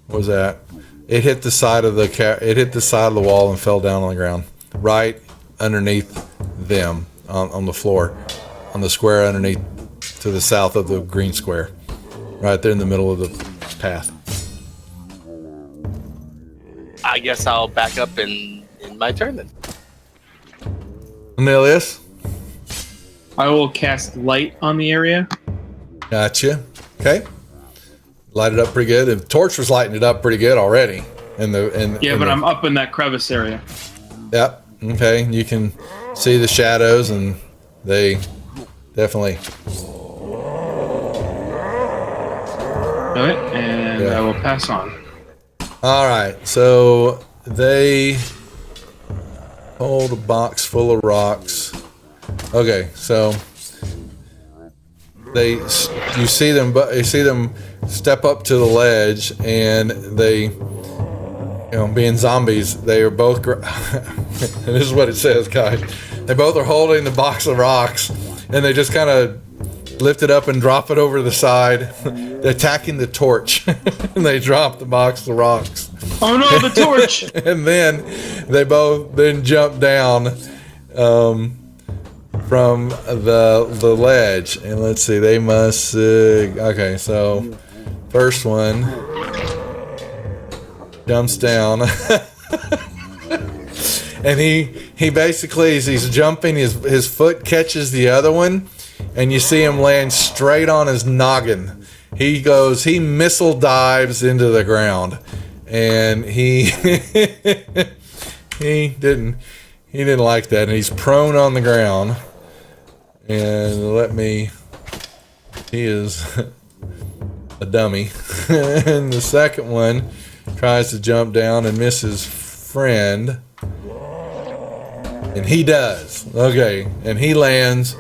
What was that? It hit the side of the wall and fell down on the ground, right underneath them on the floor, on the square underneath to the south of the green square, right there in the middle of the path. I guess I'll back up in my turn then. Cornelius? I will cast light on the area. Gotcha. Okay. Light it up pretty good. The torch was lighting it up pretty good already. I'm up in that crevice area. Yep. Okay. You can see the shadows, and they definitely. All right, and Okay. I will pass on. All right, so they hold a box full of rocks. Okay, so you see them step up to the ledge, and they, being zombies, they are both. And this is what it says, guys. They both are holding the box of rocks, and they just kind of lift it up and drop it over the side, attacking the torch. And they drop the box of rocks. Oh no, the torch! And then they both jump down from the ledge. And let's see, they must. Okay, so first one jumps down. And he basically, as he's jumping, his foot catches the other one, and you see him land straight on his noggin. He missile dives into the ground, and he didn't like that, and he's prone on the ground. And he is a dummy. And the second one tries to jump down and miss his friend. And he does. Okay. And he lands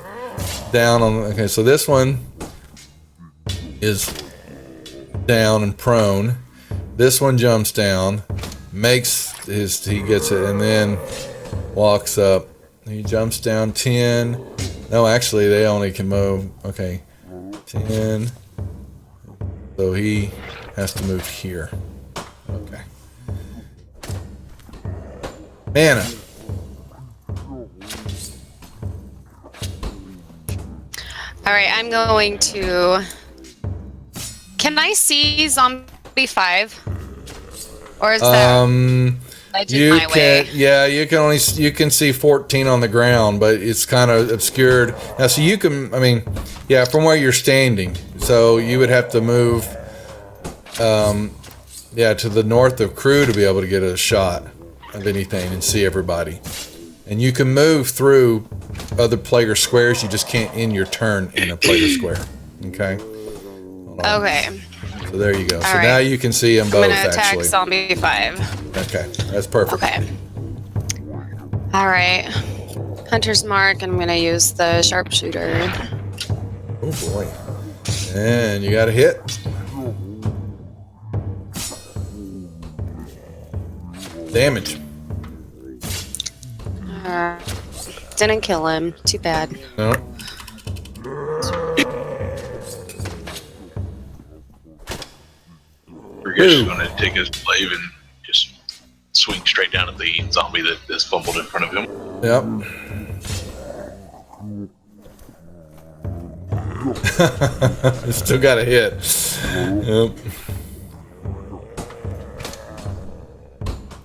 down on. Okay, so this one is down and prone. This one jumps down, he gets it, and then walks up. He jumps down 10. No, actually, they only can move. Okay. 10. So he has to move here. Okay. Mana. All right, I'm going to. Can I see Zombie 5? Or is that legend my way? Yeah, you can see 14 on the ground, but it's kind of obscured. Now, so you can, from where you're standing. So you would have to move, to the north of crew to be able to get a shot of anything and see everybody. And you can move through other player squares. You just can't end your turn in a player square. Okay. Okay. So there you go. All so right. now you can see them both. I'm gonna attack actually. Zombie 5. Okay, that's perfect. Okay. All right. Hunter's Mark. I'm gonna use the sharpshooter. Oh boy. And you got a hit. Damage. Didn't kill him. Too bad. No. Burgess is going to take his glaive and just swing straight down at the zombie that has fumbled in front of him. Yep. Still got a hit. Yep.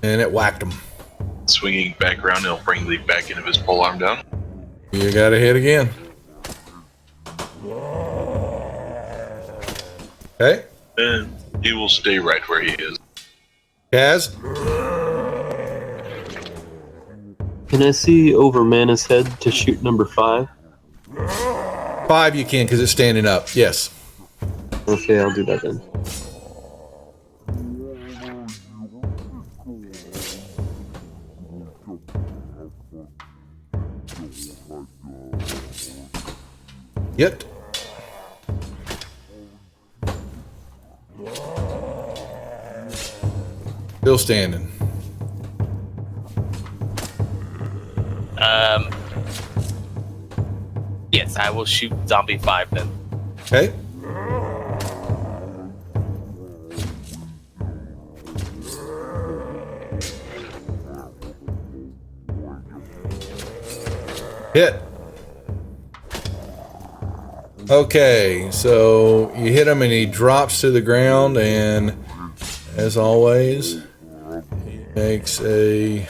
And it whacked him. Swinging back around, he'll bring the back end of his polearm down. You got a hit again. Okay. And he will stay right where he is. Kaz? Can I see over Mana's head to shoot number 5? 5 you can because it's standing up. Yes. Okay, I'll do that then. Yep. Still standing. Yes, I will shoot Zombie 5 then. Okay. Hit. Okay, so you hit him and he drops to the ground, and as always, he makes a...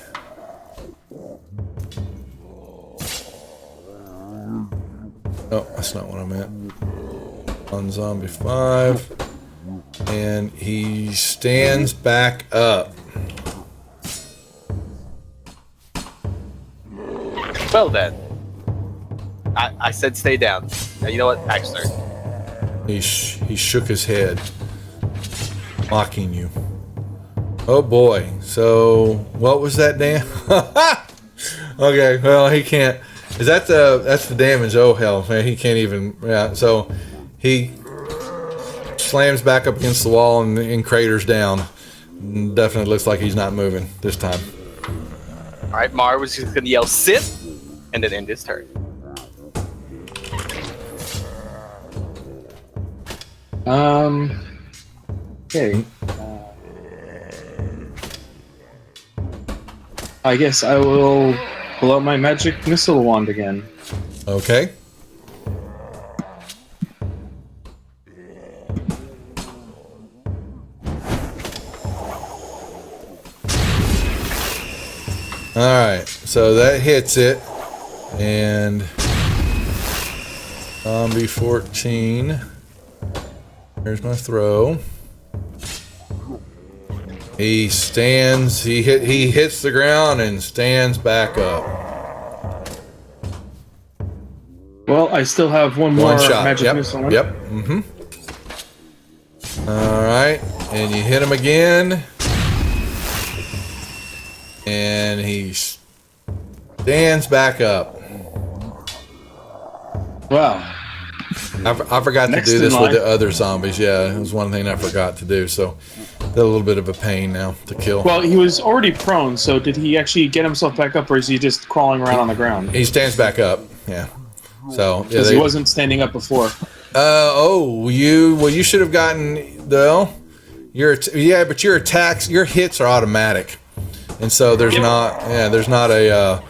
Oh, that's not what I meant. On Zombie 5. And he stands back up. Well then. I said stay down. Now you know what? Actually. He shook his head. mocking you. Oh boy. So what was that, Dan? Okay, well he can't. Is that that's the damage? Oh hell, man, he can't even. Yeah. So he slams back up against the wall and craters down. Definitely looks like he's not moving this time. All right, Mar was just gonna yell "sit" and then end his turn. Okay. I guess I will pull out my magic missile wand again. Okay. All right, so that hits it, and zombie 14. Here's my throw. He stands. He hits the ground and stands back up. Well, I still have one more shot. magic Yep. missile. Yep. Mm-hmm. All right, and you hit him again. And he stands back up. Wow. I forgot to do this with the other zombies. Yeah, it was one thing I forgot to do. So, they're a little bit of a pain now to kill. Well, he was already prone, so did he actually get himself back up, or is he just crawling around on the ground? He stands back up. Yeah. So because he wasn't standing up before. You should have gotten but your attacks, your hits are automatic. And so there's not a.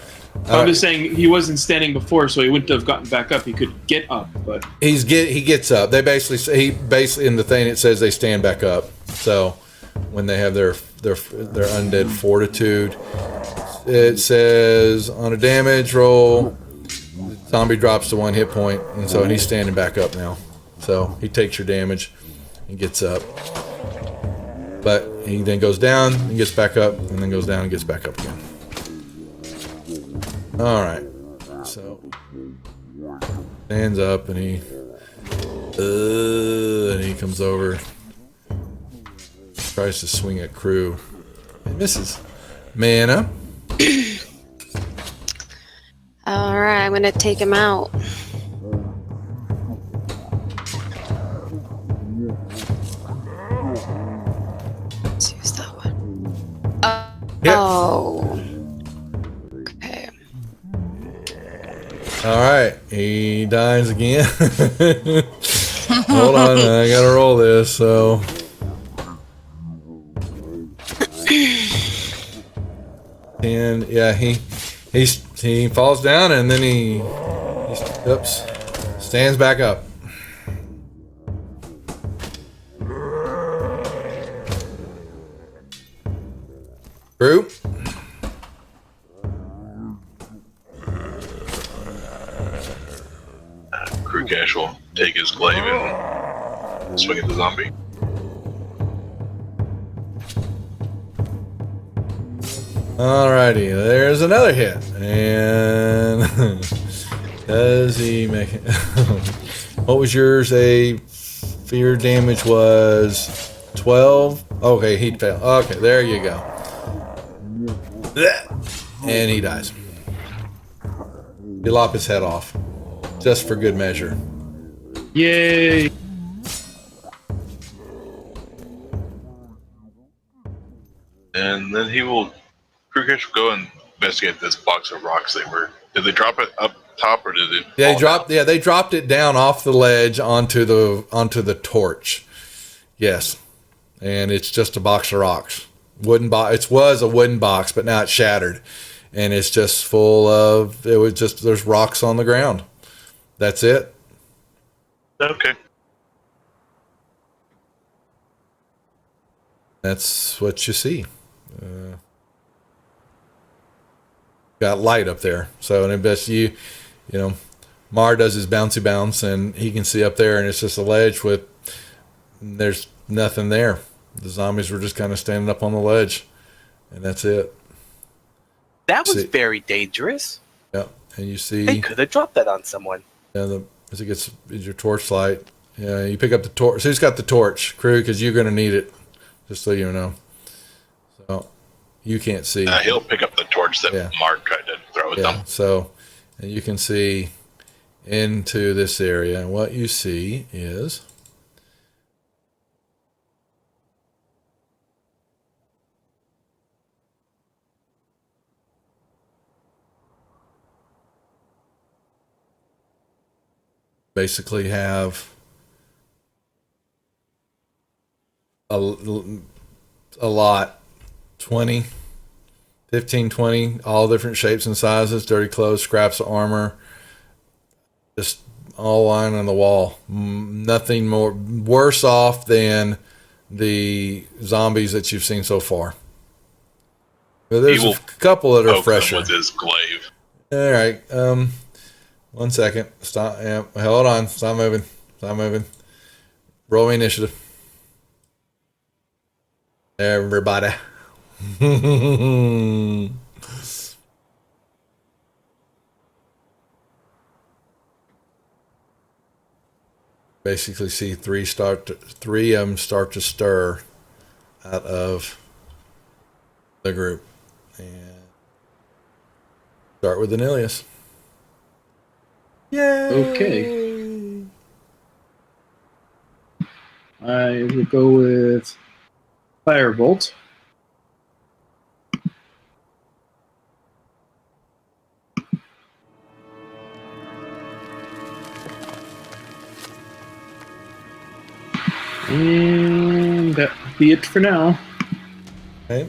I'm just saying he wasn't standing before, so he wouldn't have gotten back up. He could get up, but he gets up. They basically in the thing it says they stand back up. So when they have their undead fortitude, it says on a damage roll, zombie drops to 1 hit point, and he's standing back up now. So he takes your damage and gets up. But he then goes down and gets back up, and then goes down and gets back up again. All right. So stands up and he comes over, tries to swing at Crew, and misses. Mana. All right, I'm gonna take him out. Let's use that one. Yep. Oh. Okay. All right, he dies again. Hold on, I gotta roll this. So, and yeah, he falls down and then he stands back up. Group. Crew Cash will take his glaive and swing at the zombie. Alrighty, there's another hit. And does he make it? What was yours? A fear damage was 12. Okay, he failed. Okay, there you go. And he dies. You lop his head off. Just for good measure. yay! And then Crew Cash will go and investigate this box of rocks did they drop it up top or did it They dropped it down off the ledge onto the torch. Yes. And it's just a box of rocks. It was a wooden box, but now it's shattered. And it's just full of there's rocks on the ground. That's it. Okay. That's what you see. Got light up there. So, and best Mar does his bouncy bounce and he can see up there and it's just a ledge there's nothing there. The zombies were just kind of standing up on the ledge and that's it. That was very dangerous. Yeah. And you see. They could have dropped that on someone. Yeah, as it gets your torchlight. Yeah, you pick up the torch. So who's got the torch, Crew? Because you're going to need it just so you know. So you can't see. He'll pick up the torch that Mark tried to throw at them. So and you can see into this area. And what you see is basically have a lot, 20, 15, 20, all different shapes and sizes, dirty clothes, scraps of armor, just all lying on the wall. Nothing more worse off than the zombies that you've seen so far. But there's a couple that are fresher. With his glaive. All right. 1 second. Stop. Yeah. Hold on. Stop moving. Stop moving. Roll initiative. Everybody. Basically see three of them start to stir out of the group. And start with Anilius. Yay! Okay. I will go with Firebolt. And that be it for now. Okay.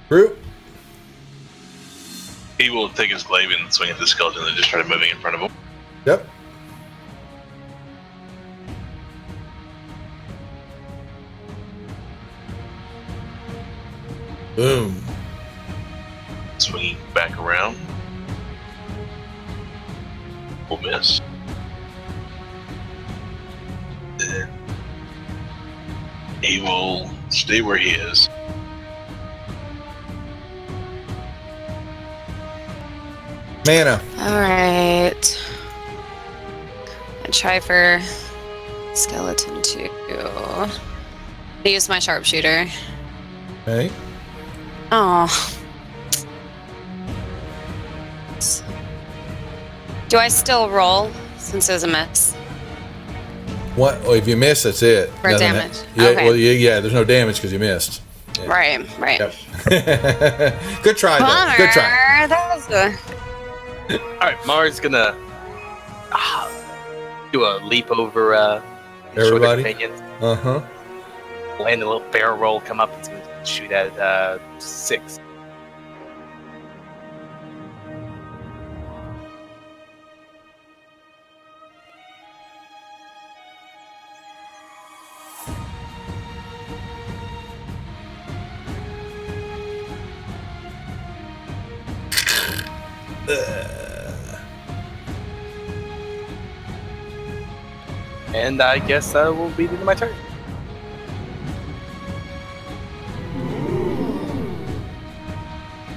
Group. He will take his glaive and swing at the skeleton and just try moving in front of him. Yep. Boom. Swinging back around. Will miss. Then he will stay where he is. Mana. All right. I try for skeleton too. I use my sharpshooter. Okay. Oh. Do I still roll since it was a miss? What? Well, if you miss, that's it. For Nothing damage. Yeah. Okay. Well, yeah. There's no damage because you missed. Yeah. Right. Yep. Good try, Bummer. though. Good try. That was a... Alright, Mars gonna do a leap over Everybody? companions, Uh-huh. land a little barrel roll, come up and shoot at 6. And I guess that will be the end of my turn.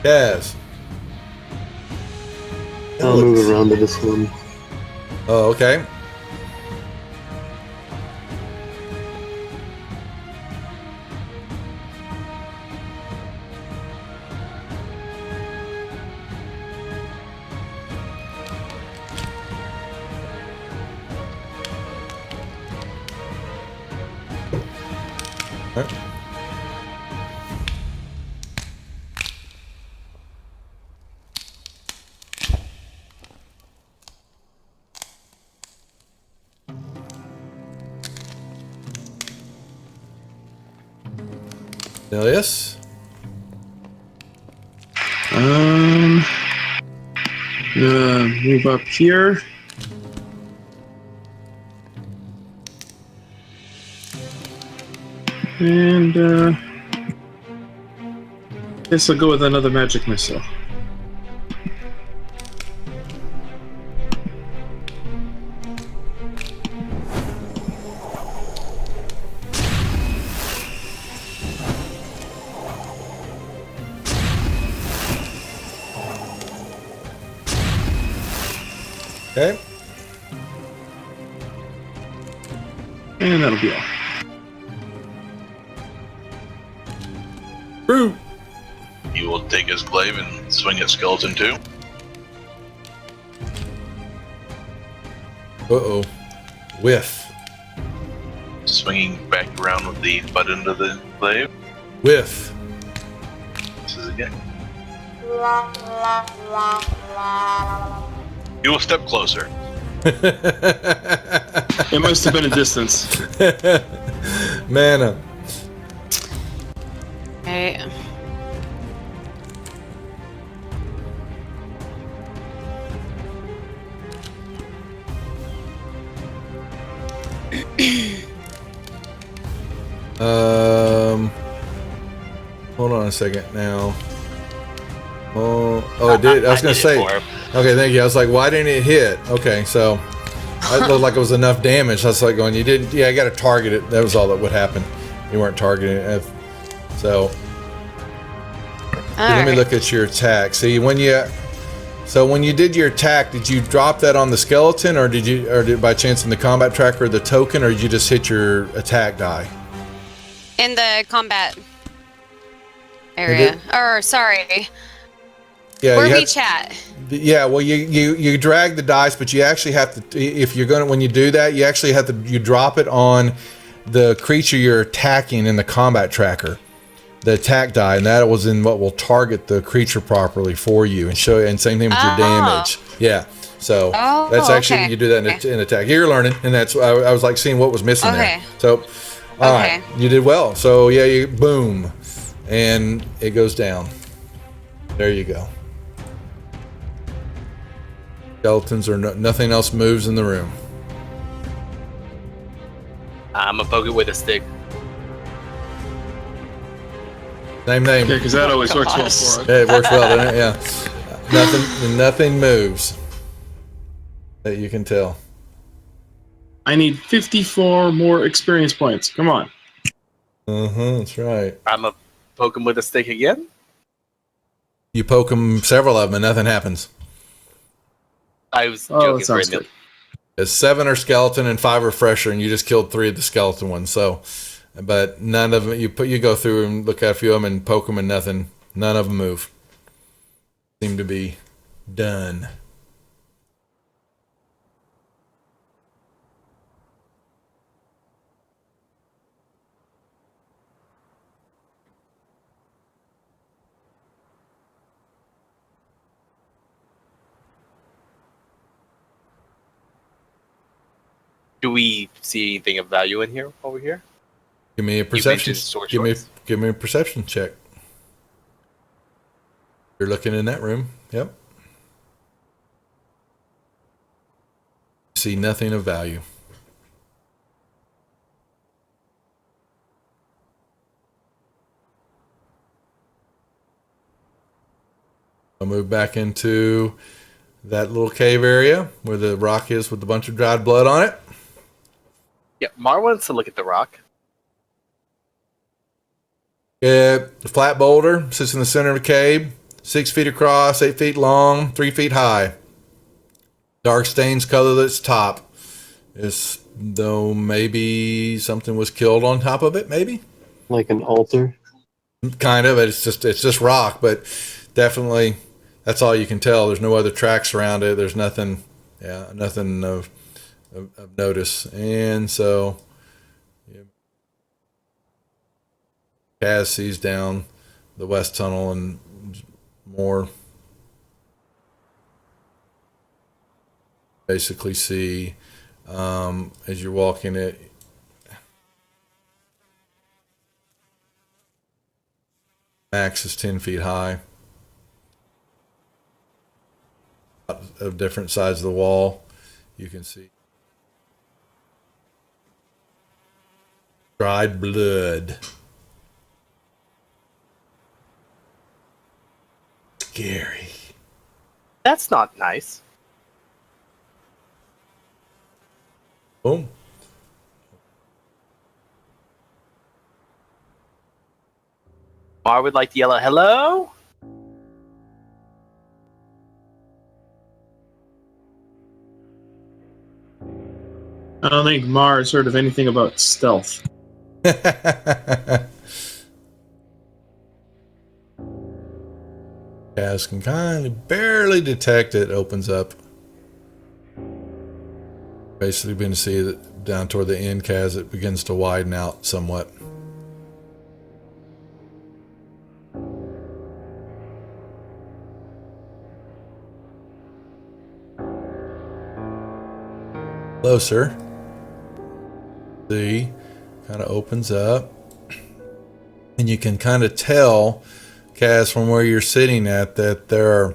Yes. I'll move around to this one. Oh, okay. Okay. Elias? Move up here. And guess I'll go with another magic missile. Okay. And that'll be all. Brute. He will take his glaive and swing at skeleton 2. Uh-oh. Whiff. Swinging back around with the butt end of the glaive. Whiff. This is again. You will step closer. It must have been a distance. Mana. Okay. Hold on a second now. Oh, it did. I was gonna say. Okay, thank you. I was like, why didn't it hit? Okay, so it looked like it was enough damage. I was like, going, you didn't. Yeah, I got to target it. That was all that would happen. You weren't targeting it. So let me look at your attack. See, when you did your attack, did you drop that on the skeleton, or did by chance in the combat tracker the token, or did you just hit your attack die? In the combat area. Or sorry. Yeah, where we chat. Yeah, well, you drag the dice, but you actually have to, if you're gonna, when you do that, you actually have to, you drop it on the creature you're attacking in the combat tracker, the attack die, and that was in what will target the creature properly for you and show. And same thing with your damage. Yeah, so that's actually when you do that in attack. You're learning, and that's I was like seeing what was missing there. So, all right, you did well. So yeah, you boom, and it goes down. There you go. Skeletons or nothing else moves in the room. I'm gonna poke it with a stick. Same name. Yeah, because that always works well for it. Yeah, it works well, doesn't it? Yeah. Nothing moves that you can tell. I need 54 more experience points. Come on. That's right. I'm gonna poke him with a stick again. You poke them, several of them, and nothing happens. I was joking for a good. It's 7 are skeleton and 5 are fresher, and you just killed 3 of the skeleton ones. So, but none of them. You go through and look at a few of them and poke them, and nothing. None of them move. Seem to be done. Do we see anything of value in here over here? Give me a perception. Sword Give me a perception check. You're looking in that room. Yep. See nothing of value. I'll move back into that little cave area where the rock is with a bunch of dried blood on it. Yeah, Mar wants to look at the rock. The flat boulder sits in the center of the cave, 6 feet across, 8 feet long, 3 feet high. Dark stains color its top. As though maybe something was killed on top of it, maybe? Like an altar? Kind of. It's just rock, but definitely that's all you can tell. There's no other tracks around it. There's nothing, nothing of notice. And so Kaz sees down the west tunnel and more basically see as you're walking it, max is 10 feet high of different sides of the wall. You can see dried blood. Scary. That's not nice. Boom. Mar would like to yell out, hello? I don't think Mars heard of anything about stealth. Kaz can kind of barely detect it. Opens up. Basically, being to see that down toward the end, Kaz, it begins to widen out somewhat. Closer. See, kind of opens up, and you can kind of tell, Kaz, from where you're sitting at, that there are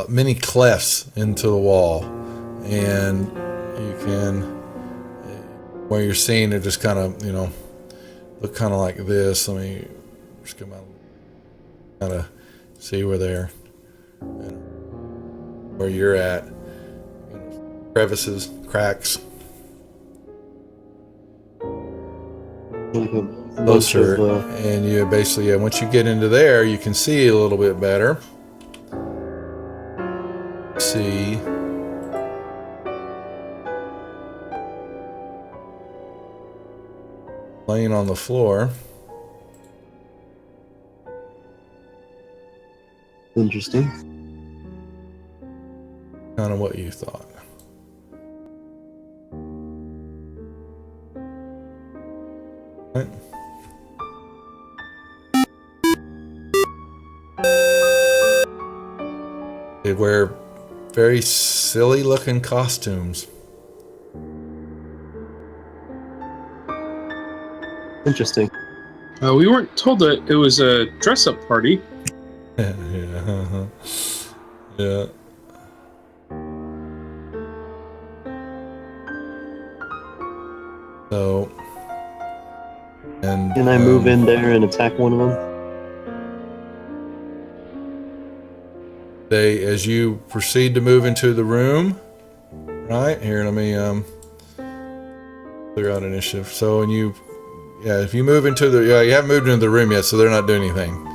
many clefts into the wall, and you can, where you're seeing it, just kind of, you know, look kind of like this. Let me just come out, kind of see where they're, where you're at. Crevices, cracks. Closer, and you basically, once you get into there, you can see a little bit better. See. Laying on the floor. Interesting. Kind of what you thought. Right. They wear very silly looking costumes. Interesting. We weren't told that it was a dress-up party. Yeah. Yeah. So, and Can I move in there and attack one of them? They, as you proceed to move into the room, right here, let me clear out initiative. So, and you, yeah, if you move into the, yeah, you haven't moved into the room yet, so they're not doing anything.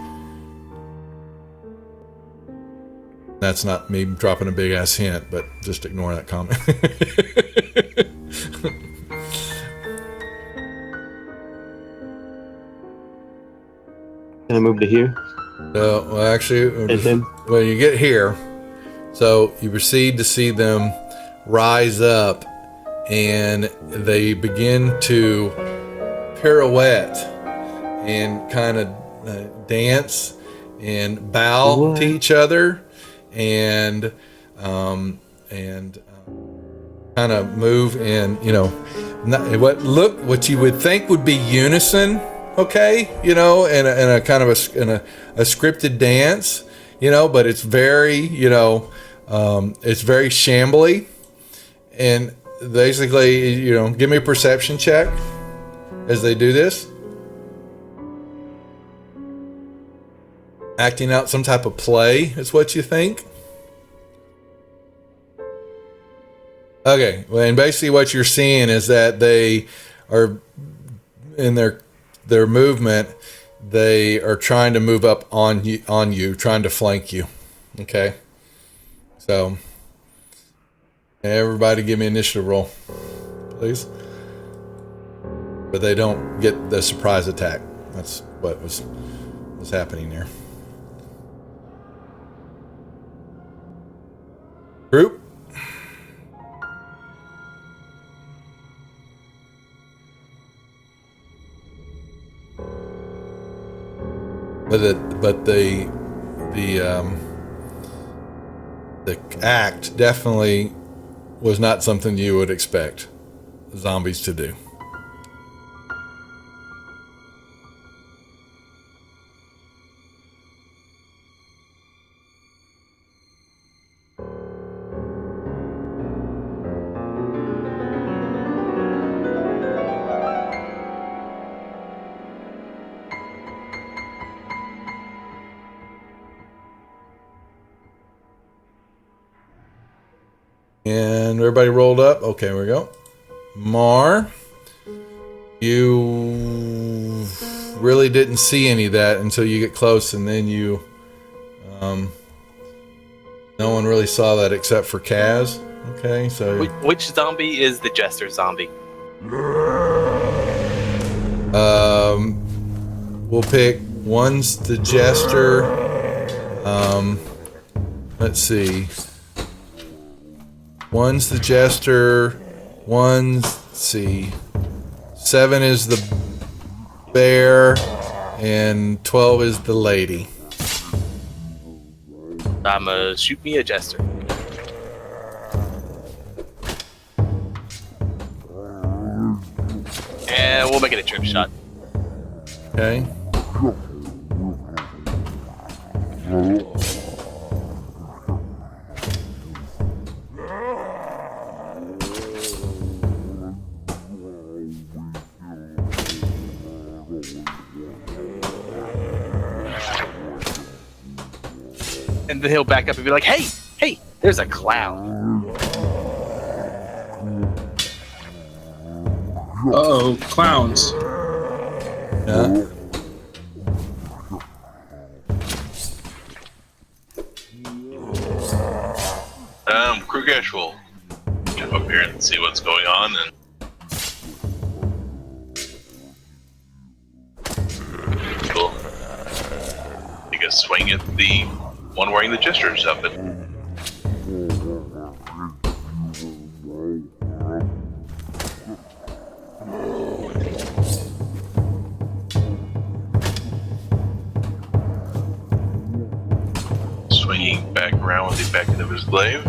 That's not me dropping a big ass hint, but just ignore that comment. Can I move to here? Well, actually, him? when you get here, so you proceed to see them rise up, and they begin to pirouette and kind of dance and bow to each other, and kind of move in, you know, what you would think would be unison. Okay, you know, in a kind of a scripted dance, you know, but it's very, you know, it's very shambly, and basically, you know, give me a perception check as they do this, acting out some type of play is what you think. Okay, well, and basically what you're seeing is that they are in their movement, they are trying to move up on you, trying to flank you. Okay, so everybody give me an initiative roll, please. But they don't get the surprise attack. That's what was happening there. Group. But the act definitely was not something you would expect zombies to do. And everybody rolled up. Okay, here we go. Mar, you really didn't see any of that until you get close, and then you, no one really saw that except for Kaz. Okay, so Which zombie is the jester zombie? We'll pick one's the jester. Let's see. One's the jester. Let's see. 7 is the bear, and 12 is the lady. Shoot me a jester. And we'll make it a trip shot. Okay. And then he'll back up and be like, hey, there's a clown. Uh-oh, clowns. Yeah. Krugesh will jump up here and see what's going on, and we'll take a swing at the one wearing the jester's outfit. Swinging back around with the back end of his glaive.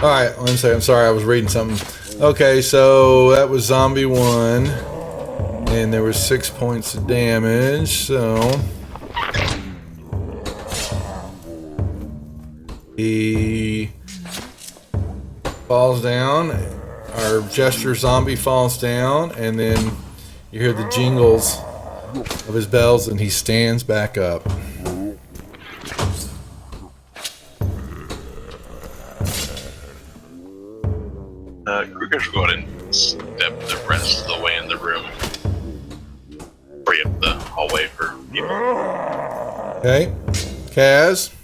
All right, one second. I'm sorry, I was reading something. Okay, so that was zombie 1, and there was 6 points of damage. So he falls down. Our jester zombie falls down, and then you hear the jingles of his bells, and he stands back up. Kruger's going and step the rest of the way in the room. Free up the hallway for people. Okay, Kaz.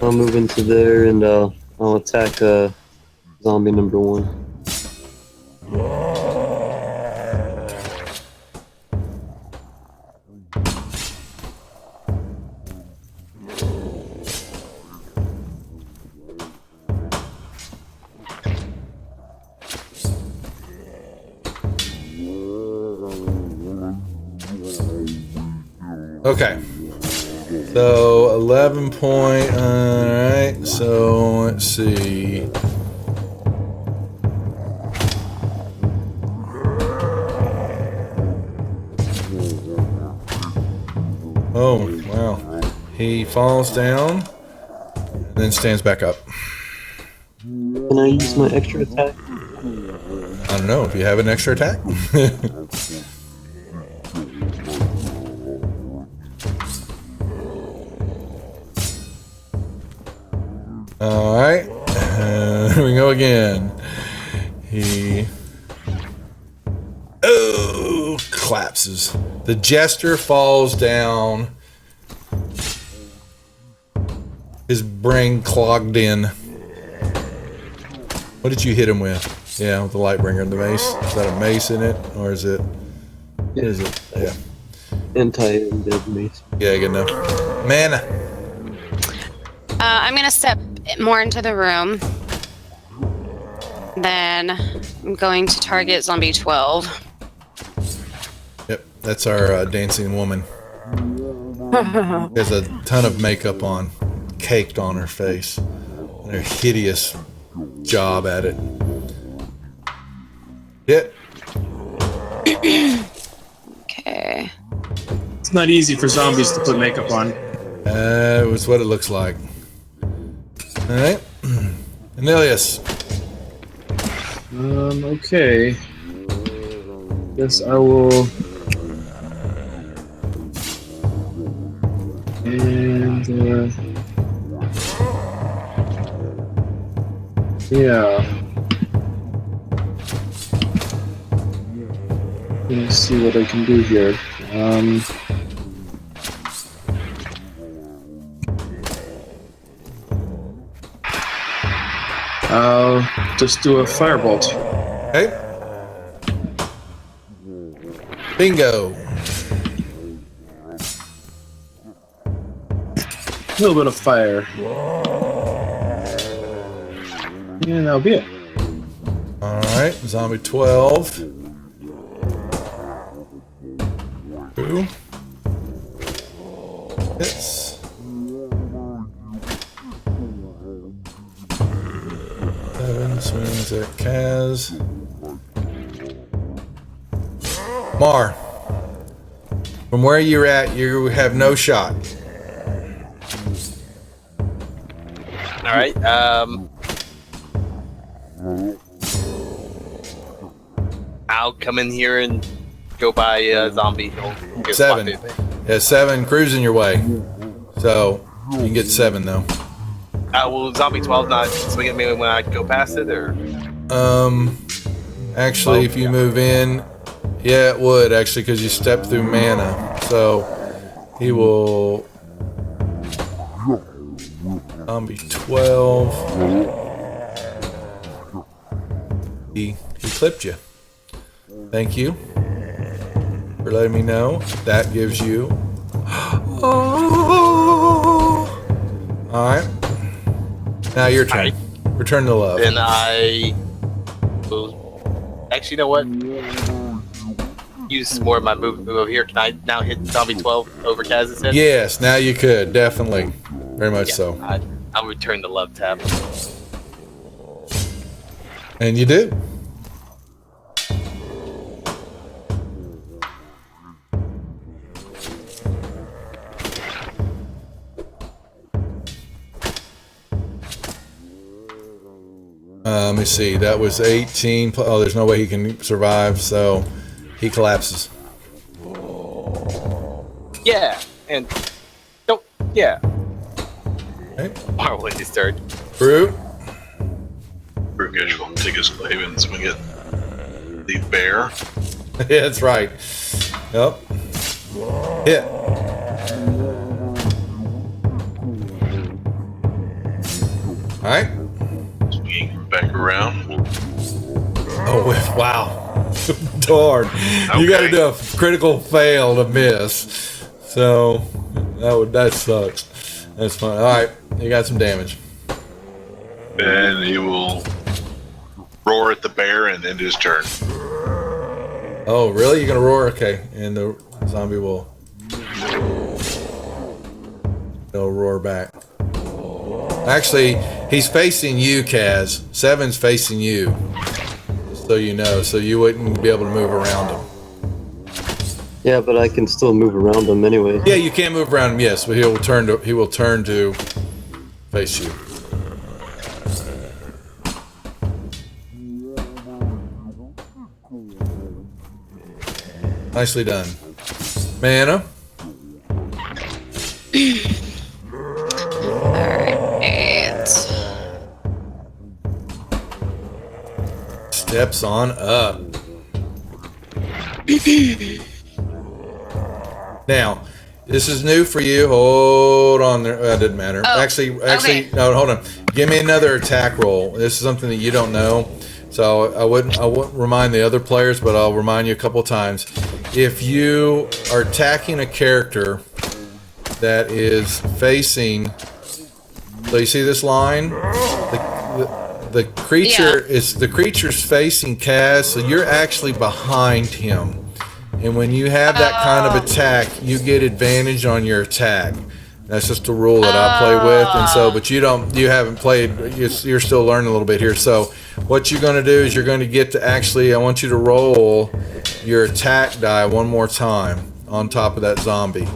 I'll move into there and I'll attack zombie number 1. Okay. So 11 point. All right. So let's see. Oh wow! He falls down and then stands back up. Can I use my extra attack? I don't know if you have an extra attack. All right, here we go again. He collapses. The jester falls down. His brain clogged in. What did you hit him with? Yeah, with the Lightbringer, the mace. Is that a mace in it, or is it? What is it? Yeah. Anti-undead mace. Yeah, good enough. Mana. I'm gonna step more into the room. Then I'm going to target zombie 12. Yep, that's our dancing woman. There's a ton of makeup on, caked on her face. And her hideous job at it. Hit. Okay. It's not easy for zombies to put makeup on. It was what it looks like. All right, Anilius. Okay. Guess I will. And Yeah. Let's see what I can do here. I'll just do a firebolt. Okay. Bingo. A little bit of fire. And that'll be it. All right, zombie 12. 2. Hits. 7 swings at Kaz. Mar, from where you're at, you have no shot. All right. I'll come in here and go by zombie. He'll get 7. spotted. Yeah, 7 cruising your way. So you can get 7 though. Will zombie 12 not swing at me when I go past it, or? Actually, if you move in, yeah, it would actually because you step through mana. So he will. Zombie 12. He clipped you. Thank you for letting me know. That gives you. Oh. All right. Now your turn. Return to love. Then I will. Actually, you know what? Use more of my move over here. Can I now hit zombie 12 over Kaz's head? Yes, now you could. Definitely. Very much so. I'll return the love tab. And you do. Let me see. That was 18. Oh, there's no way he can survive, so he collapses. Yeah, and don't. Yeah. Okay. Marvel in his turn. Brute. Rukesh will take his glaive and swing at the bear. Yeah, that's right. Yep. Hit. All right. Swinging back around. Oh, wow. Darn. You got to do a critical fail to miss. So that sucks. That's fine. All right. You got some damage. And he will roar at the bear and end his turn. Oh, really? You're going to roar? Okay. And the zombie will he'll roar back. Actually, he's facing you, Kaz. 7's facing you. So you know. So you wouldn't be able to move around him. Yeah, but I can still move around them anyway. Yeah, you can't move around him, yes, but he will turn to face you. Nicely done. Mana. Alright. Steps on up. Now, this is new for you. Hold on there. That didn't matter. Oh, Actually, okay. no, hold on. Give me another attack roll. This is something that you don't know. So I wouldn't remind the other players, but I'll remind you a couple times. If you are attacking a character that is facing, so you see this line? The creature the creature's facing Kaz, so you're actually behind him. And when you have that kind of attack, you get advantage on your attack. That's just a rule that I play with, and so, but you haven't played, you're still learning a little bit here. So what you're going to do is you're going to get to actually, I want you to roll your attack die one more time on top of that zombie.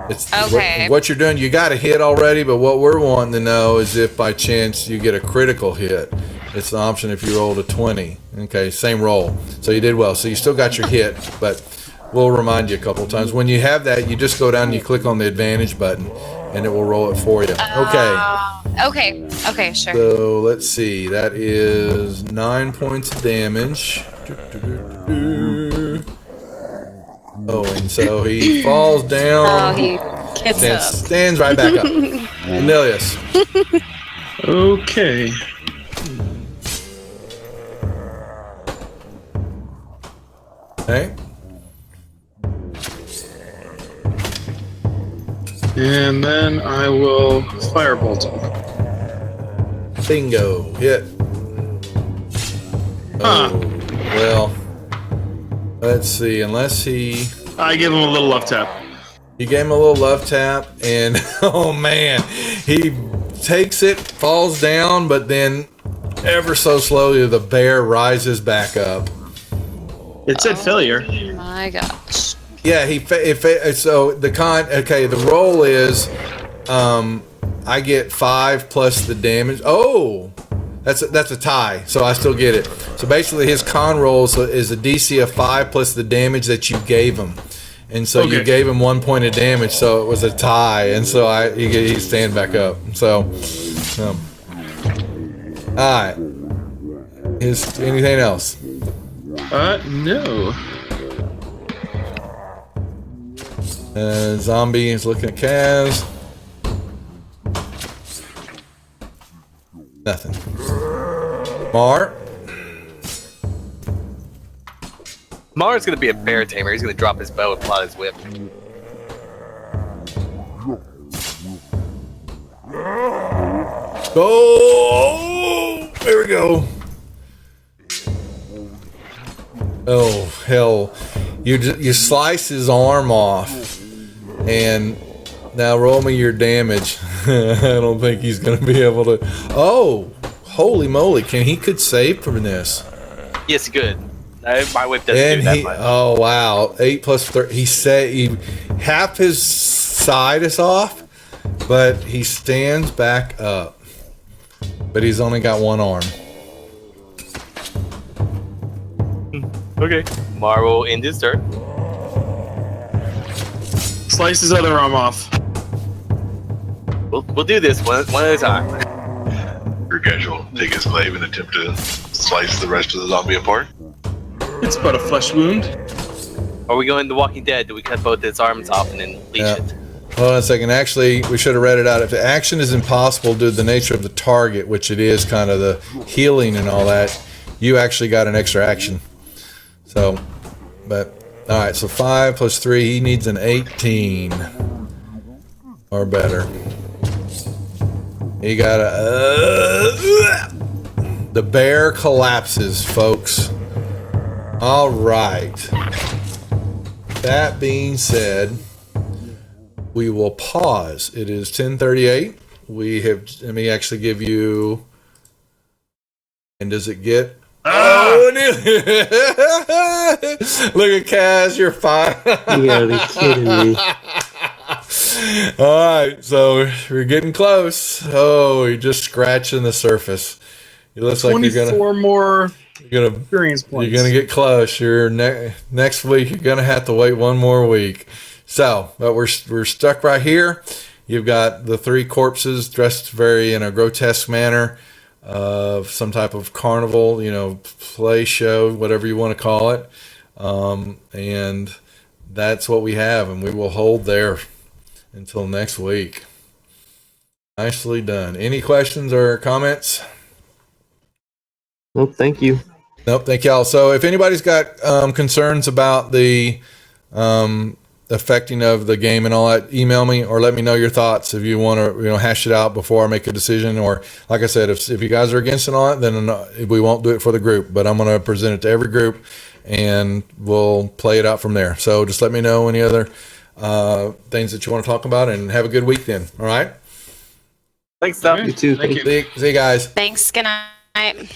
It's Okay. what you're doing, you got a hit already, but what we're wanting to know is if by chance you get a critical hit. It's an option if you rolled a 20. Okay, same roll. So you did well. So you still got your hit, but we'll remind you a couple times. When you have that, you just go down and you click on the advantage button, and it will roll it for you. Okay. Okay. Okay, sure. So let's see. That is 9 points of damage. Oh, and so he falls Oh, down. he gets up. Stands right back up. Cornelius. Okay. Okay. And then I will firebolt him. Bingo. Hit. Huh. Oh, well. Let's see. Unless I give him a little love tap. you gave him a little love tap, and oh man, he takes it, falls down, but then ever so slowly the bear rises back up. It said failure. My gosh. Yeah, so the roll is I get 5 plus the damage. Oh, that's a tie, so I still get it. So basically his con roll is a DC of 5 plus the damage that you gave him. And so you gave him 1 point of damage, so it was a tie, and so he stand back up. So all right. Anything else? No. Zombie is looking at Kaz. Nothing. Mar. Mar's gonna be a bear tamer. He's gonna drop his bow and pull out his whip. Oh, there we go. Oh hell! You slice his arm off, and now roll me your damage. I don't think he's gonna be able to. Oh, holy moly! Could save from this. Yes, good. My whip doesn't do that much. Oh wow! 8 plus 3. Half his side is off, but he stands back up. But he's only got one arm. Okay. Mar will end his turn. Slice his other arm off. We'll do this one at a time. Rukesh will take his glaive and attempt to slice the rest of the zombie apart. It's but a flesh wound. Are we going The Walking Dead? Do we cut both his arms off and then leash it? Hold on a second. Actually, we should have read it out. If the action is impossible due to the nature of the target, which it is kind of the healing and all that, you actually got an extra action. So, but, all right, so 5 plus 3, he needs an 18 or better. He got the bear collapses, folks. All right. That being said, we will pause. It is 10:38. Let me actually give you, and does it get? Oh, look at Kaz, you're fine. You gotta be kidding me. All right, so we're getting close. Oh, you're just scratching the surface. It looks like 24 more you're gonna experience points. You're gonna get close. Next week. You're gonna have to wait one more week. So, but we're stuck right here. You've got the 3 corpses dressed in a grotesque manner of some type of carnival, play show, whatever you want to call it. And that's what we have, and we will hold there until next week. Nicely done. Any questions or comments? Well, thank you. Nope, thank y'all. So if anybody's got concerns about the affecting of the game and all that, email me or let me know your thoughts if you want to hash it out before I make a decision. Or like I said, if you guys are against it on it, then we won't do it for the group, but I'm going to present it to every group and we'll play it out from there. So just let me know any other things that you want to talk about, and have a good week then. All right. Thanks, Tom. You too. Thank you. See you guys. Thanks. Good night.